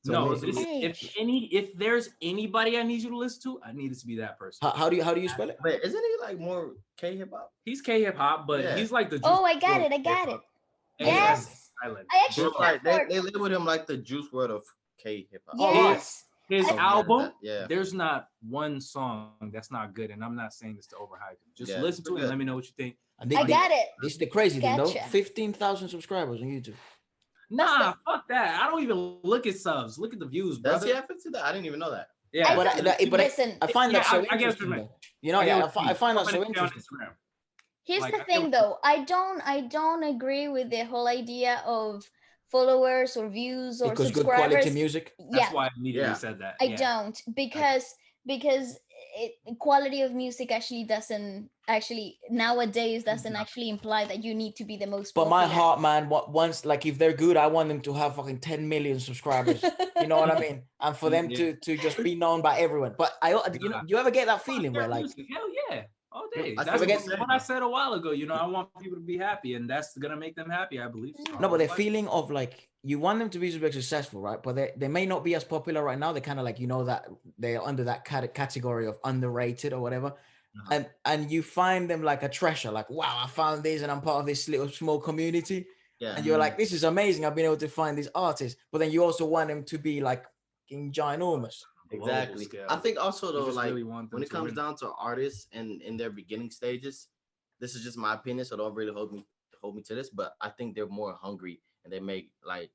No, Ash. if there's anybody I need you to listen to, I need it to be that person. How do you spell it? Wait, isn't he like more K-hip hop? He's K-hip hop, but Yeah. he's like the Oh, I got WRLD it. I got hip-hop. it. And Yes. Island. I actually Like got they labeled him like the Juice WRLD of K-hip hop. Oh, yes. his So mad at album, that. Yeah. there's not one song that's not good, and I'm not saying this to overhype it. Just Yeah, listen it's to it and good. let me know what you think. And I got it. this is the crazy thing, though. Gotcha. 15,000 subscribers on YouTube. Nah, fuck that. I don't even look at subs. Look at the views, Does brother. he have to that? I didn't even know that. Yeah, But Listen, I find that yeah, so I get what you interesting, mean. though. You know, I get yeah, what you I mean. find that so 400K on interesting. Instagram. here's Like, the I get thing what though. I don't agree with the whole idea of followers or views or Because good quality subscribers. music. That's Yeah, why I immediately Yeah. said that. I Yeah. don't because quality of music actually doesn't actually nowadays doesn't actually imply that you need to be the most But my popular. heart, man, once like if they're good, I want them to have fucking 10 million subscribers. You know what I mean? And for them Yeah. to just be known by everyone. But you know, you ever get that feeling where like music. Hell yeah. All day. I That's see what you're what I said a while ago. You know, I want people to be happy, and that's gonna make them happy, I believe. So no, but the like, feeling of like you want them to be super successful, right? But they may not be as popular right now. They're kind of like, you know, that they're under that category of underrated or whatever. And you find them like a treasure, like, wow, I found this and I'm part of this little small community. Yeah. And you're like, this is amazing. I've been able to find these artists. But then you also want them to be like ginormous. Exactly. scale. I think also You though, just like really want them when it to comes win. down to artists and in their beginning stages, this is just my opinion, so don't really hold me to this. But I think they're more hungry and they make like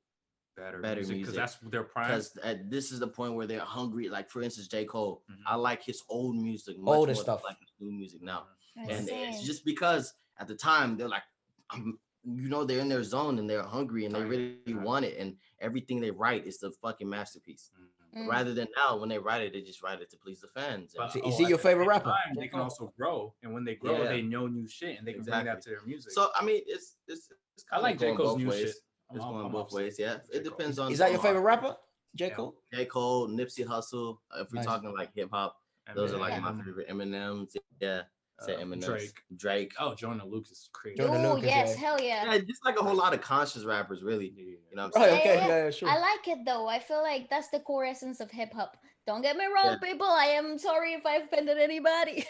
better music because that's their prime. because this is the point where they're hungry. Like for instance, J. Cole, Mhm. I like his old music much Older more stuff. than I like his new music now. I And see. it's just because at the time they're like, you know, they're in their zone and they're hungry and they really want it, and everything they write is the fucking masterpiece. Rather than now, when they write it, they just write it to please the fans. But, Is he at your the favorite same rapper? time, they can also grow, and when they grow, Yeah. they know new shit, and they can bring that to their music. So I mean, it's I kinda like J. going Cole's both new ways. shit. It's going I'm both upset ways. Yeah, with J. it Cole. depends on. Is that your favorite rapper? J. Yeah. Cole? J. Cole, Nipsey Hussle. If we're Nice. talking like hip hop, those are like my Eminem, favorite. Eminem's. Yeah, say Eminem. Drake. Oh, Jonah Lucas is crazy. Jordan Oh Lucas, yes, yeah. hell yeah. Yeah, just like a whole lot of conscious rappers, really. Yeah. You know what I'm Right, saying? okay, Yeah. yeah, sure. I like it though. I feel like that's the core essence of hip hop. Don't get me wrong, people. I am sorry if I offended anybody.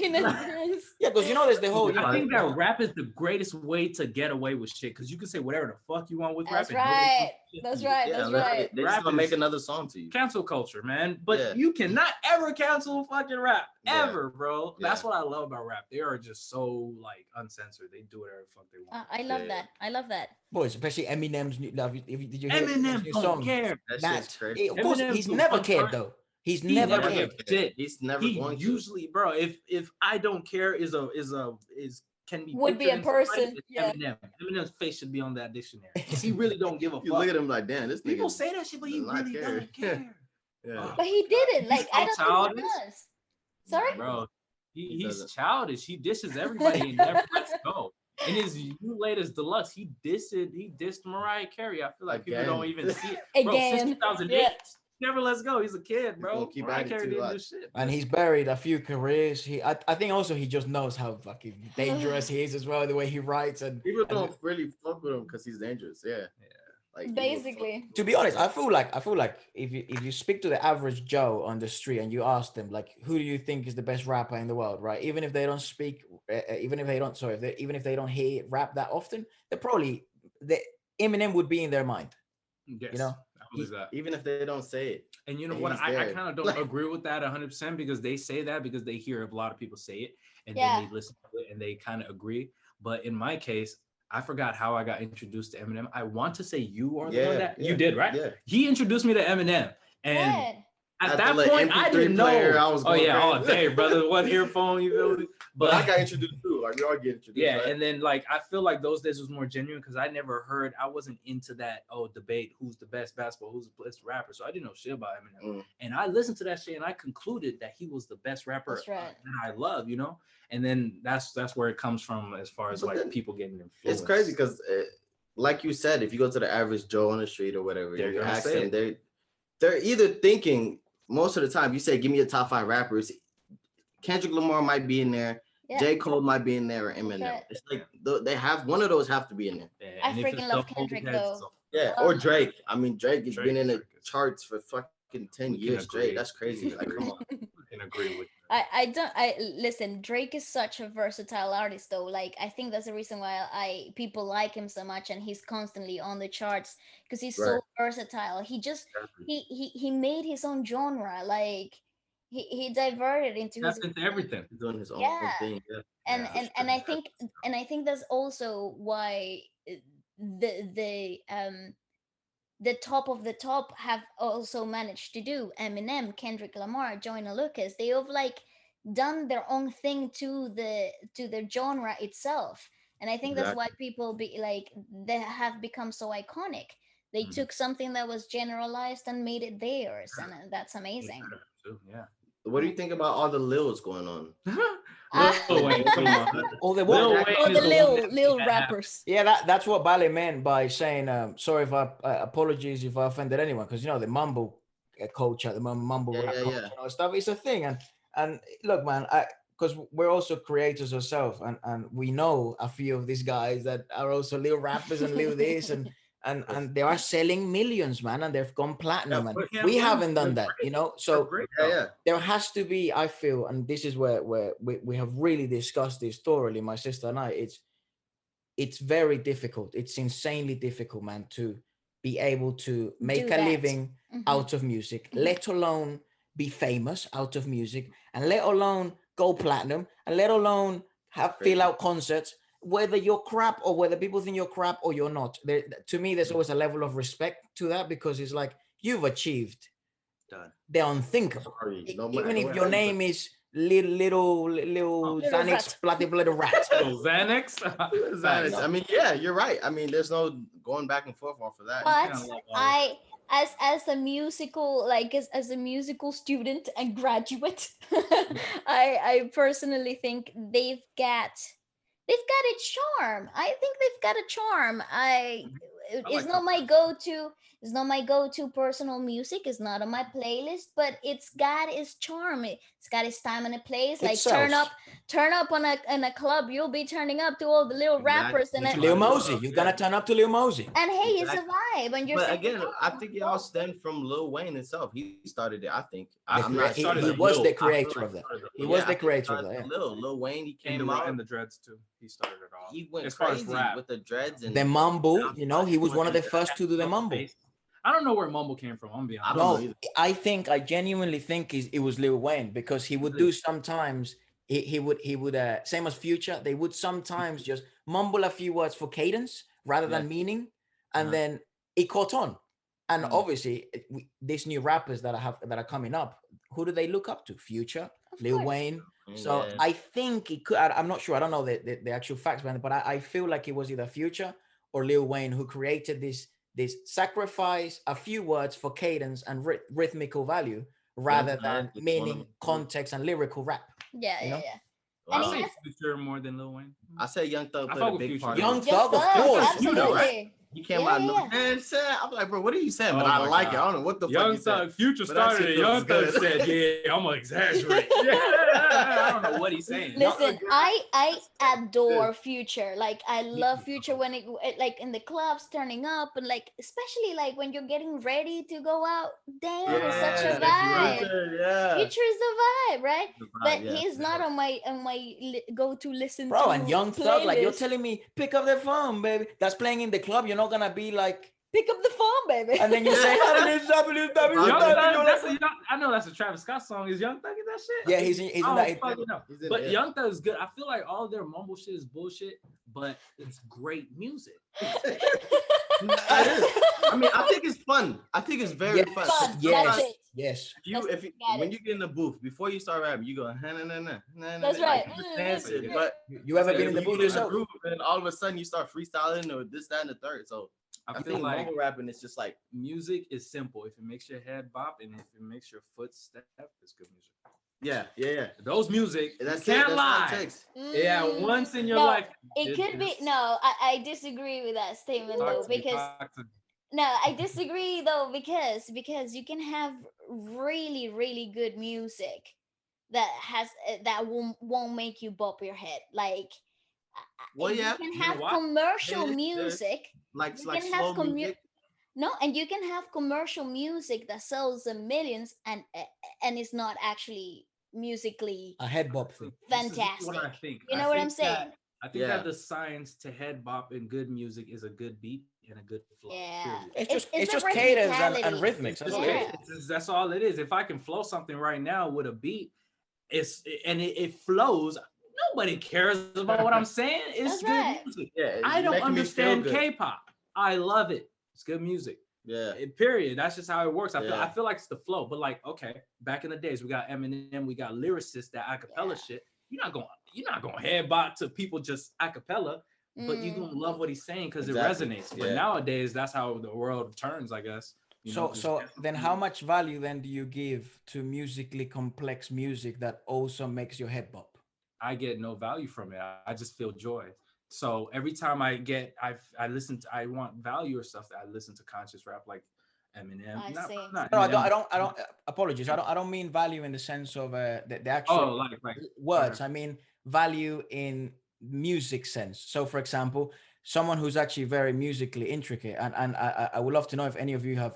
In advance. Yeah, because you know there's the whole. You know, I think that rap is the greatest way to get away with shit because you can say whatever the fuck you want with That's rap. right. That's right. Yeah, That's right. they're just gonna make another song to you. Cancel culture, man. But Yeah. you cannot ever cancel fucking rap. Yeah. Ever, bro. Yeah. That's what I love about rap. They are just so like uncensored. They do whatever the fuck they want. I love Yeah. that. I love that. boys, especially Eminem's new. Did you hear Eminem Eminem's new don't song? care. That That, shit's crazy. of course, Eminem's he's the never one cared person- though. He's He never never cared. gives shit. He's never He going to. usually, bro. If I don't care is can be Would be a pictured in somebody, person, it's yeah. Eminem. Eminem's face should be on that dictionary. 'Cause he really don't give a You fuck. look at him like, damn, this nigga. People say that shit, but he does not really care. don't care. Yeah. But he did it. Like I so don't think he childish. does. Sorry? Bro, He he's doesn't. childish. He dishes everybody and never lets go. In his new latest deluxe, he dissed Mariah Carey. I feel like people Again. don't even see it. Bro, since Again. 2008, Yeah. never lets go. He's a kid, bro. gonna keep Mariah at it Carey too, didn't like- do shit. And he's buried a few careers. I think also he just knows how fucking dangerous he is as well. The way he writes and People don't really fuck with him because he's dangerous. Yeah. Like people Basically. to be honest, I feel like if you speak to the average Joe on the street and you ask them like, who do you think is the best rapper in the world, right? Even if they don't speak, even if they don't hear rap that often, they're probably Eminem would be in their mind. Yes, You know, I believe that. even if they don't say it. And you know he's what? I there. kind of don't agree with that 100% because they say that because they hear a lot of people say it and Yeah. then they listen to it and they kind of agree. But in my case, I forgot how I got introduced to Eminem. I want to say you are the one that you did, right? Yeah. He introduced me to Eminem. And Good. at At that the point, I MP3 didn't know. player, I was Oh going yeah, all crazy. day, brother. One earphone, you feel me? But I got introduced too. Like we all get introduced. Yeah, right? and then like I feel like those days was more genuine because I never heard. I wasn't into that debate who's the best basketball, who's the best rapper. So I didn't know shit about Eminem, and I listened to that shit and I concluded that he was the best rapper That's right. that I love, you know. And then that's where it comes from as far as But like then people getting influenced. It's crazy because, like you said, if you go to the average Joe on the street or whatever, They're and you gonna ask say them, they're either thinking most of the time. You say, "Give me your top 5 rappers." Kendrick Lamar might be in there. Yeah. J. Cole might be in there, or Eminem. right. It's like they have one of those have to be in there. Yeah, I and if freaking it's love the Kendrick, old heads, though. so- Yeah, or Drake. I mean, Drake has Drake been in the is- charts for fucking 10 We can years straight. agree. That's crazy. Like, come on. I can agree with I don't I listen, Drake is such a versatile artist though. Like I think that's the reason why I people like him so much and he's constantly on the charts because he's Right. so versatile. He just Exactly. he made his own genre. Like he diverted into his Tapped into everything. He's doing his own yeah. thing. Yeah. And For and sure. and I think that's also why the top of the top have also managed to do Eminem, Kendrick Lamar, Joyner Lucas. They have like done their own thing to the genre itself, and I think that's why Exactly. people be like they have become so iconic. They Mhm. took something that was generalized and made it theirs, and that's Yeah, amazing. too, yeah. What do you think about all the Lils going on? Ah, Lil Wayne, come on. All the Lil what? Jack- oh, Wayne the is the one that made little that happen. rappers. Yeah, that's what Bale meant by saying, sorry if I apologies if I offended anyone, because the mumble culture, the mumble Yeah, rap yeah, culture, yeah. stuff. It's a thing, and look, man, because we're also creators ourselves, and we know a few of these guys that are also little rappers and little this, and they are selling millions, man, and they've gone Yeah, platinum, and but Can't we win. haven't done That's that, great. That's So great yeah, though. yeah. there has to be, I feel, and this is where we have really discussed this thoroughly, my sister and I. It's very difficult. It's insanely difficult, man, to be able to Do make a that. living Hmm. out of music, Hmm. let alone be famous out of music, and let alone go platinum, and let alone have fill Crazy. out concerts, whether you're crap or whether people think you're crap or you're not. To me, there's always a level of respect to that, because it's like you've achieved Done. the unthinkable. Sorry. No Even matter if your how you put name is little Oh, Little Xanax, rat. bloody little rat. little Xanax. it. Facts. I mean, yeah, you're right. I mean, there's no going back and forth off of that. You But can't love all of I, as a musical, like as a musical student and graduate, I personally think they've got a charm. I think they've got a charm. I It's like not that. my go-to. It's not my go-to personal music. It's not on my playlist, but it's got its charm. It's got its time and a place. It Like sells. turn up on a in a club. You'll be turning up to all the little Exactly. rappers and To a, Lil Might as Mosey, well. you're Yeah. gonna turn up to Lil Mosey. and hey, it's a Exactly. vibe, and you're But saying, again, I "Oh, think it all let's go." stemmed from Lil Wayne himself. He started it. I think. I I'm feel like not it sure. started He with was Lil. the I feel creator like of that. Started with He Lil. was yeah, the I think it creator of started that. with Yeah. Lil Wayne. He And came out. and the dreads too. He started it all. He went As far as crazy rap. with the dreads and The mumble, outside. he was one of the And first to do the no mumble. face. I don't know where Mumble came from. I'm gonna be I honest. don't know No, either. I genuinely think it was Lil Wayne, because he would do sometimes. He would same as Future. They would sometimes just mumble a few words for cadence rather Yeah. than meaning, and Uh-huh. then it caught on. And Mm. obviously, these new rappers that are coming up, who do they look up to? Future, Of Lil course. Wayne. So Yeah. I think it could. I'm not sure. I don't know the actual facts behind it, but I feel like it was either Future or Lil Wayne who created this sacrifice a few words for cadence and rhythmical value Young rather Thug than is one of meaning, them too. context, and lyrical rap. Yeah, You yeah, know, yeah. I And Wow. he say has Future more than Lil Wayne. I say Young Thug I played a fuck with big Future. part. Young In it. Young Thug, of Thug, course. You know, right? absolutely. He came Yeah, out yeah, and yeah. man said, I'm like, bro, what are you saying? But Oh I my like it. I God. don't know what the fuck Young you said. Thug, Future But that started shit it. Young was Thug good. said, "Yeah, I'm gonna exaggerate." Yeah, I don't know what he's saying. Listen, I adore Good. Future. Like I Me love too. Future when it like in the clubs turning up and like especially like when you're getting ready to go out. Damn, it's such a Yeah, Sexy Red. vibe. Future, yeah. Future is the vibe, right? The But vibe, yeah, he's for not sure. on my go to listen Bro, and to Young Thug, like you're playlist. telling me, pick up the phone, baby. That's playing in the club. You're not gonna be like, Pick up the phone, baby. and then you say, Yeah. Young Yeah. Thug, you're that's like, I know that's a Travis Scott song. Is Young Thug in that shit? yeah, he's in I that. don't fucking know. He's in But it, yeah. Young Thug is good. I feel like all their mumble shit is bullshit, but it's great music. It is. I mean, I think it's fun. I think it's very Yes, fun. Fun, yes, that's it. yes. If you Got when it. you get in the booth before you start rapping, you go na na na na na. That's Like, right. you just dance it, but You ever like, been in the when you booth get in the yourself? groove, and all of a sudden you start freestyling or this, that, and the third. So I I feel think like mumble rapping is just like music is simple. If it makes your head bop and if it makes your foot step, it's good music. yeah. Those music, That's you it. can't That's all it lie. takes. Yeah, Mm, once in your no, life. it could be no. I disagree with that statement though because Toxic. no, I disagree though because you can have really good music that has that won't make you bop your head. Like Well, you yeah, can You know have what? commercial there is music. like You like can have slow music. no, and you can have commercial music that sells millions and it's not actually musically A head bop thing. This is fantastic. what I think. You I know what I'm think that- saying? I think that the science to head bop in good music is a good beat and a good flow. Yeah. Period. It's the just cadence and rhythmicality. rhythmics. That's all it is. That's all it is. If I can flow something right now with a beat, it flows. Nobody cares about what I'm saying. It's That's good right. music. Yeah, I don't making me feel understand good. K-pop. I love it. It's good music. Yeah. Period. That's just how it works. I Yeah. feel like it's the flow. But like, okay, back in the days, we got Eminem, we got lyricists that acapella shit. You're not gonna head bop to people just acapella, but you're gonna love what he's saying because it resonates. But nowadays, that's how the world turns, I guess. So then how much value then do you give to musically complex music that also makes your head bop? I get no value from it. I just feel joy. So every time I want value or stuff, that I listen to conscious rap like Eminem. I see. No, I don't. Apologies. I don't mean value in the sense of the actual words. I mean value in music sense. So, for example, someone who's actually very musically intricate, and I would love to know if any of you have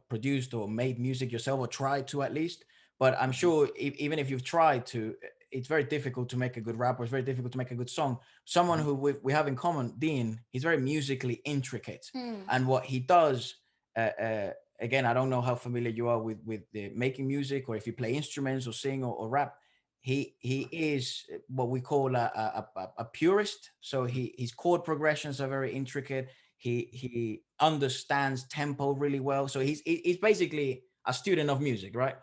produced or made music yourself or tried to at least. But I'm sure even if you've tried to, it's very difficult to make a good rap, or it's very difficult to make a good song. Someone who we have in common, Dean, he's very musically intricate, and what he does. Again, I don't know how familiar you are with the making music, or if you play instruments or sing or rap. He is what we call a purist. So his chord progressions are very intricate. He understands tempo really well. So he's basically a student of music, right?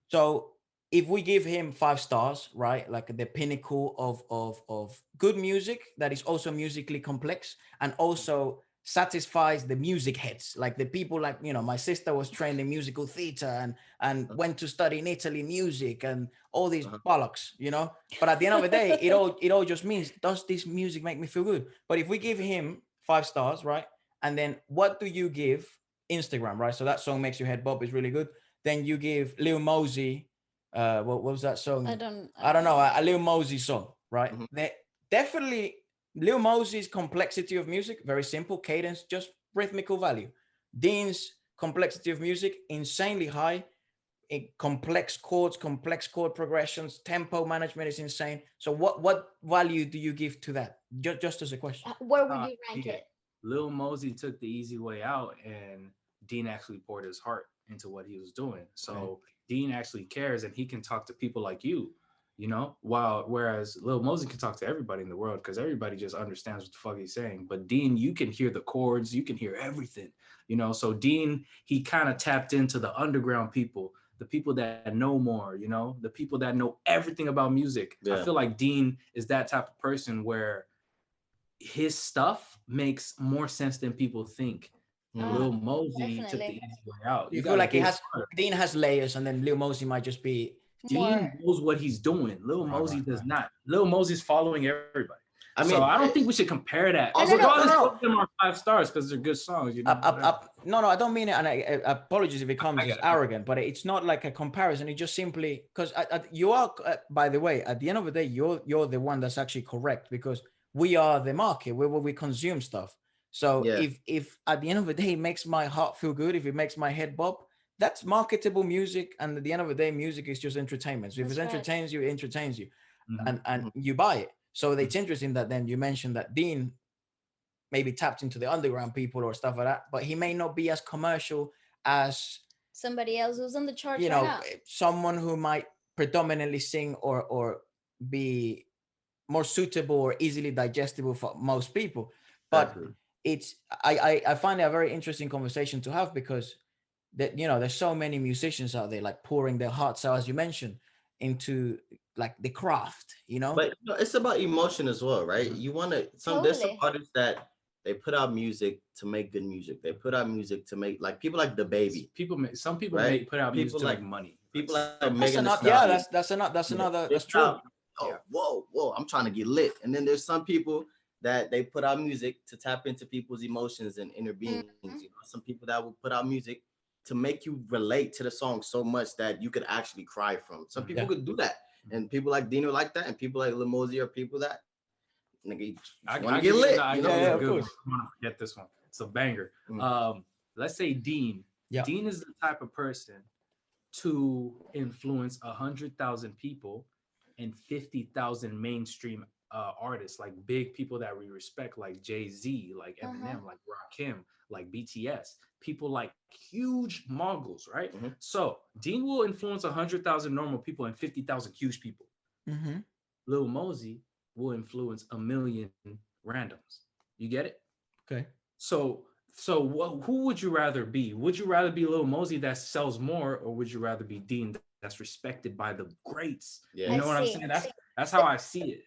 So if we give him 5 stars, right, like the pinnacle of good music that is also musically complex and also satisfies the music heads, like the people like, my sister was trained in musical theater and went to study in Italy music and all these bollocks, but at the end of the day, it all just means, does this music make me feel good? But if we give him 5 stars, right, and then what do you give Instagram, right? So that song makes your head bob is really good. Then you give Lil Mosey, what was that song? I don't know, a Lil Mosey song, right? Definitely Lil Mosey's complexity of music, very simple, cadence, just rhythmical value. Dean's complexity of music, insanely high, complex chords, complex chord progressions, tempo management is insane. So what value do you give to that? Just as a question. Where would you rank it? Lil Mosey took the easy way out, and Dean actually poured his heart into what he was doing. So Dean actually cares, and he can talk to people like you, whereas Lil Mosey can talk to everybody in the world because everybody just understands what the fuck he's saying. But Dean, you can hear the chords, you can hear everything, So Dean, he kind of tapped into the underground people, the people that know more, the people that know everything about music. I feel like Dean is that type of person where his stuff makes more sense than people think. And Lil Mosey took the easy way out. You feel like Dean has layers, and then Lil Mosey might just be. Dean knows what he's doing. Lil Mosey does not. Lil Mosey's following everybody. So I don't think we should compare that. Regardless, both of them are 5 stars because they're good songs. No, I don't mean it, and I apologize if it comes as arrogant, but it's not like a comparison. It just simply because you are, by the way, at the end of the day, you're the one that's actually correct because we are the market where we consume stuff. So if at the end of the day it makes my heart feel good, if it makes my head bob, that's marketable music. And at the end of the day, music is just entertainment. So if it entertains you, it entertains you, and you buy it. So it's interesting that then you mentioned that Dean maybe tapped into the underground people or stuff like that, but he may not be as commercial as somebody else who's on the charts right now. Someone who might predominantly sing or be more suitable or easily digestible for most people. But I find it a very interesting conversation to have because that there's so many musicians out there like pouring their hearts out, as you mentioned, into like the craft, But it's about emotion as well, right? You want to there's some artists that they put out music to make good music. They put out music to make like people like the Baby. Some people put out music to make money. People like Megan. That's another. That's true. Whoa! I'm trying to get lit. And then there's some people that they put out music to tap into people's emotions and inner beings. Some people that will put out music to make you relate to the song so much that you could actually cry from. Some people could do that, and people like Dino like that, and people like Lil Mosey are people that nigga want to get lit. Of course. I'm gonna forget this one. It's a banger. Let's say Dean. Dean is the type of person to influence 100,000 people and 50,000 mainstream artists, like big people that we respect, like Jay-Z, like Uh-huh. Eminem, like Rakim, like BTS, people like huge Mongols, right? Mhm. So Dean will influence 100,000 normal people and 50,000 huge people. Mm-hmm. Lil Mosey will influence a million randoms. You get it? Okay. So, who would you rather be? Would you rather be Lil Mosey that sells more, or would you rather be Dean that's respected by the greats? You know Yeah. I what I'm see. saying? That's how I see it.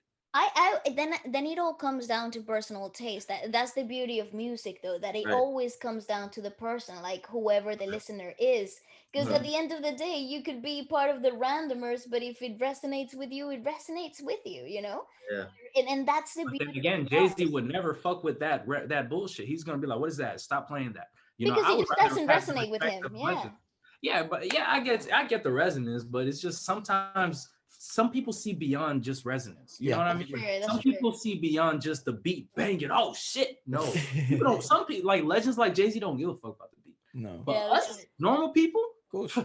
Then it all comes down to personal taste. That's the beauty of music, though, that it Right. always comes down to the person, like whoever the listener is. Because Mhm. at the end of the day, you could be part of the randomers, but if it resonates with you, it resonates with you, you know. Yeah. And that's the But then beauty of again, Jay Z art, would never fuck with that bullshit. He's gonna be like, "What is that? Stop playing that." You know, because I it would just rather doesn't have the resonate with respect him. of Yeah, legends. Yeah, but yeah, I get the resonance, but it's just sometimes some people see beyond just resonance. You know what Yeah. I that's mean? true. Like That's some true. people see beyond just the beat banging. Oh shit, no. People don't. Some people like legends like Jay Z don't give a fuck about the beat. No. But Yeah, that's true. us normal people, Of course.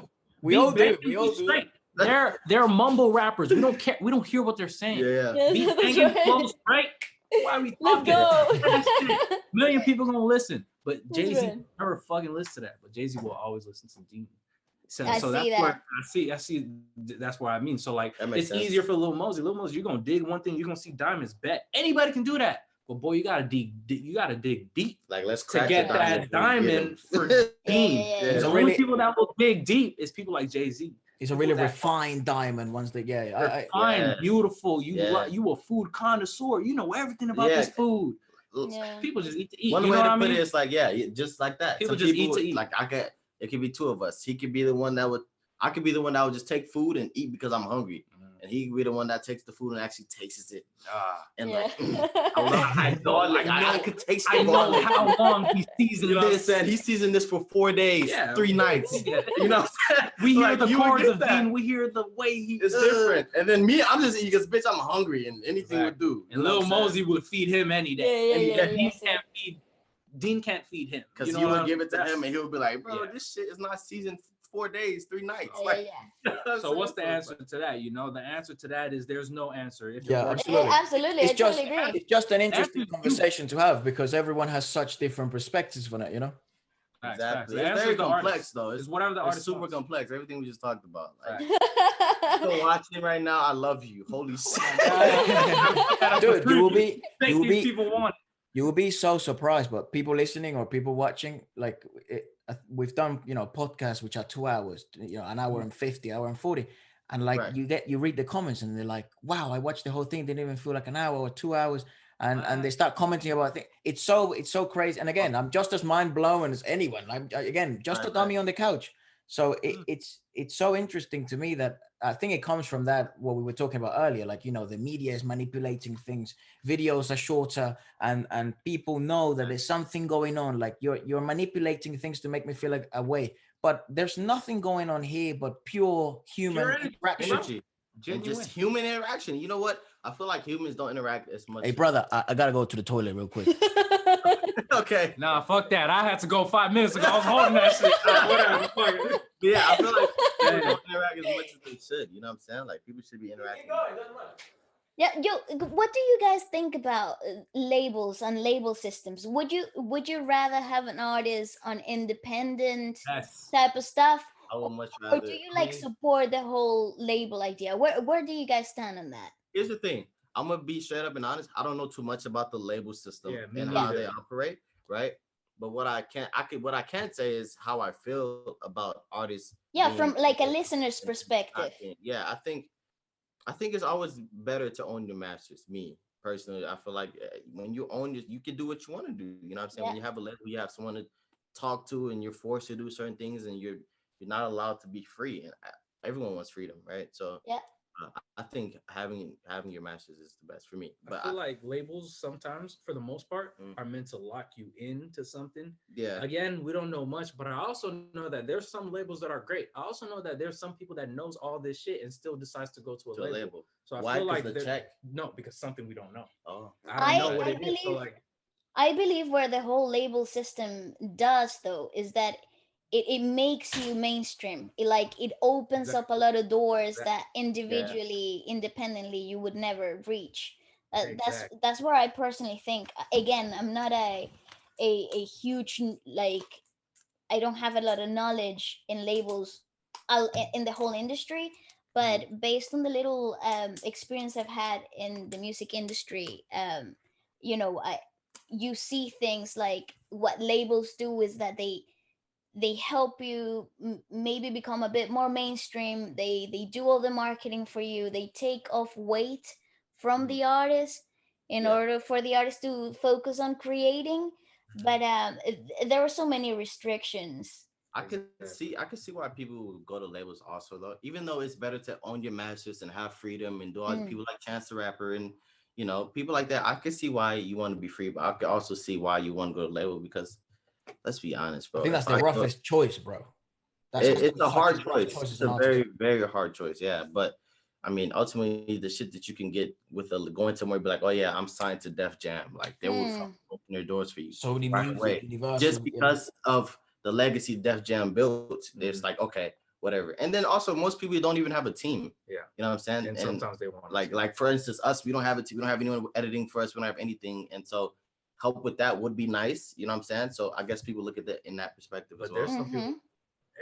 We beat all do. banging, We we all do. straight. They're mumble rappers. We don't care. We don't hear what they're saying. Yeah. Yes, Beat that's banging, flow right. straight. Why are we Let's talking? go. That shit. Million people gonna listen, but That's Jay Z right. never fucking listen to that. But Jay Z will always listen to Dean. So, I so that's see where that. I see. That's what I mean. So like, That it's makes sense. easier for Lil Mosey. Lil Mosey, you're gonna dig one thing, you're gonna see diamonds. Bet anybody can do that. But boy, you gotta you gotta dig deep Like let's to crack get the that diamond diamond for Yeah, Dean. yeah, Yeah. It's The a only really, people that will dig deep is people like Jay Z. it's a really refined diamond. Once they, yeah, Refined, Yeah. beautiful. Yeah. You a food connoisseur. You know everything about Yeah. this food. yeah. People just eat to eat. One You know way what to I put mean? it is like, yeah, just like that. People Some just people eat to eat. like it could be two of us. He could be the one that would I could be the one that would just take food and eat because I'm hungry. And he could be the one that takes the food and actually tastes it. And Yeah. like I love I know, garlic. I know. I could taste I the know garlic. how long he seasoned You know what I'm this. saying? He seasoned this for 4 days, Yeah. 3 nights. Yeah. You know what I'm saying? We hear Like, the you would chords get of that. Dean. We hear the way he. It's different. And then me, I'm just eating because bitch, I'm hungry and anything would do. And Lil Mosey would feed him any day. Yeah, yeah, And yeah, Dean can't feed him. Because You know he what would I'm- give it to that's- him and he would be like, bro, Yeah. this shit is not seasoned 4 days, 3 nights. Yeah, Like, yeah. So what's the answer to that? You know, the answer to that is there's no answer. If Yeah, it works, absolutely. Absolutely, I It's just, totally agree. it's just an interesting Answer's you. conversation to have because everyone has such different perspectives on it. You know. Facts, Exactly. facts. The It's answer very is the complex artist. though. It's whatever the It's artist super wants. complex. Everything we just talked about. Like, Facts. still watching right now. I love you. Holy shit. Dude, you will be, Make you will these be, people want. you will be so surprised. But people listening or people watching, like we've done, podcasts which are 2 hours, an hour and 50, hour and 40, and like Right. you read the comments and they're like, wow, I watched the whole thing, didn't even feel like an hour or 2 hours. And they start commenting about things. It's so crazy. And again, I'm just as mind blown as anyone. I'm again just a dummy on the couch. So it's so interesting to me that I think it comes from that what we were talking about earlier. Like the media is manipulating things. Videos are shorter, and people know that there's something going on. Like you're manipulating things to make me feel like a way, but there's nothing going on here but pure human interaction. Energy. And just human interaction. You know what? I feel like humans don't interact as much. Hey, brother, I gotta go to the toilet real quick. Okay. Nah, fuck that. I had to go 5 minutes ago. I was holding that shit. Whatever. Fuck it. Yeah, I feel like people don't interact as much as they should. You know what I'm saying? Like people should be interacting. Yeah, what do you guys think about labels and label systems? Would you rather have an artist on independent Yes. type of stuff, I would much or rather. do you like support the whole label idea? Where do you guys stand on that? Here's the thing. I'm gonna be straight up and honest. I don't know too much about the label system me and how neither. they operate, right? But what I can say is how I feel about artists. Yeah, being from like a involved listener's in perspective. content. Yeah, I think it's always better to own your masters. Me personally, I feel like when you own it, you can do what you want to do. You know what I'm saying? Yeah. When you have a label, you have someone to talk to, and you're forced to do certain things, and you're not allowed to be free. And everyone wants freedom, right? So Yeah. I think having your masters is the best for me. But I feel like labels sometimes, for the most part, Mm. are meant to lock you into something. yeah, Again, we don't know much, but I also know that there's some labels that are great. I also know that there's some people that knows all this shit and still decides to go to a to a label. label. So I Why? feel 'Cause like the there- check. no, because something we don't know. Oh, I don't know what I it is. So believe- like, I believe where the whole label system does though is that it makes you mainstream. It opens up a lot of doors that Yeah. individually, independently, you would never reach. Exactly. That's where I personally think. Again, I'm not a huge, like, I don't have a lot of knowledge in labels, in the whole industry, Mhm. but based on the little experience I've had in the music industry, you know, you see things like what labels do is that they help you maybe become a bit more mainstream. They do all the marketing for you. They take off weight from Mhm. the artist in Yeah. order for the artist to focus on creating. But there are so many restrictions. I could see why people would go to labels also though. Even though it's better to own your masters and have freedom and do all Mm. people like Chance the Rapper and people like that. I could see why you want to be free, but I could also see why you want to go to label because let's be honest, I bro. think If that's the I go, roughest choice, bro. That's it's a such a hard tough choice. choice as It's an a artist. very, very hard choice. Yeah. But I mean, ultimately the shit that you can get with going somewhere be like, oh yeah, I'm signed to Def Jam. Like they will fucking Mm. open their doors for you Sony right Music, away. Just Universal, yeah. because of the legacy Def Jam built. It's like, okay, whatever. And then also most people don't even have a team. Yeah. You know what I'm saying? And And sometimes they want like for instance, us, we don't have a team, we don't have anyone editing for us, we don't have anything. And so help with that would be nice. You know what I'm saying? So I guess people look at that in that perspective as But well. there's some Mm-hmm. people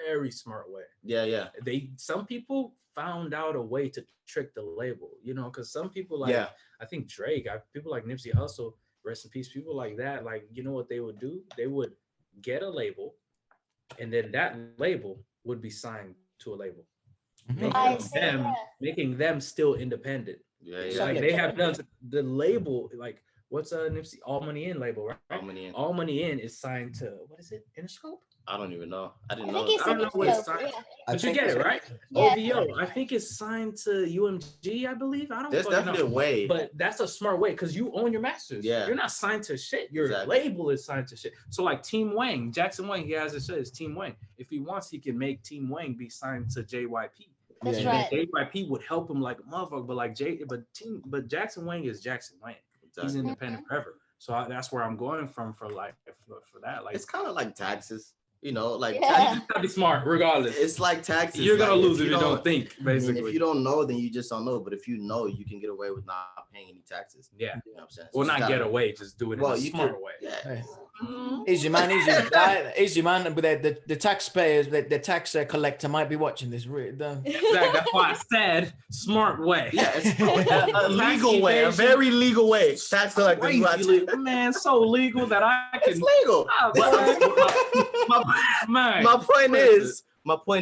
very smart way. Yeah, yeah. Some people found out a way to trick the label, because some people like Yeah. I think Drake, people like Nipsey Hussle, rest in peace, people like that, like you know what they would do? They would get a label, and then that label would be signed to a label, Mhm. I Okay. say, making them still independent. Yeah, It's yeah. Like like they have done the label, like what's Nipsey All Money In label, right? How many in? All Money In is signed to what is it? Interscope? I don't even know. I didn't I think know. it's I in don't the know what it's scope. signed, Yeah, I but you think get it right. yeah. OVO, I think it's signed to UMG, I believe. I don't There's fucking definitely a know, way. but that's a smart way because you own your masters. Yeah. You're not signed to shit. Your Exactly. label is signed to shit. So like Team Wang, Jackson Wang, he has it says Team Wang. If he wants, he can make Team Wang be signed to JYP. That's And then right. JYP would help him like a motherfucker, but like but Jackson Wang is Jackson Wang. He's Exactly. independent forever. So that's where I'm going from for like for that. Like It's kind of like taxes. Like Yeah. taxes. gotta be smart regardless. It's like taxes. You're gonna Like, lose if you don't think, I mean, basically. if you don't know, then you just don't know. But if you know, you can get away with not paying any taxes. Yeah. You know what I'm saying? So Well, you just not gotta- get away, just do it in a you smart could- way. Yeah. Hey. Mhm. Easy man, easy man. But the taxpayers, the tax collector might be watching this. Exactly. That's why I said smart way. Yeah, it's a Tax legal way, a evasion. very legal way. Tax collectors, Crazy legal. Man, so legal that I can. it's legal. Ah, But man, my point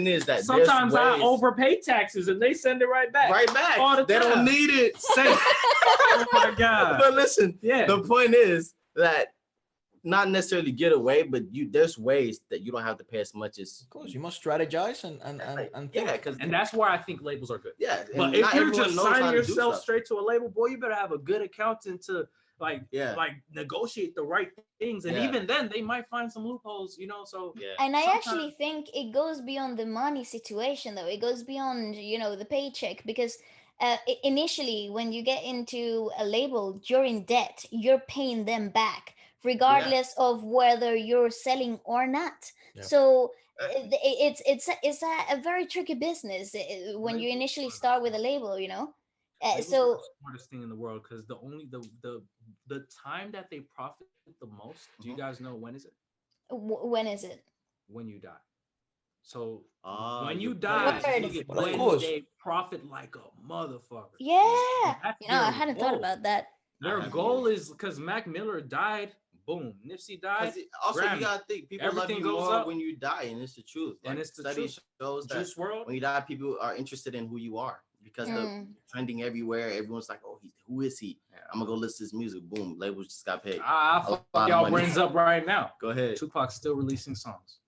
is that sometimes there's I ways- overpay taxes and they send it right back. right back. all the They time. don't need it. Oh my god. But listen, Yeah. the point is that not necessarily get away, but there's ways that you don't have to pay as much as. Of course, you must strategize and think. Yeah, because And that's why I think labels are good. yeah, But and if not you're everyone just knows how signing to do yourself stuff. straight to a label, boy, you better have a good accountant to like Yeah. negotiate the right things. And Yeah. even then they might find some loopholes, So Yeah. And I Sometimes- actually think it goes beyond the money situation, though. It goes beyond, the paycheck, because initially, when you get into a label, you're in debt. You're paying them back, regardless of whether you're selling or not. Yeah. So it's a very tricky business when you Labels initially are- start with a label. Labels are So the smartest thing in the world because the time that they profit the most. Do you guys know when is it? when is it? When you die. So Ah, when you you die, Word. is Well, of when course. they profit like a motherfucker. Yeah. That's I their hadn't thought goal. about that. Their haven't goal is because Mac Miller died. Boom. Nipsey died. Also, Grammy. you gotta think people Everything love you goes more up. when you die, and it's the truth. And Like, it's the study truth. shows that Juice World. when you die, people are interested in who you are because the Mm. trending everywhere. Everyone's like, "Oh, who is he? Yeah. I'm gonna go listen to his music." Boom, labels just got paid. I A lot fuck of y'all money. brains up right now. Go ahead. Tupac's still releasing songs.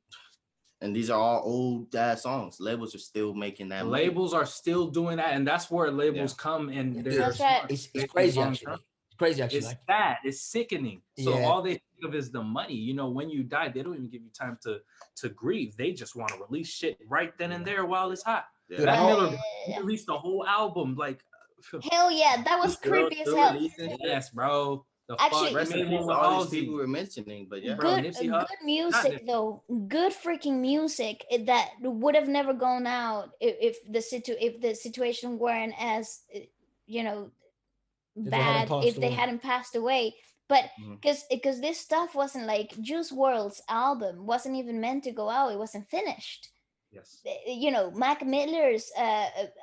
And these are all old dad songs. Labels are still making that. money. Labels are still doing that, and that's where labels come and they're That's right. smart. It's They crazy think actually. long-term. It's crazy actually. It's Like, sad. It's sickening. So Yeah. all they think of is the money. When you die, they don't even give you time to grieve. They just want to release shit right then and there while it's hot. Yeah. Dude, Mac I know- Miller released the whole album. Like, Hell yeah, that was Still- creepy as still hell. releasing. yes, bro. The Actually, fuck? Rest He in made peace one to with all these people Halsey. we're mentioning, but yeah. Bro, good Nipsey good Hussle. Not music Nipsey. though, good freaking music that would have never gone out if the situation weren't as you know If they hadn't bad, passed if they away. hadn't passed away. But Mhm. because this stuff wasn't like Juice World's album wasn't even meant to go out, it wasn't finished. Yes. Mac Miller's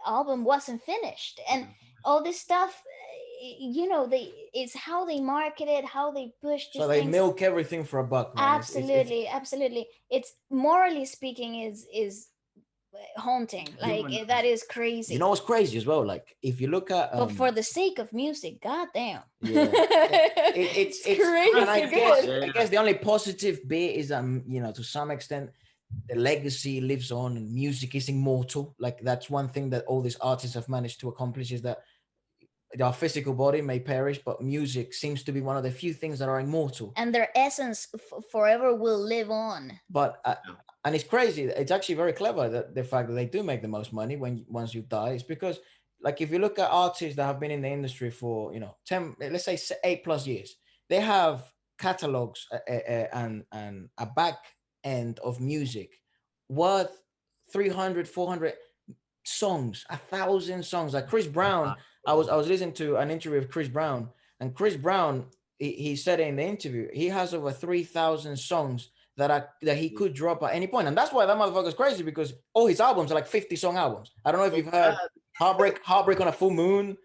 album wasn't finished, and all this stuff. They it's how they market it, how they push these So they things. milk everything for a buck, man. It's Absolutely, absolutely. It's morally speaking is haunting. Like Human. that is you crazy. know what's crazy as well. Like if you look at But for the sake of music, goddamn. yeah, it's crazy and I good. guess the only positive bit is to some extent the legacy lives on and music is immortal. Like that's one thing that all these artists have managed to accomplish is that our physical body may perish, but music seems to be one of the few things that are immortal. And their essence forever will live on. But and it's crazy. It's actually very clever that the fact that they do make the most money once you die is because, like, if you look at artists that have been in the industry for 10, let's say 8+ years, they have catalogs and a back end of music worth 300, 400 songs, 1,000 songs. Like Chris Brown, I was listening to an interview with Chris Brown, and Chris Brown he said in the interview he has over 3,000 songs that he could drop at any point, and that's why that motherfucker's crazy because all his albums are like 50-song albums. I don't know if you've heard Heartbreak on a Full Moon,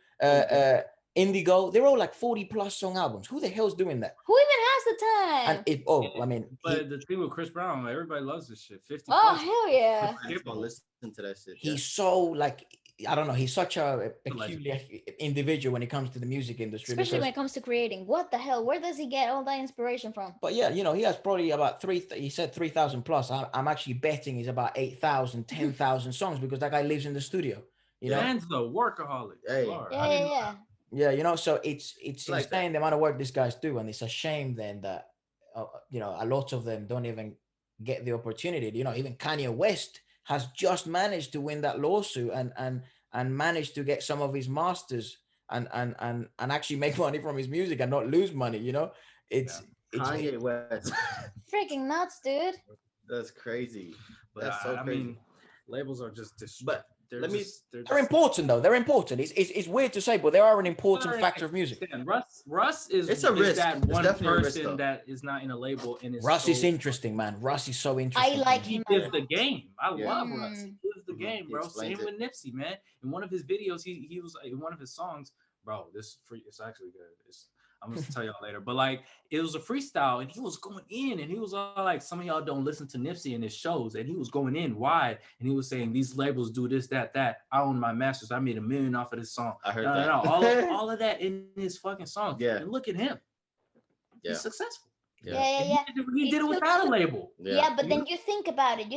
Indigo. They're all like 40+ song albums. Who the hell's doing that? Who even has the time? I mean, But the thing with Chris Brown, everybody loves this shit. 50 Oh plus. hell yeah! People listen to that shit. he's so like I don't know. He's such a peculiar individual when it comes to the music industry. Especially when it comes to creating. What the hell? Where does he get all that inspiration from? But yeah, he has probably about he said 3,000 plus. I'm actually betting he's about 8,000, 10,000 songs because that guy lives in the studio. Man's a workaholic. Hey. Lord, Yeah. Yeah, so it's Like insane the amount of work these guys do, and it's a shame then that a lot of them don't even get the opportunity. Even Kanye West has just managed to win that lawsuit and managed to get some of his masters and actually make money from his music and not lose money. It's Kanye West. Freaking nuts, dude. That's crazy. But That's so I crazy. mean, labels are just But they're let me- just, they're important though. They're important. It's weird to say, but they are an important factor of music. Russ is It's a risk. that It's one definitely a risk, person though. that is not in a label and is Russ is so- interesting, man. Russ is so interesting. like He him. gives the game. I Yeah. love Russ. He gives the Mhm. game, He bro. explains Same it. with Nipsey, man. In one of his videos, he was in one of his songs, bro. It's actually good. I'm gonna tell y'all later. But like, it was a freestyle, and he was going in, and he was all like, "Some of y'all don't listen to Nipsey in his shows," and he was going in wide, and he was saying, "These labels do this, that, that. I own my masters. I made $1 million off of this song." I heard No, that. all of that in his fucking song. Yeah. And look at him. Yeah. He's successful. Yeah. And he did it without a label. Yeah, but then you think about it.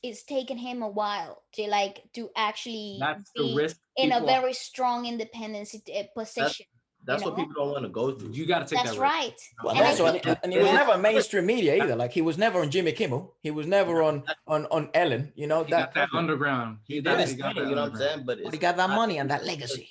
It's taken him a while to actually That's the be risk in a people- very strong independent position. That's you what know? people don't want to go through. You got to take That's that risk. right. Well, And also, I think- and he was Yeah. never mainstream media either. Like he was never on Jimmy Kimmel. He was never on Ellen. He got that underground. He got- did his he got thing, that you know what I'm underground. saying? But But he got that money and that legacy.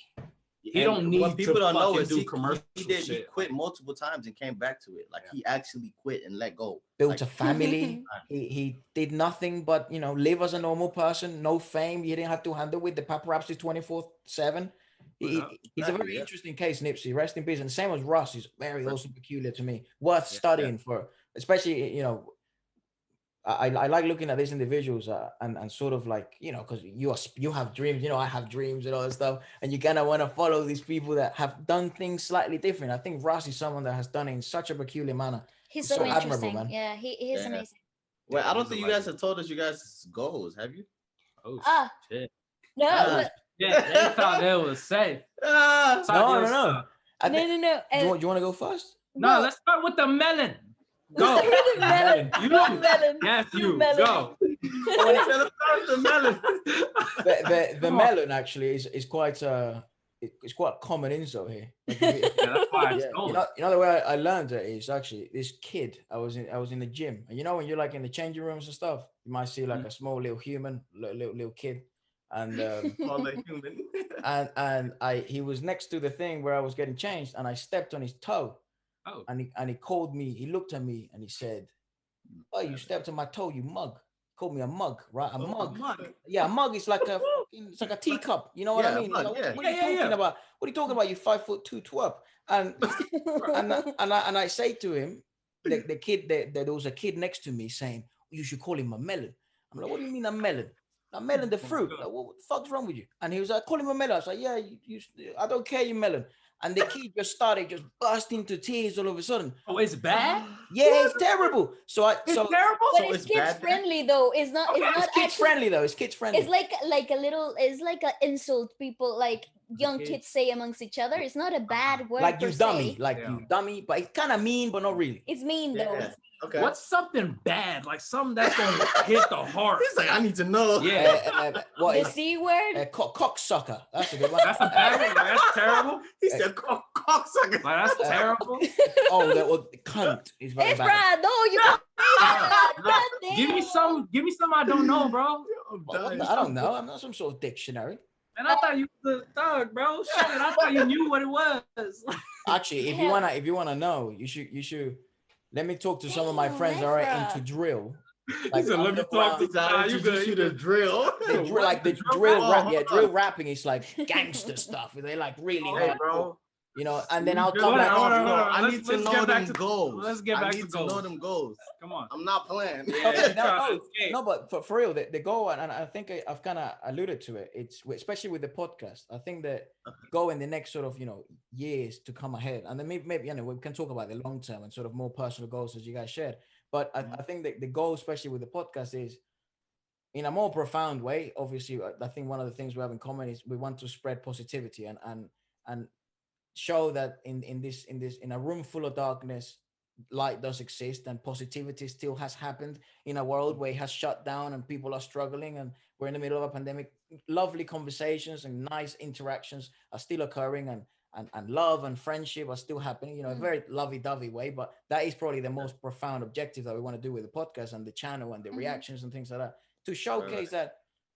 He don't and need what people to don't know fucking is do he commercial He shit. quit multiple times and came back to it. Like he actually quit and let go. Built Like, a family. he did nothing but live as a normal person. No fame. You didn't have to handle with the paparazzi 24/7. He's a exactly, very yeah. interesting case, Nipsey. Rest in peace. And same as Russ is very also peculiar to me. Worth studying for, especially I like looking at these individuals and sort of like because you have dreams. I have dreams and all that stuff, and you kind of want to follow these people that have done things slightly different. I think Russ is someone that has done it in such a peculiar manner. He's So so admirable, interesting. man. Yeah, he is Yeah. amazing. Well, I don't He's a think you guys legend. have told us you guys' goals, have you? Oh Ah. shit. No, Ah. Yeah, they thought they was safe. Ah, No. I think, no. do you want to go first? No, let's start with the melon. Go. Start with the melon. You. Melon. Yes, you. Melon. Go. let's start with the melon. The Come on. melon actually is quite it's quite common insult here. Like, Yeah, that's why I yeah, stole you know the way I learned it is actually this kid. I was in the gym, and when you're like in the changing rooms and stuff, you might see like a small little human, little kid, and All the human. and I he was next to the thing where I was getting changed, and I stepped on his toe, Oh, and he called me. He looked at me and he said, "Oh, you stepped on my toe, you mug." He called me a mug, right? A Oh, a mug. mug. Yeah, a mug is like a fucking, it's like a teacup. You know what I Yeah, a mean? It's mug. like, Yeah. what are yeah, you yeah, talking yeah. about? What are you talking about? You 5'2" twerp. And and I say to him, the kid there was a kid next to me saying, you should call him a melon. I'm like, what do you mean a melon? A melon, the Oh my fruit. God. Like, what the fuck's wrong with you? And he was like, call him a melon. I was like, yeah, I don't care, you melon. And the kid just started just bursting into tears all of a sudden. Oh, it's bad. Yeah, it's terrible. So I It's so terrible. But So it's it's kids bad then? friendly though. It's not. It's Okay. not it's kids actually. friendly though. It's kids friendly. It's like a little. It's like an insult people like young kid. kids say amongst each other. It's not a bad word Like per you dummy, se. like Yeah. you dummy, but it's kind of mean, but not really. It's mean though. Yeah. Okay. What's something bad? Like something that's gonna hit the heart. He's like, I need to know. Yeah. What The is C word. cocksucker? That's a good one. That's a bad one. Like, that's terrible. He said, cocksucker. Like that's terrible. Oh, the cunt is very It's bad. Brad. No, you can't say that. Nah, God Give me damn. some. Give me some. I don't know, bro. I'm What dying. I don't know. I'm not some sort of dictionary. And I thought you was a thug, bro. Shit, I thought you knew what it was. Actually, if you wanna know, you should let me talk to some of my Damn, friends that are Efra. into drill. He said, "Let me talk to He's like, I you introduce good, you you to good." drill. The drill, like the drill drill rap? rap, Oh, yeah, hold drill on. rapping is like gangster stuff. They like really Hey, hard, bro. you know. And then We I'll good. come Hold like, on, hold on, hold No, on. I Let's- need to let's know get back them to- goals. let's get back I to need to know goals. them goals. Come on. I'm not playing. Yeah, you no, trying no, to escape. no, but for real, the goal, and I think I've kind of alluded to it. It's especially with the podcast. I think that go in the next sort of years to come ahead, and then maybe we can talk about the long term and sort of more personal goals as you guys shared. But I think that the goal, especially with the podcast, is in a more profound way. Obviously, I think one of the things we have in common is we want to spread positivity and show that in a room full of darkness, light does exist and positivity still has happened in a world where it has shut down and people are struggling and we're in the middle of a pandemic. Lovely conversations and nice interactions are still occurring, and love and friendship are still happening, a very lovey-dovey way. But that is probably the most profound objective that we want to do with the podcast and the channel and the reactions and things like that, to showcase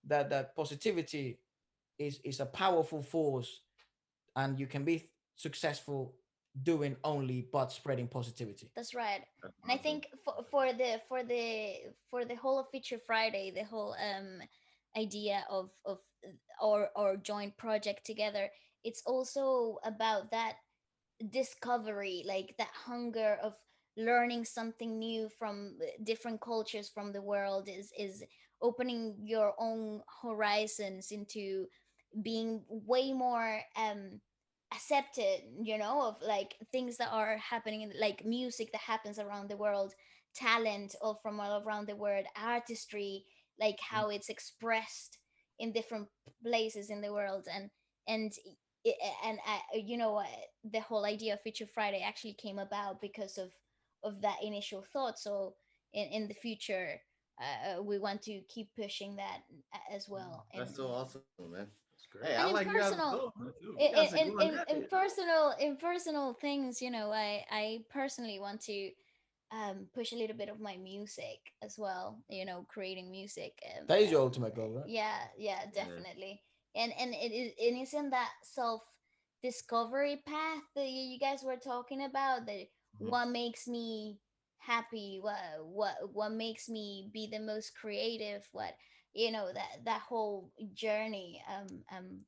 that positivity is a powerful force, and you can be successful doing only but spreading positivity. That's right. And I think for the whole of Feature Friday, the whole idea of or joint project together, it's also about that discovery, like that hunger of learning something new from different cultures from the world is opening your own horizons into being way more accepted, of like things that are happening in like music that happens around the world, talent of from all around the world, artistry, like how it's expressed in different places in the world. And and the whole idea of Future Friday actually came about because of that initial thought. So in the future, we want to keep pushing that as well. That's so awesome, man. That's great. Hey, I And in like you guys' personal, goals. You in guys are in, going in, at in it. personal things, I personally want to push a little bit of my music as well, creating music. That is your ultimate goal, right? Yeah, definitely. And it's in that self discovery path that you guys were talking about, that Mhm. what makes me happy, what makes me be the most creative, what that whole journey.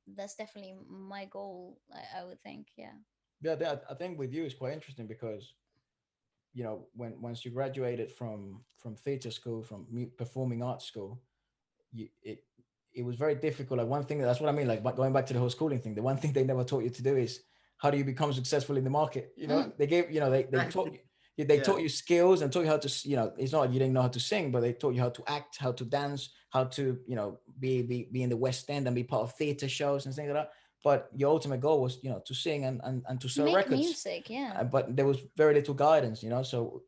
That's definitely my goal, I would think. Yeah. Yeah, I think with you it's quite interesting because when once you graduated from theater school, from performing arts school, you it was very difficult. Like one thing, that's what I mean, like going back to the whole schooling thing, the one thing they never taught you to do is how do you become successful in the market. They gave, they taught you, they Yeah. taught you skills and taught you how to it's not like you didn't know how to sing, but they taught you how to act, how to dance, how to be in the West End and be part of theater shows and things like that. But your ultimate goal was to sing and to sell Make records. music, yeah. But there was very little guidance, so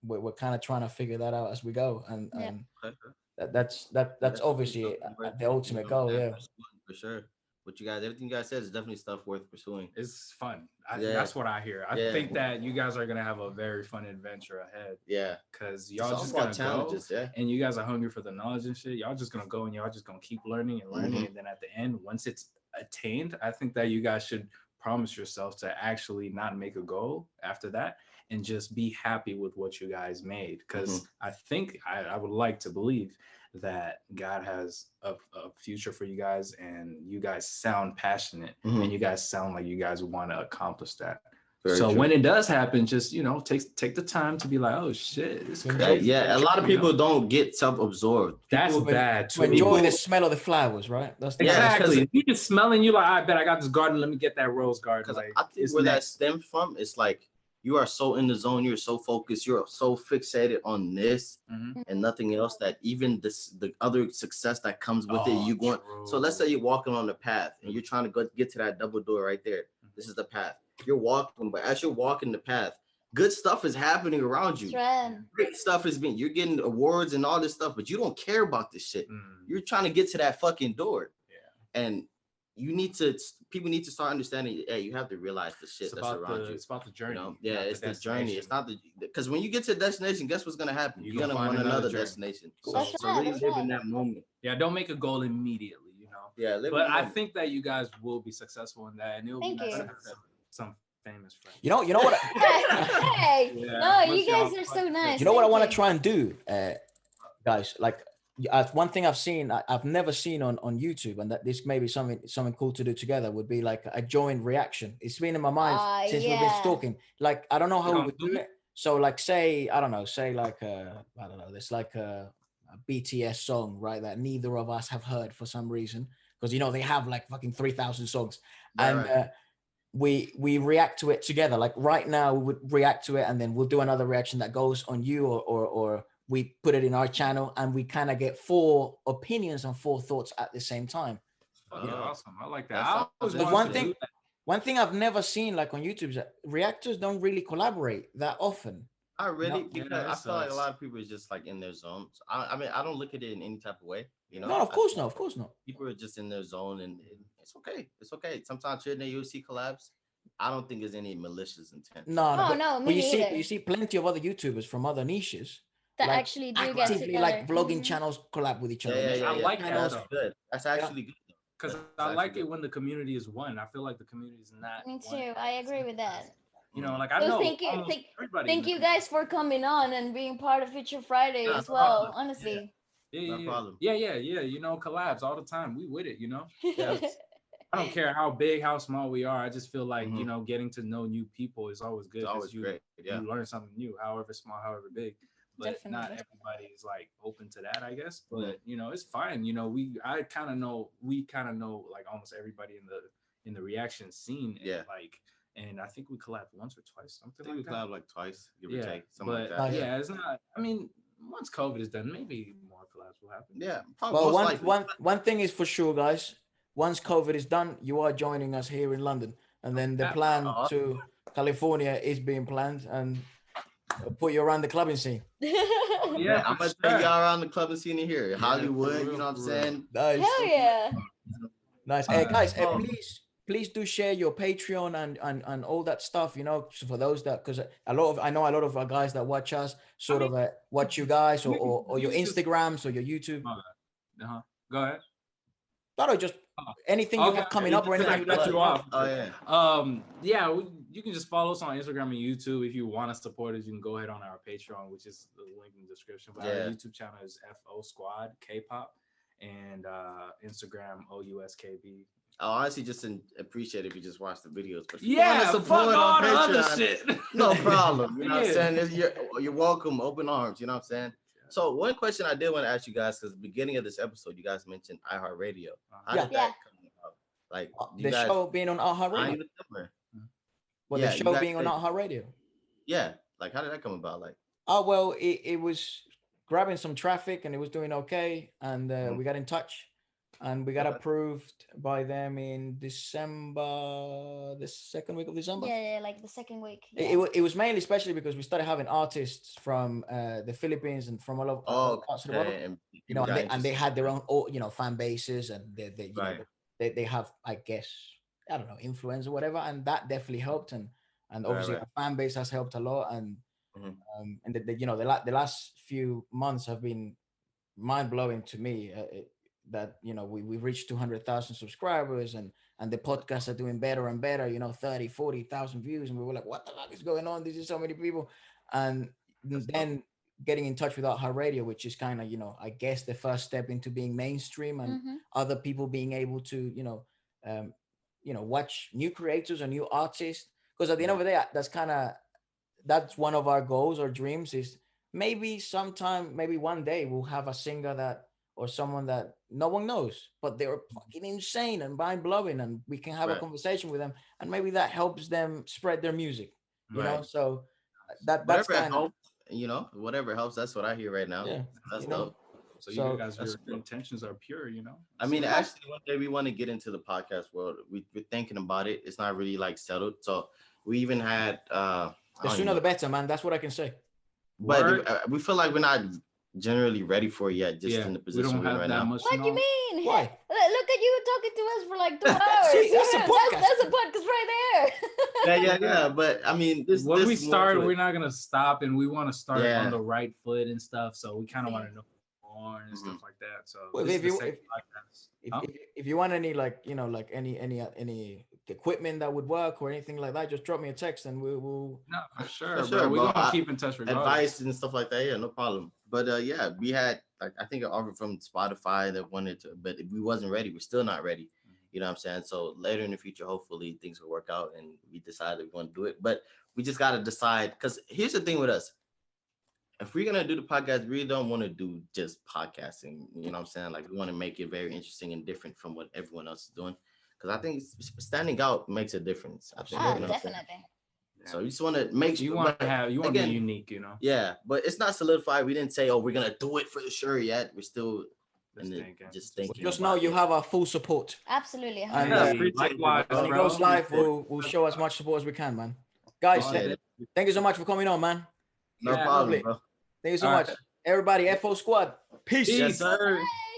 we're kind of trying to figure that out as we go, and Yeah. that's That's obviously something worth, the ultimate goal. Yeah. pursuing for sure. what you guys, everything you guys said is definitely stuff worth pursuing. It's fun. Yeah. That's what I hear. I Yeah. think that you guys are gonna have a very fun adventure ahead. Yeah, Cause it's y'all all just about gonna go, challenges. Yeah, and you guys are hungry for the knowledge and shit. Y'all just gonna go and y'all just gonna keep learning and learning, and then at the end, once it's attained, I think that you guys should promise yourself to actually not make a goal after that and just be happy with what you guys made. Because I think I would like to believe that God has a future for you guys, and you guys sound passionate, and you guys sound like you guys want to accomplish that. Very so true. when it does happen, just take the time to be like, oh shit, it's crazy. Yeah. A lot of people don't get self-absorbed. That's People, bad To too. enjoy the smell of the flowers, right? That's the Exactly. You just smelling, you like, I bet I got this garden. Let me get that rose garden. because Like, I think it's where that next. stems from, it's like you are so in the zone, you're so focused, you're so fixated on this and nothing else, that even the other success that comes with it, you going. So let's say you're walking on the path and you're trying to get to that double door right there. This is the path. You're walking, but as you're walking the path, good stuff is happening around you. Great stuff is being, you're getting awards and all this stuff, but you don't care about this shit. You're trying to get to that fucking door. Yeah. And people need to start understanding, hey, you have to realize the shit that's around you. It's about the journey. You know? Yeah, it's the journey. It's not because when you get to the destination, guess what's gonna happen? You're gonna want another destination. So really live in that moment. Yeah, don't make a goal immediately, you know. Yeah, but I think that you guys will be successful in that, and it'll be nice to have some famous friends. You know what? Hey, no, you guys are so nice. You know what I want to try and do, guys? Like, one thing I've seen, I've never seen on YouTube, and that this may be something cool to do together, would be like a joint reaction. It's been in my mind since we've been talking. Like, I don't know how we would do it. So, like, say, I don't know, I don't know, there's like a BTS song, right, that neither of us have heard for some reason, because they have like fucking 3,000 songs, and we react to it together. Like right now, we would react to it, and then we'll do another reaction that goes on you, or we put it in our channel, and we kind of get 4 opinions and 4 thoughts at the same time. Awesome. I like that. One thing I've never seen like on YouTube is that reactors don't really collaborate that often. Not really, because I feel like a lot of people is just like in their zone. So I mean, I don't look at it in any type of way. No, of course not. Of course not. People are just in their zone, and it's okay. It's okay. Sometimes here and there you'll see collabs. I don't think there's any malicious intent. No. But you see plenty of other YouTubers from other niches that like, actually do get together. Like vlogging channels collab with each other. Yeah. I like that. That's good. That's actually good. Because I like it when the community is one. I feel like the community is not. Me too. I agree with that. Like I know. Thank you guys for coming on and being part of Future Friday as well. Honestly. Yeah. No problem. Yeah. Collabs all the time. We with it. Yeah. I don't care how big, how small we are. I just feel like getting to know new people is always good. It's always great. Yeah. You learn something new, however small, however big. But not everybody is like open to that, I guess. But it's fine. We kind of know like almost everybody in the reaction scene. And I think we collabed once or twice, something like that. We collabed like twice, give or take, something like that. It's not. I mean, once COVID is done, maybe more collabs will happen. Yeah, probably. Well, one thing is for sure, guys. Once COVID is done, you are joining us here in London, and then the plan to California is being planned, and put you around the clubbing scene. Yeah, I'm gonna take y'all around the clubbing scene here, Hollywood. You know what I'm saying? Nice. Hell yeah. Nice. Hey guys, please do share your Patreon and all that stuff. So for those that, because I know a lot of guys that watch us sort of watch you guys or your Instagrams or your YouTube. Go ahead. No, just anything you have coming up or anything you'd like to off. You can just follow us on Instagram and YouTube. If you want to support us, you can go ahead on our Patreon, which is the link in the description. But our YouTube channel is FO Squad Kpop, and Instagram OUSKB. I honestly just appreciate if you just watch the videos. But support on other shit. No problem. You know what I'm saying? You're welcome, open arms. You know what I'm saying? So one question I did want to ask you guys, because at the beginning of this episode, you guys mentioned iHeartRadio. How did that come about? Like the show being on iHeartRadio. The show being on iHeartRadio. Yeah. Like how did that come about? Like it was grabbing some traffic and it was doing okay, and we got in touch. And we got approved by them in December, the second week of December. Yeah, like the second week. Yeah. It was mainly especially because we started having artists from the Philippines and from all over parts of the world. And they had their own fan bases, and they they have, I guess, I don't know, influence or whatever, and that definitely helped. And Right, obviously right. our fan base has helped a lot. Mhm. And you know, the last few months have been mind blowing to me. That you know we've reached 200,000 subscribers, and the podcasts are doing better and better. You know, 30, 40,000 views, and we were like, what the fuck is going on? This is so many people, and That's dope. then getting in touch with our radio, which is kind of, you know, I guess the first step into being mainstream, and Mm-hmm. other people being able to, um, watch new creators or new artists. Because at the end of the day, that's one of our goals or dreams, is maybe sometime, maybe one day we'll have a singer that, or someone that no one knows, but they're fucking insane and mind blowing, and we can have a Right. conversation with them, and maybe that helps them spread their music, you know. Right. So that's Whatever kind of, helps, whatever helps. That's what I hear right now. yeah, That's you know. dope. So you So guys, That's your dope. intentions are pure, you know. I mean, But actually, one day we want to get into the podcast world. We're thinking about it. It's not really like settled. So we even had I the don't even sooner know, the better, man. That's what I can say. but Word. we feel like we're not generally ready for it yet, just Yeah, in the we position don't we're in have right that now. much what do you knowledge. mean? Why? Look at you talking to us for like 2 hours. See, that's a podcast. That's a podcast right there. Yeah. But I mean, this When we this more start, to we're it. not gonna stop, and we want to start Yeah. on the right foot and stuff. So we kind of See. want to know more and stuff like that. So Well, this is if the you second podcast. if, Huh? if, if you want any, like, like any equipment that would work or anything like that, just drop me a text and we'll No, for For sure, sure, bro. We're bro. gonna keep in touch regardless. Advice and stuff like that. Yeah, no problem. But yeah, we had like I think an offer from Spotify that wanted to, but we wasn't ready. We're still not ready. You know what I'm saying? So later in the future, hopefully things will work out and we decided we want to do it. But we just gotta decide, because here's the thing with us. If we're gonna do the podcast, we really don't want to do just podcasting. You know what I'm saying? Like we want to make it very interesting and different from what everyone else is doing. Because I think standing out makes a difference. I think, Ah, you know what I'm saying? definitely. So you just want to make You sure, want but to be again, unique, you know. yeah, but it's not solidified. We didn't say, "Oh, we're gonna do it for sure" yet. We're still Just in the, thinking. just thinking. just know about you it. have our full support. Absolutely. And Hey, appreciate it, likewise, bro. when it bro. goes live, Appreciate it. we'll show as much support as we can, man. Guys, Appreciate it. thank you so much for coming on, man. No Yeah, problem, lovely. bro. Thank you so All much, right. everybody. FO Squad, peace. Yes, Peace. sir. Hey.